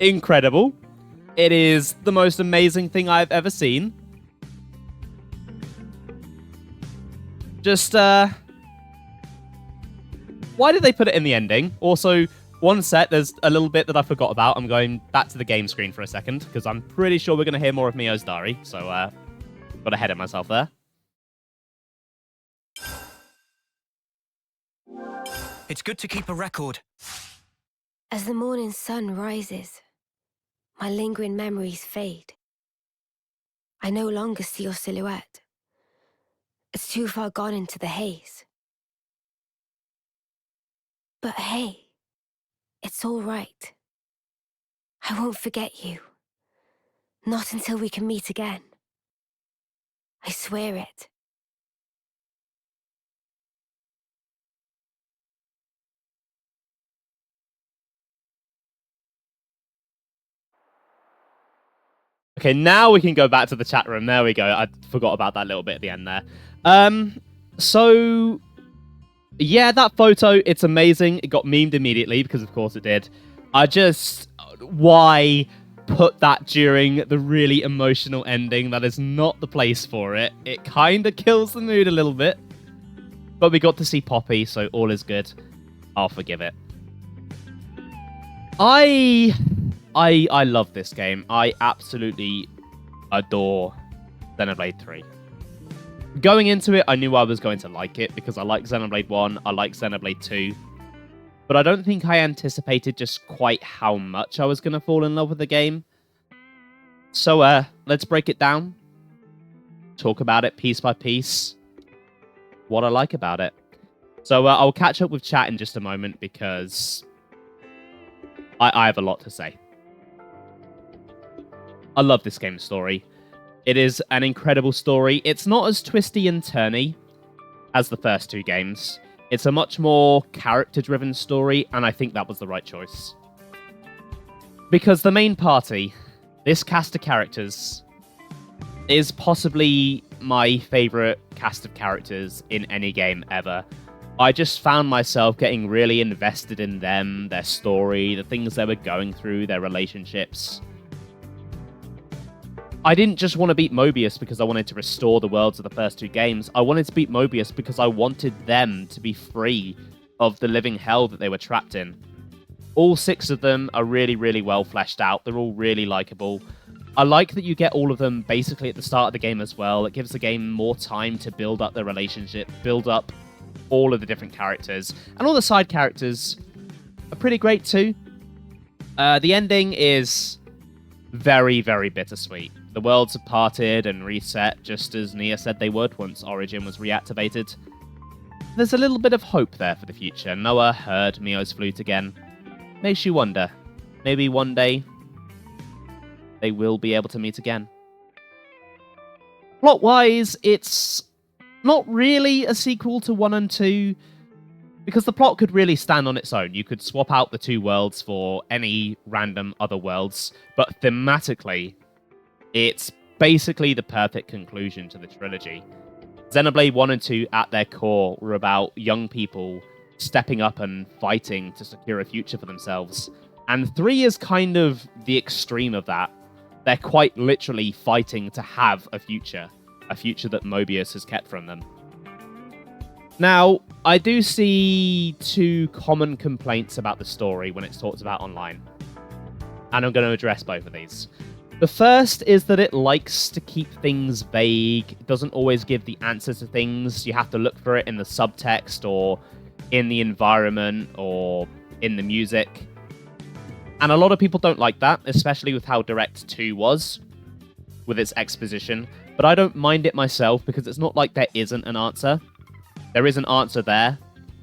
incredible. It is the most amazing thing I've ever seen. Just, why did they put it in the ending? Also, one sec, there's a little bit that I forgot about. I'm going back to the game screen for a second, because I'm pretty sure we're going to hear more of Mio's diary. So, got ahead of myself there. It's good to keep a record. As the morning sun rises, my lingering memories fade. I no longer see your silhouette. It's too far gone into the haze. But hey, it's all right. I won't forget you. Not until we can meet again. I swear it. Okay, now we can go back to the chat room. There we go. I forgot about that little bit at the end there. So, yeah, that photo, it's amazing. It got memed immediately, because of course it did. Why put that during the really emotional ending? That is not the place for it. It kind of kills the mood a little bit. But we got to see Poppy, so all is good. I'll forgive it. I love this game. I absolutely adore Xenoblade 3. Going into it, I knew I was going to like it because I like Xenoblade 1, I like Xenoblade 2. But I don't think I anticipated just quite how much I was going to fall in love with the game. So, let's break it down. Talk about it piece by piece. What I like about it. So, I'll catch up with chat in just a moment because I have a lot to say. I love this game's story. It is an incredible story. It's not as twisty and turny as the first two games. It's a much more character-driven story, and I think that was the right choice. Because the main party, this cast of characters, is possibly my favourite cast of characters in any game ever. I just found myself getting really invested in them, their story, the things they were going through, their relationships. I didn't just want to beat Mobius because I wanted to restore the worlds of the first two games. I wanted to beat Mobius because I wanted them to be free of the living hell that they were trapped in. All 6 of them are really, really well fleshed out. They're all really likable. I like that you get all of them basically at the start of the game as well. It gives the game more time to build up their relationship, build up all of the different characters. And all the side characters are pretty great too. The ending is very, very bittersweet. The worlds have parted and reset just as Nia said they would once Origin was reactivated. there's a little bit of hope there for the future. Noah heard Mio's flute again. Makes you wonder. Maybe one day they will be able to meet again. Plot-wise, it's not really a sequel to 1 and 2, because the plot could really stand on its own. You could swap out the two worlds for any random other worlds, but thematically, it's basically the perfect conclusion to the trilogy. Xenoblade 1 and 2, at their core, were about young people stepping up and fighting to secure a future for themselves. And 3 is kind of the extreme of that. They're quite literally fighting to have a future that Mobius has kept from them. Now, I do see 2 common complaints about the story when it's talked about online, and I'm going to address both of these. The first is that it likes to keep things vague. It doesn't always give the answer to things. You have to look for it in the subtext or in the environment or in the music. And a lot of people don't like that, especially with how direct 2 was with its exposition. But I don't mind it myself because it's not like there isn't an answer. There is an answer there.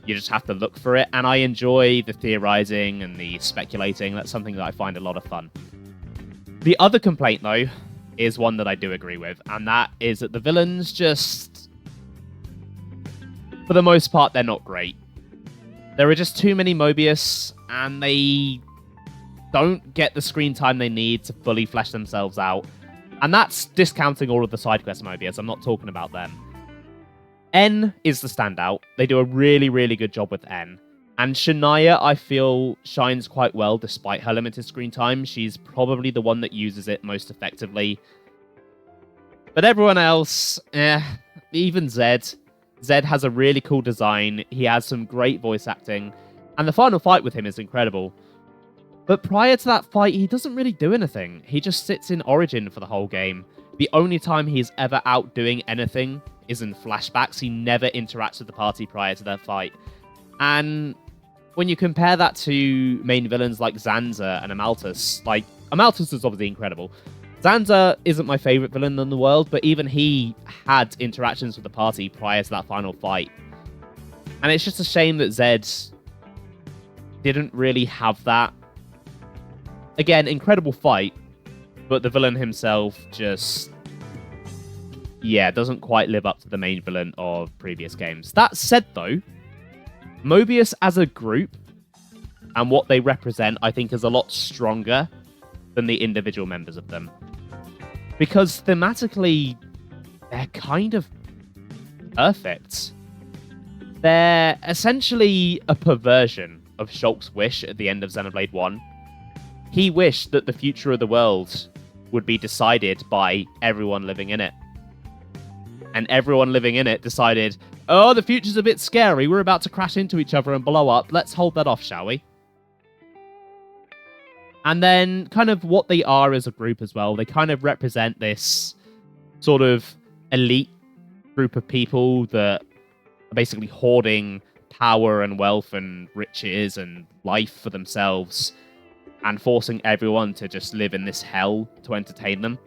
You just have to look for it. And I enjoy the theorizing and the speculating. That's something that I find a lot of fun. The other complaint, though, is one that I do agree with, and that is that the villains just, for the most part, they're not great. There are just too many Mobius, and they don't get the screen time they need to fully flesh themselves out. And that's discounting all of the side quest Mobius. I'm not talking about them. N is the standout. They do a really, really good job with N. And Shania, I feel, shines quite well despite her limited screen time. She's probably the one that uses it most effectively. But everyone else, even Zed. Zed has a really cool design. He has some great voice acting. And the final fight with him is incredible. But prior to that fight, he doesn't really do anything. He just sits in Origin for the whole game. The only time he's ever out doing anything is in flashbacks. He never interacts with the party prior to their fight. And when you compare that to main villains like Zanza and Amaltus, like, Amaltus is obviously incredible. Zanza isn't my favorite villain in the world, but even he had interactions with the party prior to that final fight. And it's just a shame that Zed didn't really have that. Again, incredible fight, but the villain himself just, doesn't quite live up to the main villain of previous games. That said, though, Mobius as a group and what they represent, I think, is a lot stronger than the individual members of them. Because thematically, they're kind of perfect. They're essentially a perversion of Shulk's wish at the end of Xenoblade 1. He wished that the future of the world would be decided by everyone living in it. And everyone living in it decided, oh, the future's a bit scary. We're about to crash into each other and blow up. Let's hold that off, shall we? And then kind of what they are as a group as well. They kind of represent this sort of elite group of people that are basically hoarding power and wealth and riches and life for themselves and forcing everyone to just live in this hell to entertain them.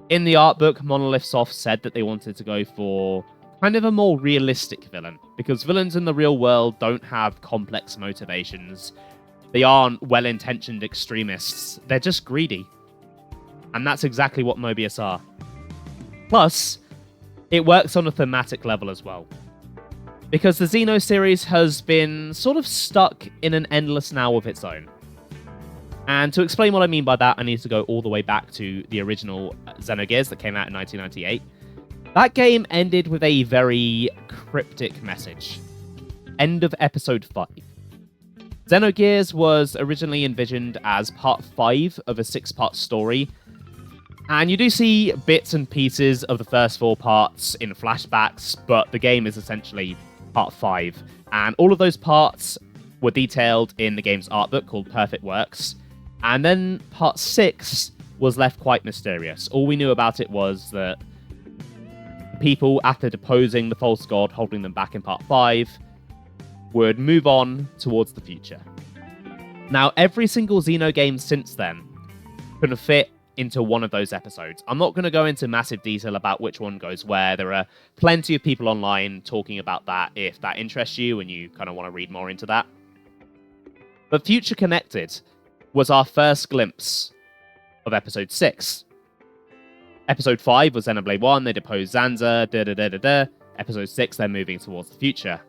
In the art book, Monolith Soft said that they wanted to go for kind of a more realistic villain, because villains in the real world don't have complex motivations. They aren't well-intentioned extremists. They're just greedy. And that's exactly what Mobius are. Plus, it works on a thematic level as well. Because the Xeno series has been sort of stuck in an endless now of its own. And to explain what I mean by that, I need to go all the way back to the original Xenogears that came out in 1998. That game ended with a very cryptic message. End of episode 5. Xenogears was originally envisioned as part 5 of a 6-part story. And you do see bits and pieces of the first 4 parts in flashbacks, but the game is essentially part 5. And all of those parts were detailed in the game's art book called Perfect Works. And then part 6 was left quite mysterious. All we knew about it was that people, after deposing the false god holding them back in part 5, would move on towards the future. Now, every single Xeno game since then can fit into one of those episodes. I'm not going to go into massive detail about which one goes where. There are plenty of people online talking about that if that interests you and you kind of want to read more into that. But Future Connected was our first glimpse of Episode 6. Episode 5 was Xenoblade 1, they deposed Zanza, Episode 6, they're moving towards the future.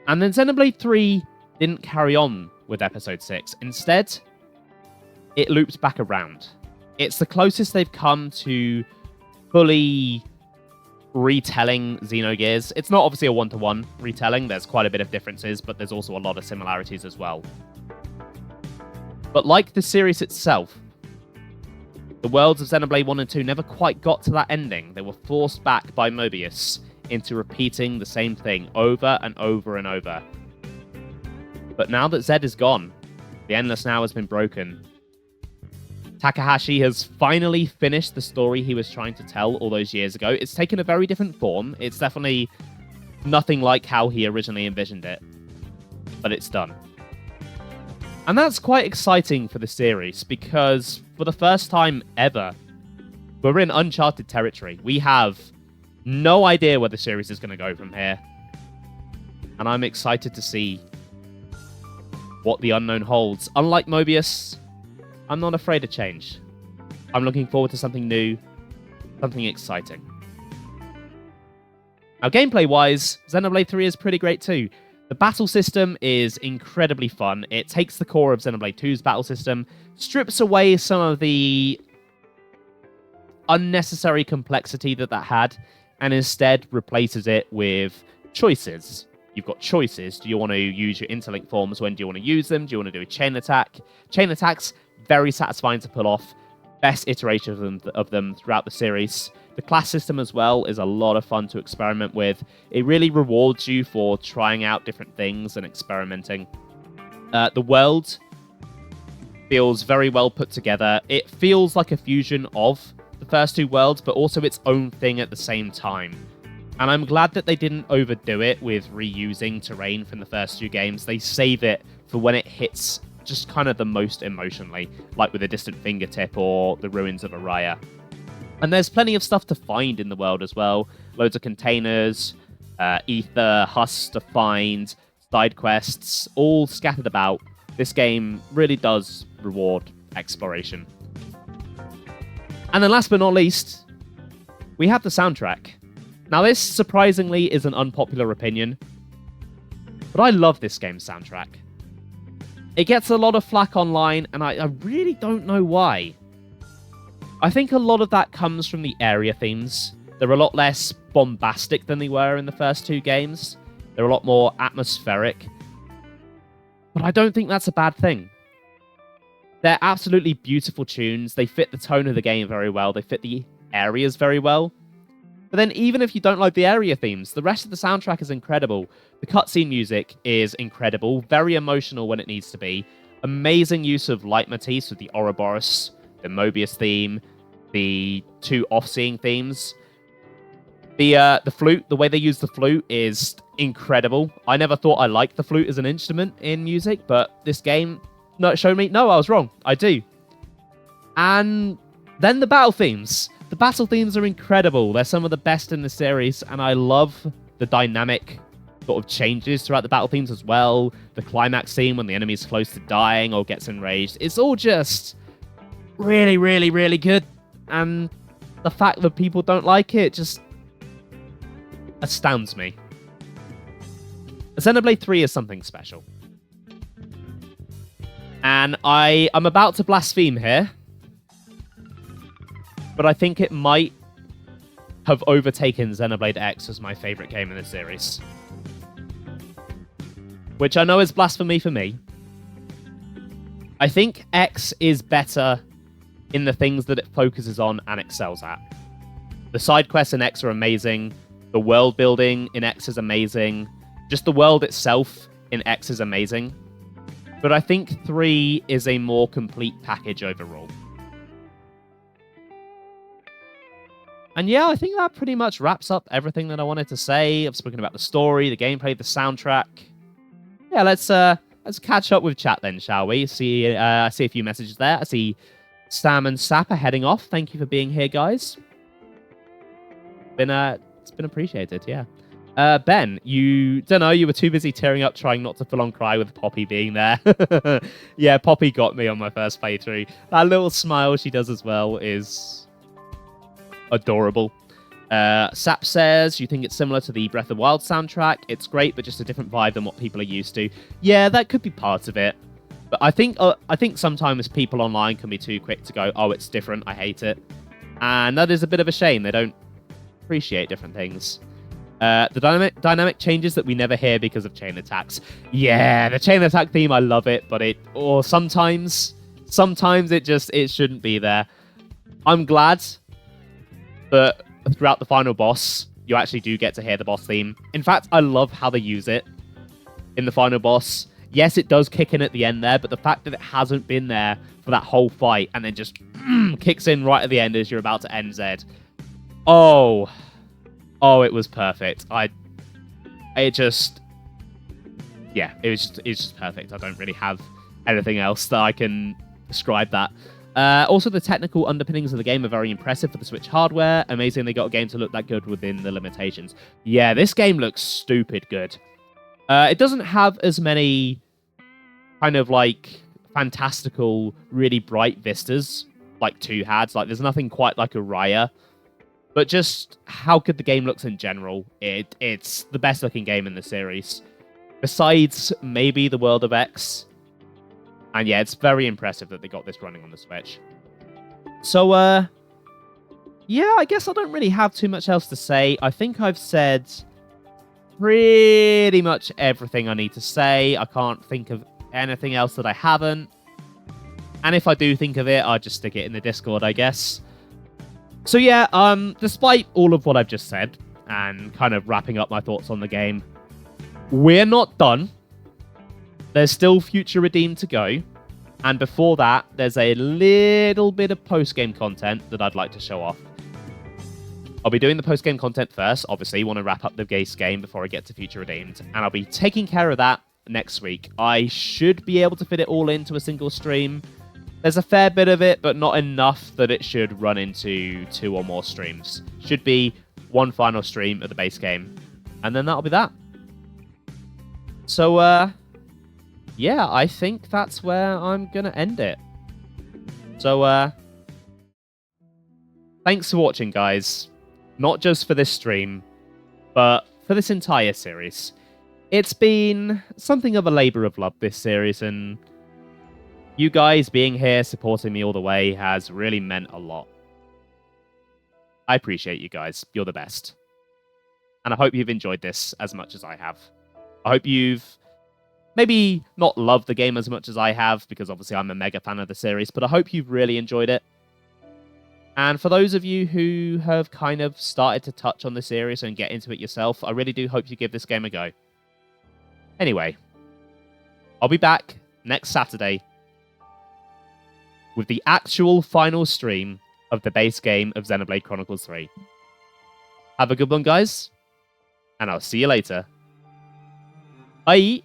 And then Xenoblade 3 didn't carry on with Episode 6. Instead, it looped back around. It's the closest they've come to fully retelling Xenogears. It's not obviously a one-to-one retelling. There's quite a bit of differences, but there's also a lot of similarities as well. But like the series itself, the worlds of Xenoblade 1 and 2 never quite got to that ending. They were forced back by Mobius into repeating the same thing over and over and over. But now that Zed is gone, the Endless Now has been broken. Takahashi has finally finished the story he was trying to tell all those years ago. It's taken a very different form. It's definitely nothing like how he originally envisioned it. But it's done. And that's quite exciting for the series, because for the first time ever, we're in uncharted territory. We have no idea where the series is going to go from here. And I'm excited to see what the unknown holds. Unlike Mobius, I'm not afraid of change. I'm looking forward to something new, something exciting. Now, gameplay-wise, Xenoblade 3 is pretty great too. The battle system is incredibly fun. It takes the core of Xenoblade 2's battle system, strips away some of the unnecessary complexity that had, and instead replaces it with choices. You've got choices. Do you want to use your interlink forms? When do you want to use them? Do you want to do a chain attack? Chain attacks, very satisfying to pull off. Best iteration of them throughout the series. The class system as well is a lot of fun to experiment with. It really rewards you for trying out different things and experimenting. The world feels very well put together. It feels like a fusion of the first two worlds, but also its own thing at the same time. And I'm glad that they didn't overdo it with reusing terrain from the first two games. They save it for when it hits just kind of the most emotionally, like with A Distant Fingertip or the Ruins of Araya. And there's plenty of stuff to find in the world as well. Loads of containers, ether, husks to find, side quests, all scattered about. This game really does reward exploration. And then last but not least, we have the soundtrack. Now this, surprisingly, is an unpopular opinion, but I love this game's soundtrack. It gets a lot of flack online, and I really don't know why. I think a lot of that comes from the area themes. They're a lot less bombastic than they were in the first two games. They're a lot more atmospheric. But I don't think that's a bad thing. They're absolutely beautiful tunes. They fit the tone of the game very well. They fit the areas very well. But then even if you don't like the area themes, the rest of the soundtrack is incredible. The cutscene music is incredible, very emotional when it needs to be. Amazing use of leitmotifs with the Ouroboros, the Mobius theme, the two off-seeing themes. The flute, the way they use the flute is incredible. I never thought I liked the flute as an instrument in music, but this game showed me, no, I was wrong. I do. And then the battle themes. The battle themes are incredible. They're some of the best in the series, and I love the dynamic sort of changes throughout the battle themes as well. The climax scene when the enemy's close to dying or gets enraged. It's all just really, really, really good. And the fact that people don't like it just astounds me. Xenoblade 3 is something special. And I'm about to blaspheme here, but I think it might have overtaken Xenoblade X as my favourite game in the series. Which I know is blasphemy for me. I think X is better in the things that it focuses on and excels at. The side quests in X are amazing. The world building in X is amazing. Just the world itself in X is amazing. But I think 3 is a more complete package overall. And yeah, I think that pretty much wraps up everything that I wanted to say. I've spoken about the story, the gameplay, the soundtrack. Yeah, let's catch up with chat then, shall we? See a few messages there. I see Sam and Sap are heading off. Thank you for being here, guys. It's been appreciated, yeah. Ben, you don't know, you were too busy tearing up trying not to full on cry with Poppy being there. Yeah, Poppy got me on my first playthrough. That little smile she does as well is adorable. Sap says, you think it's similar to the Breath of the Wild soundtrack? It's great, but just a different vibe than what people are used to. Yeah, that could be part of it. But I think sometimes people online can be too quick to go, oh, it's different, I hate it. And that is a bit of a shame. They don't appreciate different things. The dynamic changes that we never hear because of chain attacks. Yeah, the chain attack theme, I love it, but sometimes it shouldn't be there. I'm glad that throughout the final boss, you actually do get to hear the boss theme. In fact, I love how they use it in the final boss. Yes, it does kick in at the end there, but the fact that it hasn't been there for that whole fight and then just kicks in right at the end as you're about to end Z. Oh, it was perfect. It's just perfect. I don't really have anything else that I can describe that. Also, the technical underpinnings of the game are very impressive for the Switch hardware. Amazing they got a game to look that good within the limitations. Yeah, this game looks stupid good. It doesn't have as many kind of like fantastical, really bright vistas like 2 had. Like, there's nothing quite like Araya. But just how good the game looks in general, it's the best looking game in the series. Besides maybe the World of X. And yeah, it's very impressive that they got this running on the Switch. So, yeah, I guess I don't really have too much else to say. I think I've said pretty much everything I need to say. I can't think of anything else that I haven't. And if I do think of it, I'll just stick it in the Discord, I guess. So yeah, despite all of what I've just said, and kind of wrapping up my thoughts on the game, we're not done. There's still Future Redeemed to go. And before that, there's a little bit of post-game content that I'd like to show off. I'll be doing the post-game content first. Obviously, want to wrap up the base game before I get to Future Redeemed. And I'll be taking care of that next week. I should be able to fit it all into a single stream. There's a fair bit of it, but not enough that it should run into 2 or more streams. Should be one final stream of the base game. And then that'll be that. So, yeah, I think that's where I'm going to end it. So, thanks for watching, guys. Not just for this stream, but for this entire series. It's been something of a labor of love, this series, and you guys being here, supporting me all the way, has really meant a lot. I appreciate you guys. You're the best. And I hope you've enjoyed this as much as I have. I hope you've maybe not loved the game as much as I have, because obviously I'm a mega fan of the series, but I hope you've really enjoyed it. And for those of you who have kind of started to touch on the series and get into it yourself, I really do hope you give this game a go. Anyway, I'll be back next Saturday with the actual final stream of the base game of Xenoblade Chronicles 3. Have a good one, guys, and I'll see you later. Bye!